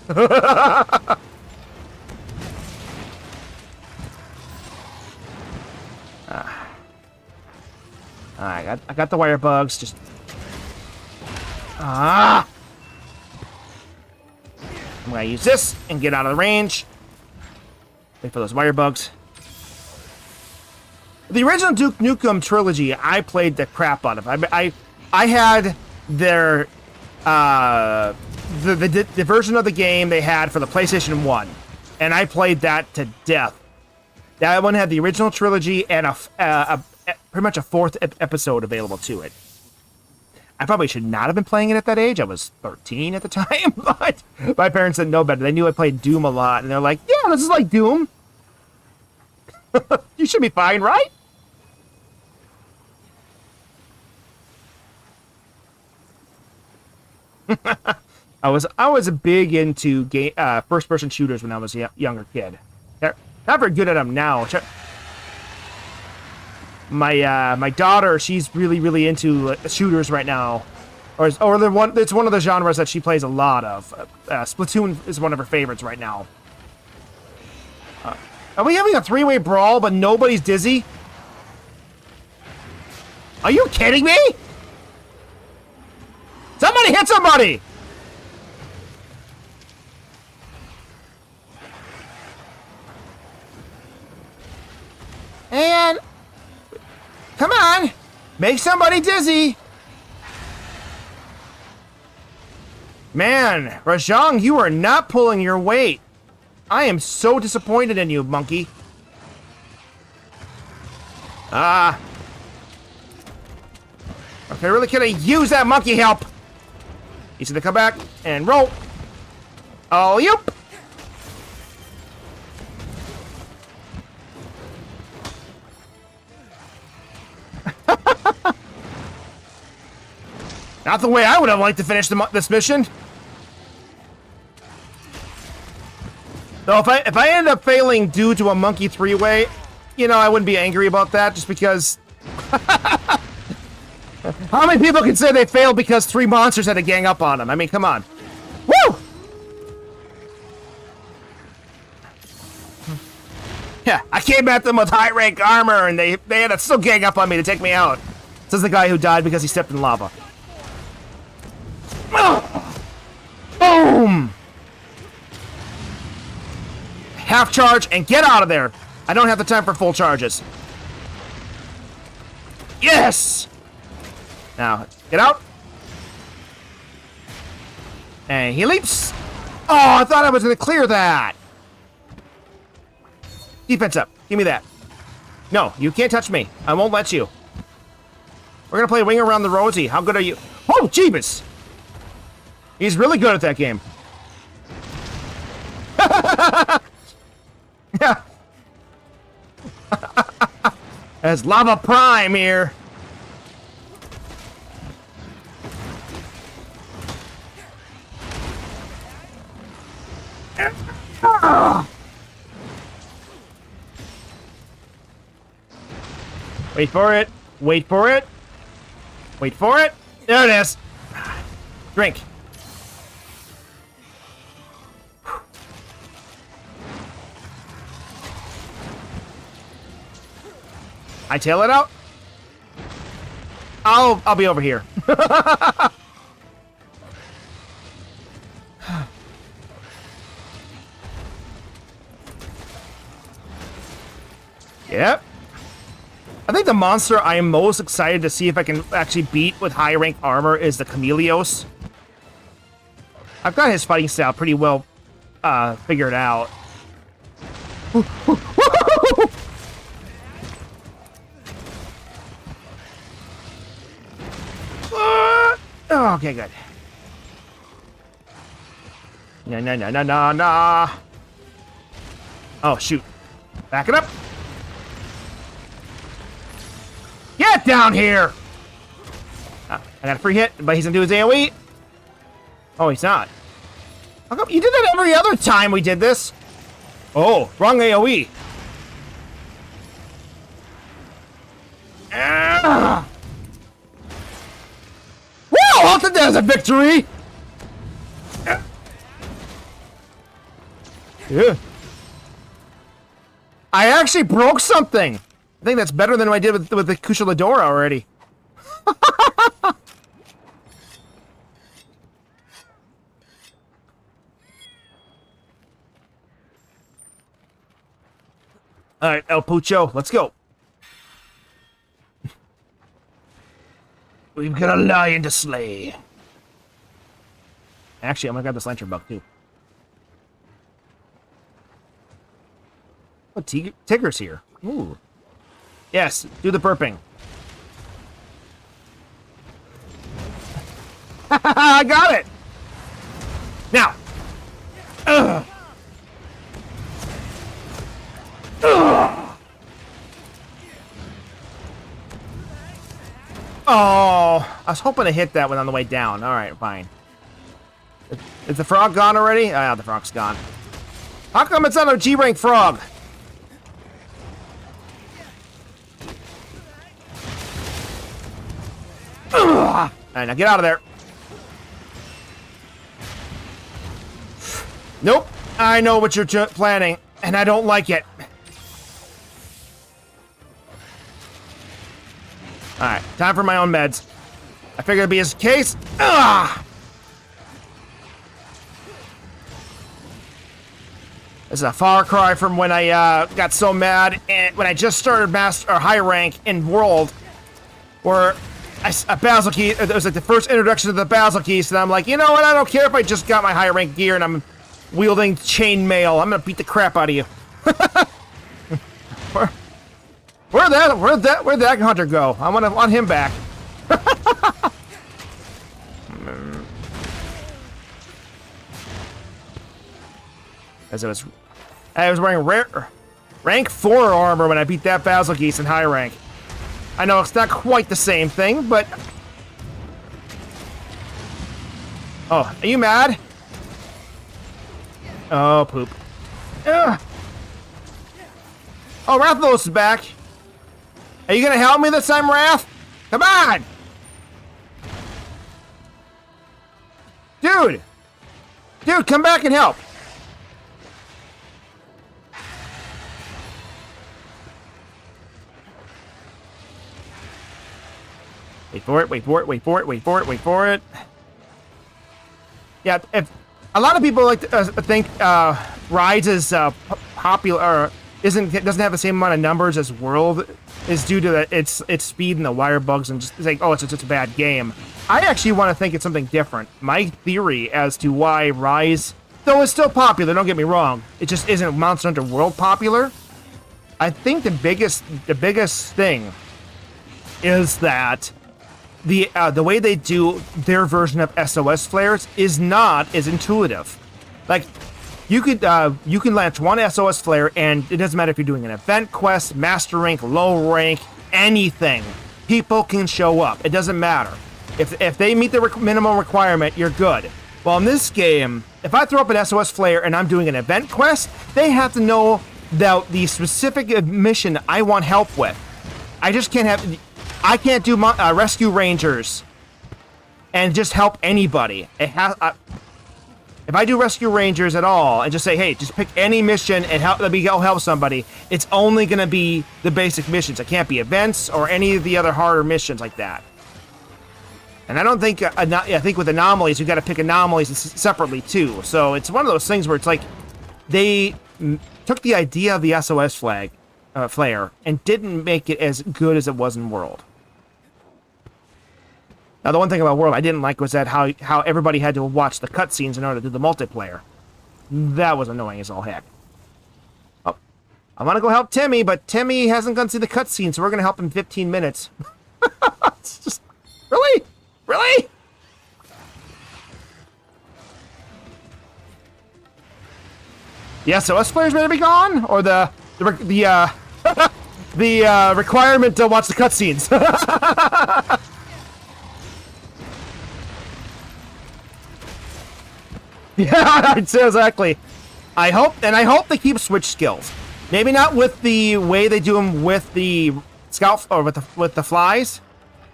I got the wire bugs. Just I'm gonna use this and get out of the range. Wait for those wire bugs. The original Duke Nukem trilogy, I played the crap out of. I had their the version of the game they had for the PlayStation 1, and I played that to death. That one had the original trilogy and pretty much a 4th episode available to it. I probably should not have been playing it at that age. I was 13 at the time, but my parents didn't know better. They knew I played Doom a lot, and they're like, yeah, this is like Doom. You should be fine, right? I was big into first-person shooters when I was a younger kid. Not very good at them now. My daughter, she's really into shooters right now, or it's one of the genres that she plays a lot of. Splatoon is one of her favorites right now. Are we having a 3-way brawl, but nobody's dizzy? Are you kidding me? Somebody hit somebody! And come on, make somebody dizzy. Man, Rajang, you are not pulling your weight. I am so disappointed in you, monkey. Okay, really can I use that monkey help? He's gonna come back and roll. Oh, yep. Not the way I would have liked to finish this mission. Though if I end up failing due to a monkey 3-way, you know, I wouldn't be angry about that just because How many people can say they failed because 3 monsters had to gang up on them? I mean, come on. Woo! Yeah, I came at them with high rank armor, and they had to still gang up on me to take me out. Says the guy who died because he stepped in lava. Boom! Half charge and get out of there. I don't have the time for full charges. Yes! Now, get out. And he leaps. Oh, I thought I was going to clear that. Defense up. Give me that. No, you can't touch me. I won't let you. We're going to play Wing Around the Rosie. How good are you? Oh, Jeebus! He's really good at that game. Yeah. As Lava Prime here. Wait for it. Wait for it. Wait for it. There it is. Drink. I tail it out. I'll be over here. Yep. I think the monster I am most excited to see if I can actually beat with high rank armor is the Chameleos. I've got his fighting style pretty well figured out. Oh, okay, good. No. Oh, shoot. Back it up. Get down here! I got a free hit, but he's gonna do his AoE. Oh, he's not. How come you did that every other time we did this? Oh, wrong AoE. Ah! Woo! I thought that was a victory! Yeah. I actually broke something! I think that's better than what I did with the Kushala Daora already. Alright, El Pucho, let's go. We've got a lion to slay. Actually, I'm gonna grab this lantern bug too. Oh, Tigger's here. Ooh. Yes, do the burping. I got it! Now! Ugh. Ugh. Oh, I was hoping to hit that one on the way down. Alright, fine. Is the frog gone already? Ah, yeah, the frog's gone. How come it's not a G-rank frog? Alright, now get out of there. Nope. I know what you're planning, and I don't like it. Alright, time for my own meds. I figured it'd be his case. Ugh! This is a far cry from when I got so mad and when I just started master or high rank in World, where a Basil Key, it was like the first introduction to the Basil Keys, and I'm like, you know what, I don't care if I just got my high rank gear and I'm wielding chainmail. I'm gonna beat the crap out of you. Where'd that hunter go? I want him back. As I was wearing rank 4 armor when I beat that Basil Geese in high rank. I know it's not quite the same thing, but... Oh, are you mad? Oh, poop. Ugh. Oh, Rathlos is back. Are you gonna help me this time, Wrath? Come on! Dude! Dude, come back and help! Wait for it, wait for it, wait for it, wait for it, wait for it. Yeah, if a lot of people like to think Rise is popular, or doesn't have the same amount of numbers as World, is due to its speed and the wire bugs and just like, oh, it's just a bad game. I actually want to think it's something different. My theory as to why Rise, though it's still popular, don't get me wrong, it just isn't Monster Hunter World popular. I think the biggest thing is that the way they do their version of SOS flares is not as intuitive. Like, you can launch one SOS flare, and it doesn't matter if you're doing an event quest, master rank, low rank, anything. People can show up. It doesn't matter. If they meet the minimum requirement, you're good. Well, in this game, if I throw up an SOS flare and I'm doing an event quest, they have to know the specific mission I want help with. I can't do rescue rangers and just help anybody. If I do rescue rangers at all and just say, hey, just pick any mission and let me go help somebody, it's only going to be the basic missions. It can't be events or any of the other harder missions like that. And I don't think, I think with anomalies, you got to pick anomalies separately too. So it's one of those things where it's like they took the idea of the SOS flare and didn't make it as good as it was in World. Now, the one thing about World I didn't like was that how everybody had to watch the cutscenes in order to do the multiplayer. That was annoying as all heck. Oh, I want to go help Timmy, but Timmy hasn't gone through the cutscene, so we're going to help him in 15 minutes. It's just... Really? Really? The SOS players may be gone? Or the requirement to watch the cutscenes? Yeah, exactly. I hope they keep switch skills. Maybe not with the way they do them with the scout or with the flies,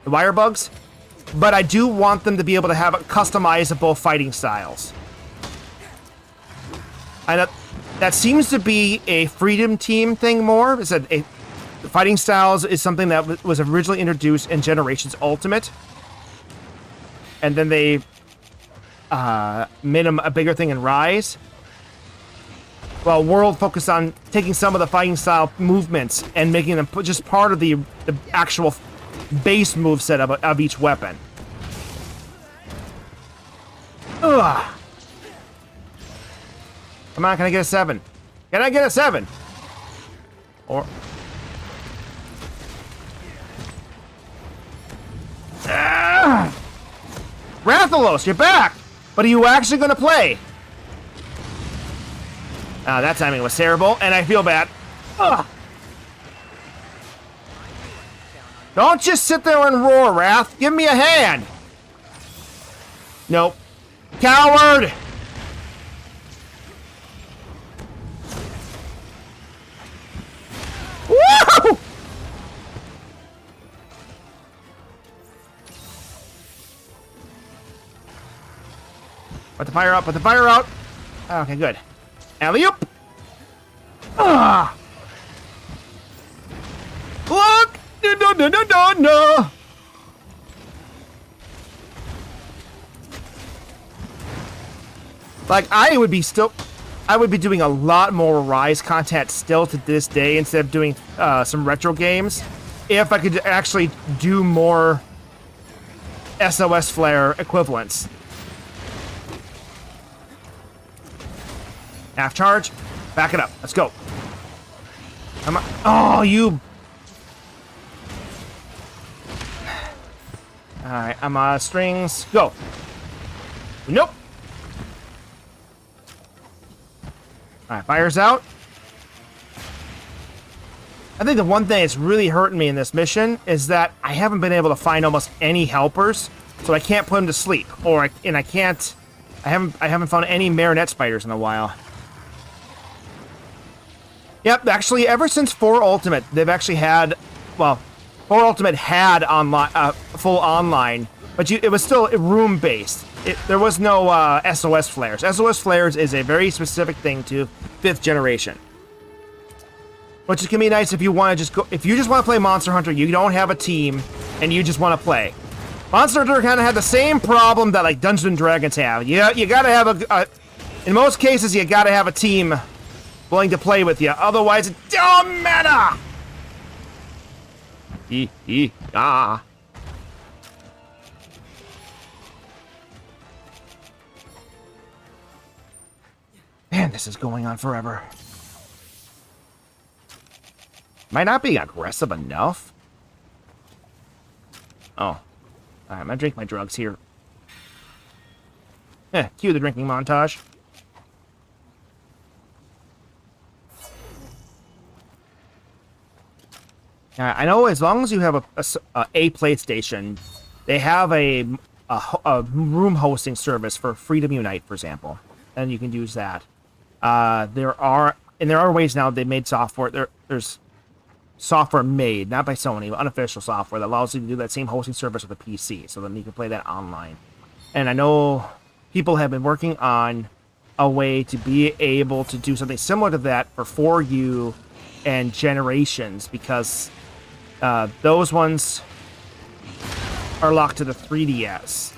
the wire bugs, but I do want them to be able to have customizable fighting styles. And that seems to be a Freedom Team thing more. Is that fighting styles is something that was originally introduced in Generations Ultimate, and then they made them a bigger thing in Rise. Well, World focused on taking some of the fighting style movements and making them just part of the actual base moveset of each weapon. Ugh. Come on, can I get a 7? Can I get a 7? Or... Rathalos, you're back! But are you actually going to play? That timing was terrible, and I feel bad. Ugh. Don't just sit there and roar, Wrath. Give me a hand. Nope. Coward! Woo! Put the fire out, put the fire out. Okay, good. Alley-oop! Ah! Look! No, no, no, no, no! Like, I would be doing a lot more Rise content still to this day instead of doing some retro games if I could actually do more SOS Flare equivalents. Half charge. Back it up. Let's go. Come on. Oh, you... Alright, I'm on strings. Go. Nope. Alright, fire's out. I think the one thing that's really hurting me in this mission is that I haven't been able to find almost any helpers, so I can't put them to sleep. I haven't found any marionette spiders in a while. Yep, actually, ever since 4 Ultimate, they've actually had, well, 4 Ultimate had online, full online, but it was still room-based. there was no SOS flares. SOS flares is a very specific thing to 5th generation. Which can be nice if you want to just go. If you just want to play Monster Hunter, you don't have a team, and you just want to play. Monster Hunter kind of had the same problem that like Dungeons and Dragons have. Yeah, you gotta have in most cases, you gotta have a team willing to play with you. Otherwise, it don't matter. Ah. Man, this is going on forever. Am I not being aggressive enough? Oh. Alright, I'm gonna drink my drugs here. Cue the drinking montage. I know as long as you have a PlayStation, they have a room hosting service for Freedom Unite, for example. And you can use that. There are ways now they made software. There's software made, not by Sony, but unofficial software that allows you to do that same hosting service with a PC, so then you can play that online. And I know people have been working on a way to be able to do something similar to that for 4U and Generations, because those ones are locked to the 3DS.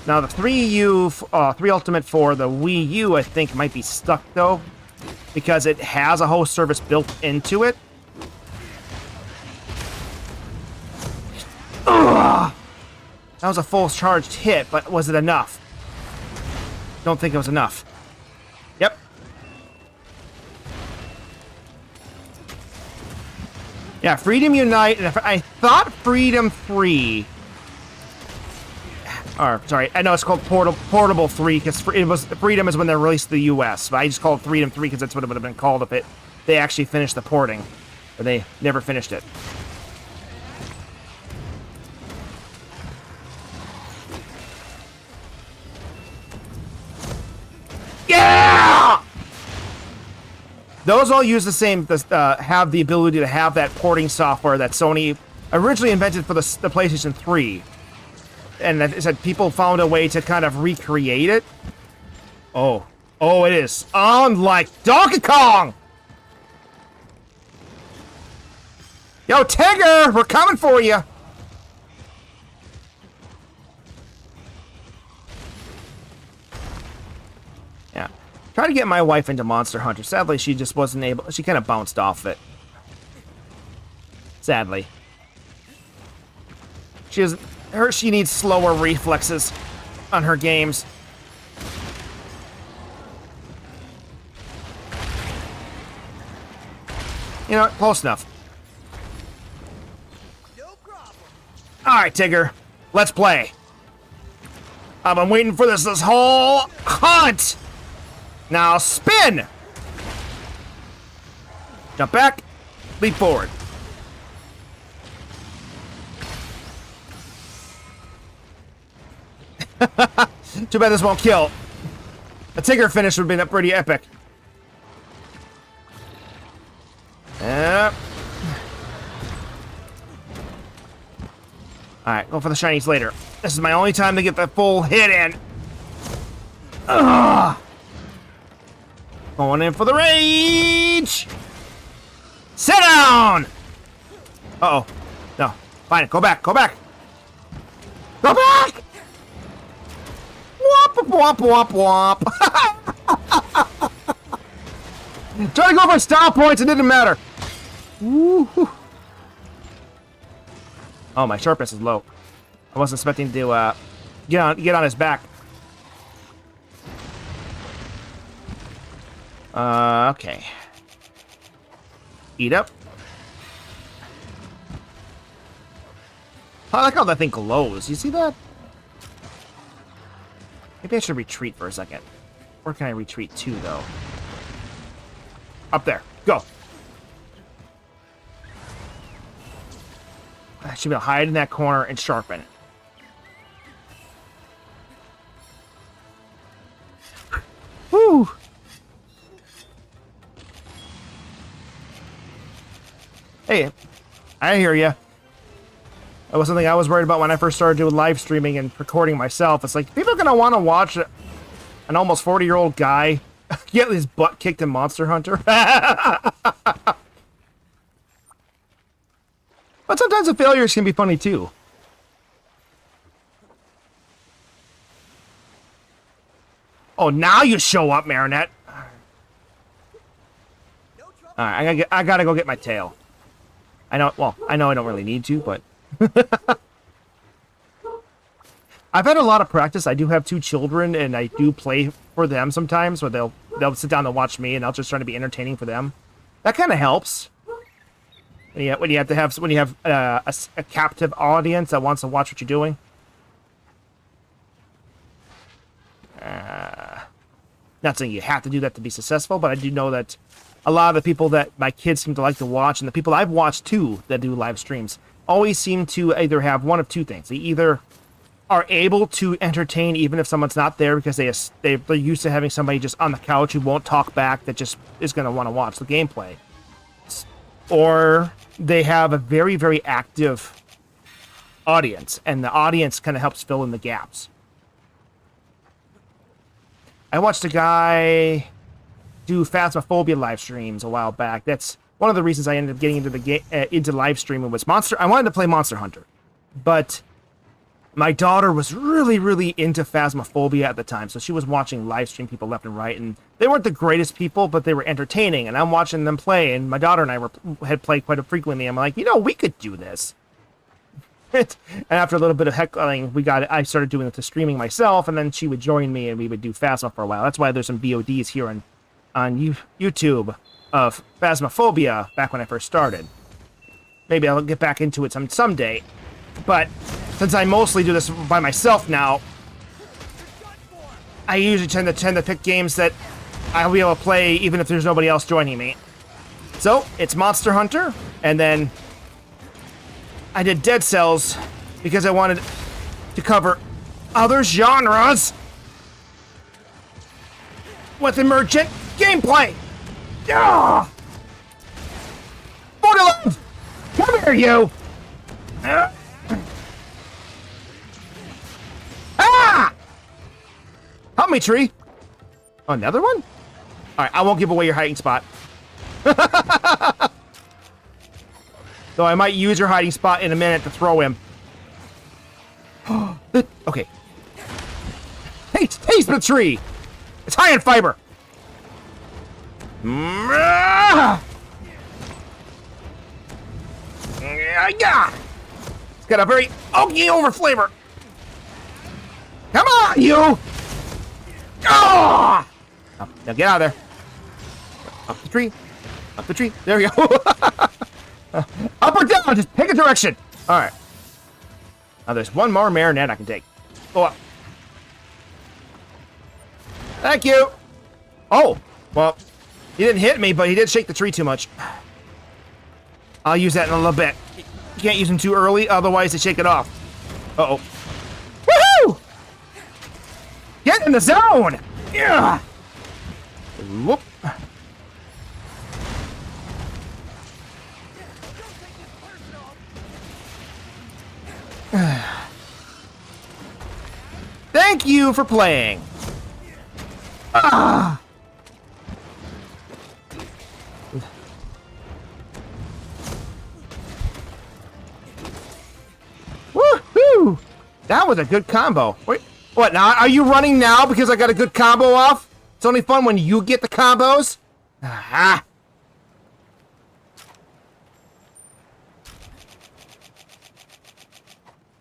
Now, the 3 Ultimate for the Wii U, I think, might be stuck, though, because it has a host service built into it. Ugh! That was a full charged hit, but was it enough? Don't think it was enough. Yep. Yeah, Freedom Unite, and I thought Freedom 3... Or, sorry, I know it's called Portable 3, because Freedom is when they're released to the US, but I just call it Freedom 3 because that's what it would have been called if they actually finished the porting. But they never finished it. Yeah! Those all use the same, have the ability to have that porting software that Sony originally invented for the PlayStation 3. And that said, people found a way to kind of recreate it. Oh, it is on like Donkey Kong. Yo, Tigger, we're coming for you. Yeah, try to get my wife into Monster Hunter. Sadly, she just wasn't able. She kind of bounced off it. Sadly, she needs slower reflexes on her games. You know, close enough. No problem. All right, Tigger, let's play. I've been waiting for this whole hunt. Now spin. Jump back, leap forward. Too bad this won't kill. A Tigger finish would have been pretty epic. Yep. Alright, go for the shinies later. This is my only time to get the full hit in. Ugh. Going in for the rage! Sit down! Uh-oh. No. Fine, go back, go back! Go back! Womp, womp, womp, womp. Try to go for style points, it didn't matter. Woo-hoo. Oh, my sharpness is low. I wasn't expecting to get on his back. Okay. Eat up. I like how that thing glows. You see that? Maybe I should retreat for a second. Where can I retreat to, though? Up there. Go. I should be able to hide in that corner and sharpen. Woo! Hey, I hear you. That was something I was worried about when I first started doing live streaming and recording myself. It's like, people are going to want to watch an almost 40-year-old guy get his butt kicked in Monster Hunter. But sometimes the failures can be funny, too. Oh, now you show up, Marinette. Alright, I gotta go get my tail. I know I don't really need to, but... I've had a lot of practice. I do have 2 children, and I do play for them sometimes, where they'll sit down and watch me, and I'll just try to be entertaining for them. That kind of helps. When you have a captive audience that wants to watch what you're doing. Not saying you have to do that to be successful, but I do know that a lot of the people that my kids seem to like to watch, and the people I've watched too that do live streams, always seem to either have one of 2 things. They either are able to entertain even if someone's not there because they're used to having somebody just on the couch who won't talk back that just is going to want to watch the gameplay. Or they have a very, very active audience, and the audience kind of helps fill in the gaps. I watched a guy do Phasmophobia live streams a while back. That's one of the reasons I ended up getting into live streaming was I wanted to play Monster Hunter, but my daughter was really, really into Phasmophobia at the time, so she was watching live stream people left and right, and they weren't the greatest people, but they were entertaining, and I'm watching them play, and my daughter and I had played quite frequently. I'm like, we could do this. And after a little bit of heckling, I started doing the streaming myself, and then she would join me, and we would do Phasma for a while. That's why there's some VODs here on YouTube of Phasmophobia back when I first started. Maybe I'll get back into it someday. But since I mostly do this by myself now, I usually tend to pick games that I'll be able to play even if there's nobody else joining me. So, it's Monster Hunter, and then I did Dead Cells because I wanted to cover other genres with emergent gameplay. Yeah! Borderlands! Come here, you! Ah! Help me, tree! Oh, another one? Alright, I won't give away your hiding spot. Though I might use your hiding spot in a minute to throw him. Okay. Hey, taste the tree! It's high in fiber! It's got a very oaky over flavor. Come on, you! Oh! Now get out of there. Up the tree. Up the tree. There we go. Up or down, just pick a direction. All right. Now there's one more Marinette I can take. Go up. Thank you. Oh, well, he didn't hit me, but he did shake the tree too much. I'll use that in a little bit. You can't use them too early, otherwise they shake it off. Uh-oh. Woohoo! Get in the zone! Yeah! Whoop. Thank you for playing. Ah! Woohoo! That was a good combo. Wait, what now? Are you running now because I got a good combo off? It's only fun when you get the combos. Ah!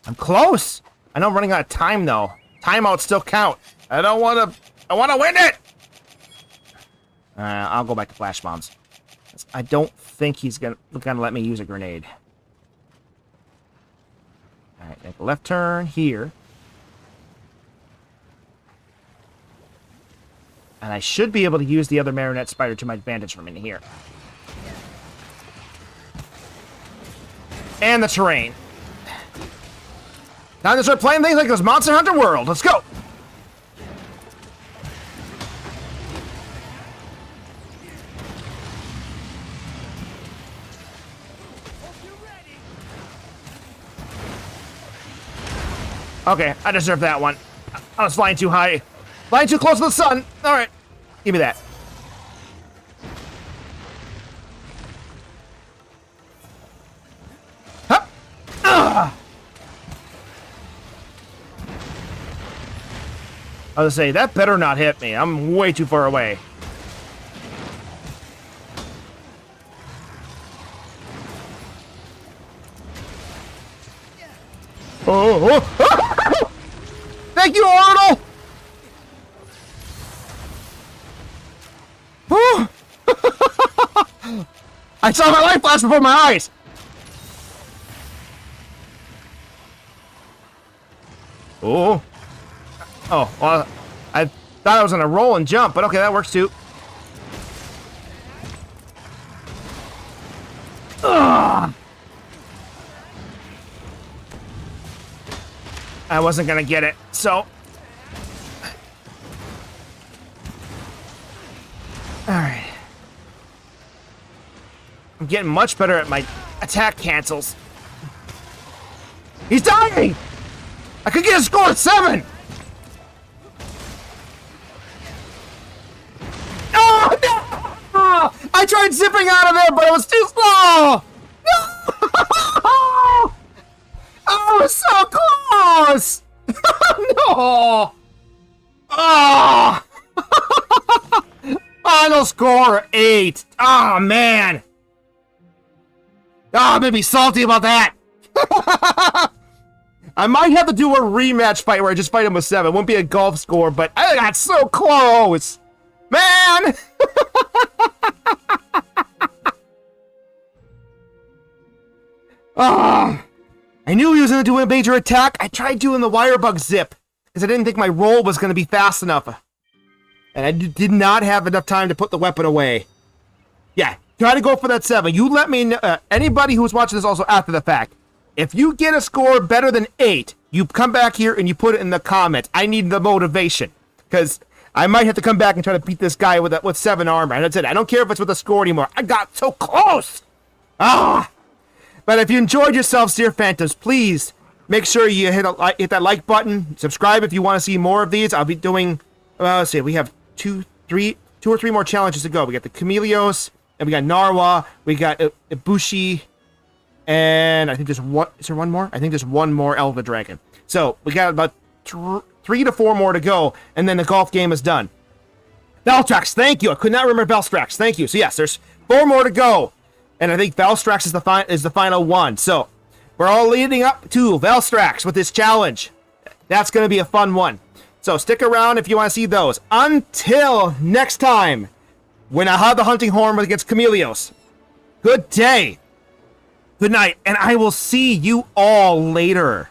I'm close. I know I'm running out of time though. Timeouts still count. I want to win it. I'll go back to flash bombs. I don't think he's gonna let me use a grenade. All right, make a left turn here. And I should be able to use the other Marionette Spider to my advantage from in here. And the terrain. Time to start playing things like this Monster Hunter World. Let's go! Okay, I deserve that one. I was flying too high. Flying too close to the sun. All right, give me that. Huh. I was gonna say, that better not hit me. I'm way too far away. Oh. Thank you, Arnold! I saw my life flash before my eyes! Oh. Oh, well, I thought I was gonna roll and jump, but okay, that works too. Ugh. I wasn't gonna get it, so... Alright. I'm getting much better at my attack cancels. He's dying! I could get a score of 7! Oh, no! Oh, I tried zipping out of there, but it was too slow! No! I was so close! No! Oh! Final score 8. Oh, man. Oh, I'm gonna be salty about that. I might have to do a rematch fight where I just fight him with 7. It won't be a golf score, but I got so close. Man! Oh! I knew he was gonna do a major attack. I tried doing the wire bug zip because I didn't think my roll was gonna be fast enough. And I did not have enough time to put the weapon away. Yeah, try to go for that 7. You let me know, anybody who's watching this also after the fact, if you get a score better than 8, you come back here and you put it in the comments. I need the motivation. Because I might have to come back and try to beat this guy with 7 armor. And that's it. I don't care if it's with a score anymore. I got so close! Ah! But if you enjoyed yourselves, dear Phantoms, please make sure you hit that like button. Subscribe if you want to see more of these. I'll be doing, let's see, we have 2 or 3 more challenges to go. We got the Chameleos, and we got Narwa, we got Ibushi, and I think there's one. Is there one more? I think there's one more Elva Dragon. So we got about 3 to 4 more to go, and then the golf game is done. Valstrax, thank you. I could not remember Valstrax. Thank you. So yes, there's 4 more to go, and I think Valstrax is the final one. So we're all leading up to Valstrax with this challenge. That's going to be a fun one. So stick around if you want to see those. Until next time, when I have the hunting horn against Chameleos. Good day. Good night, and I will see you all later.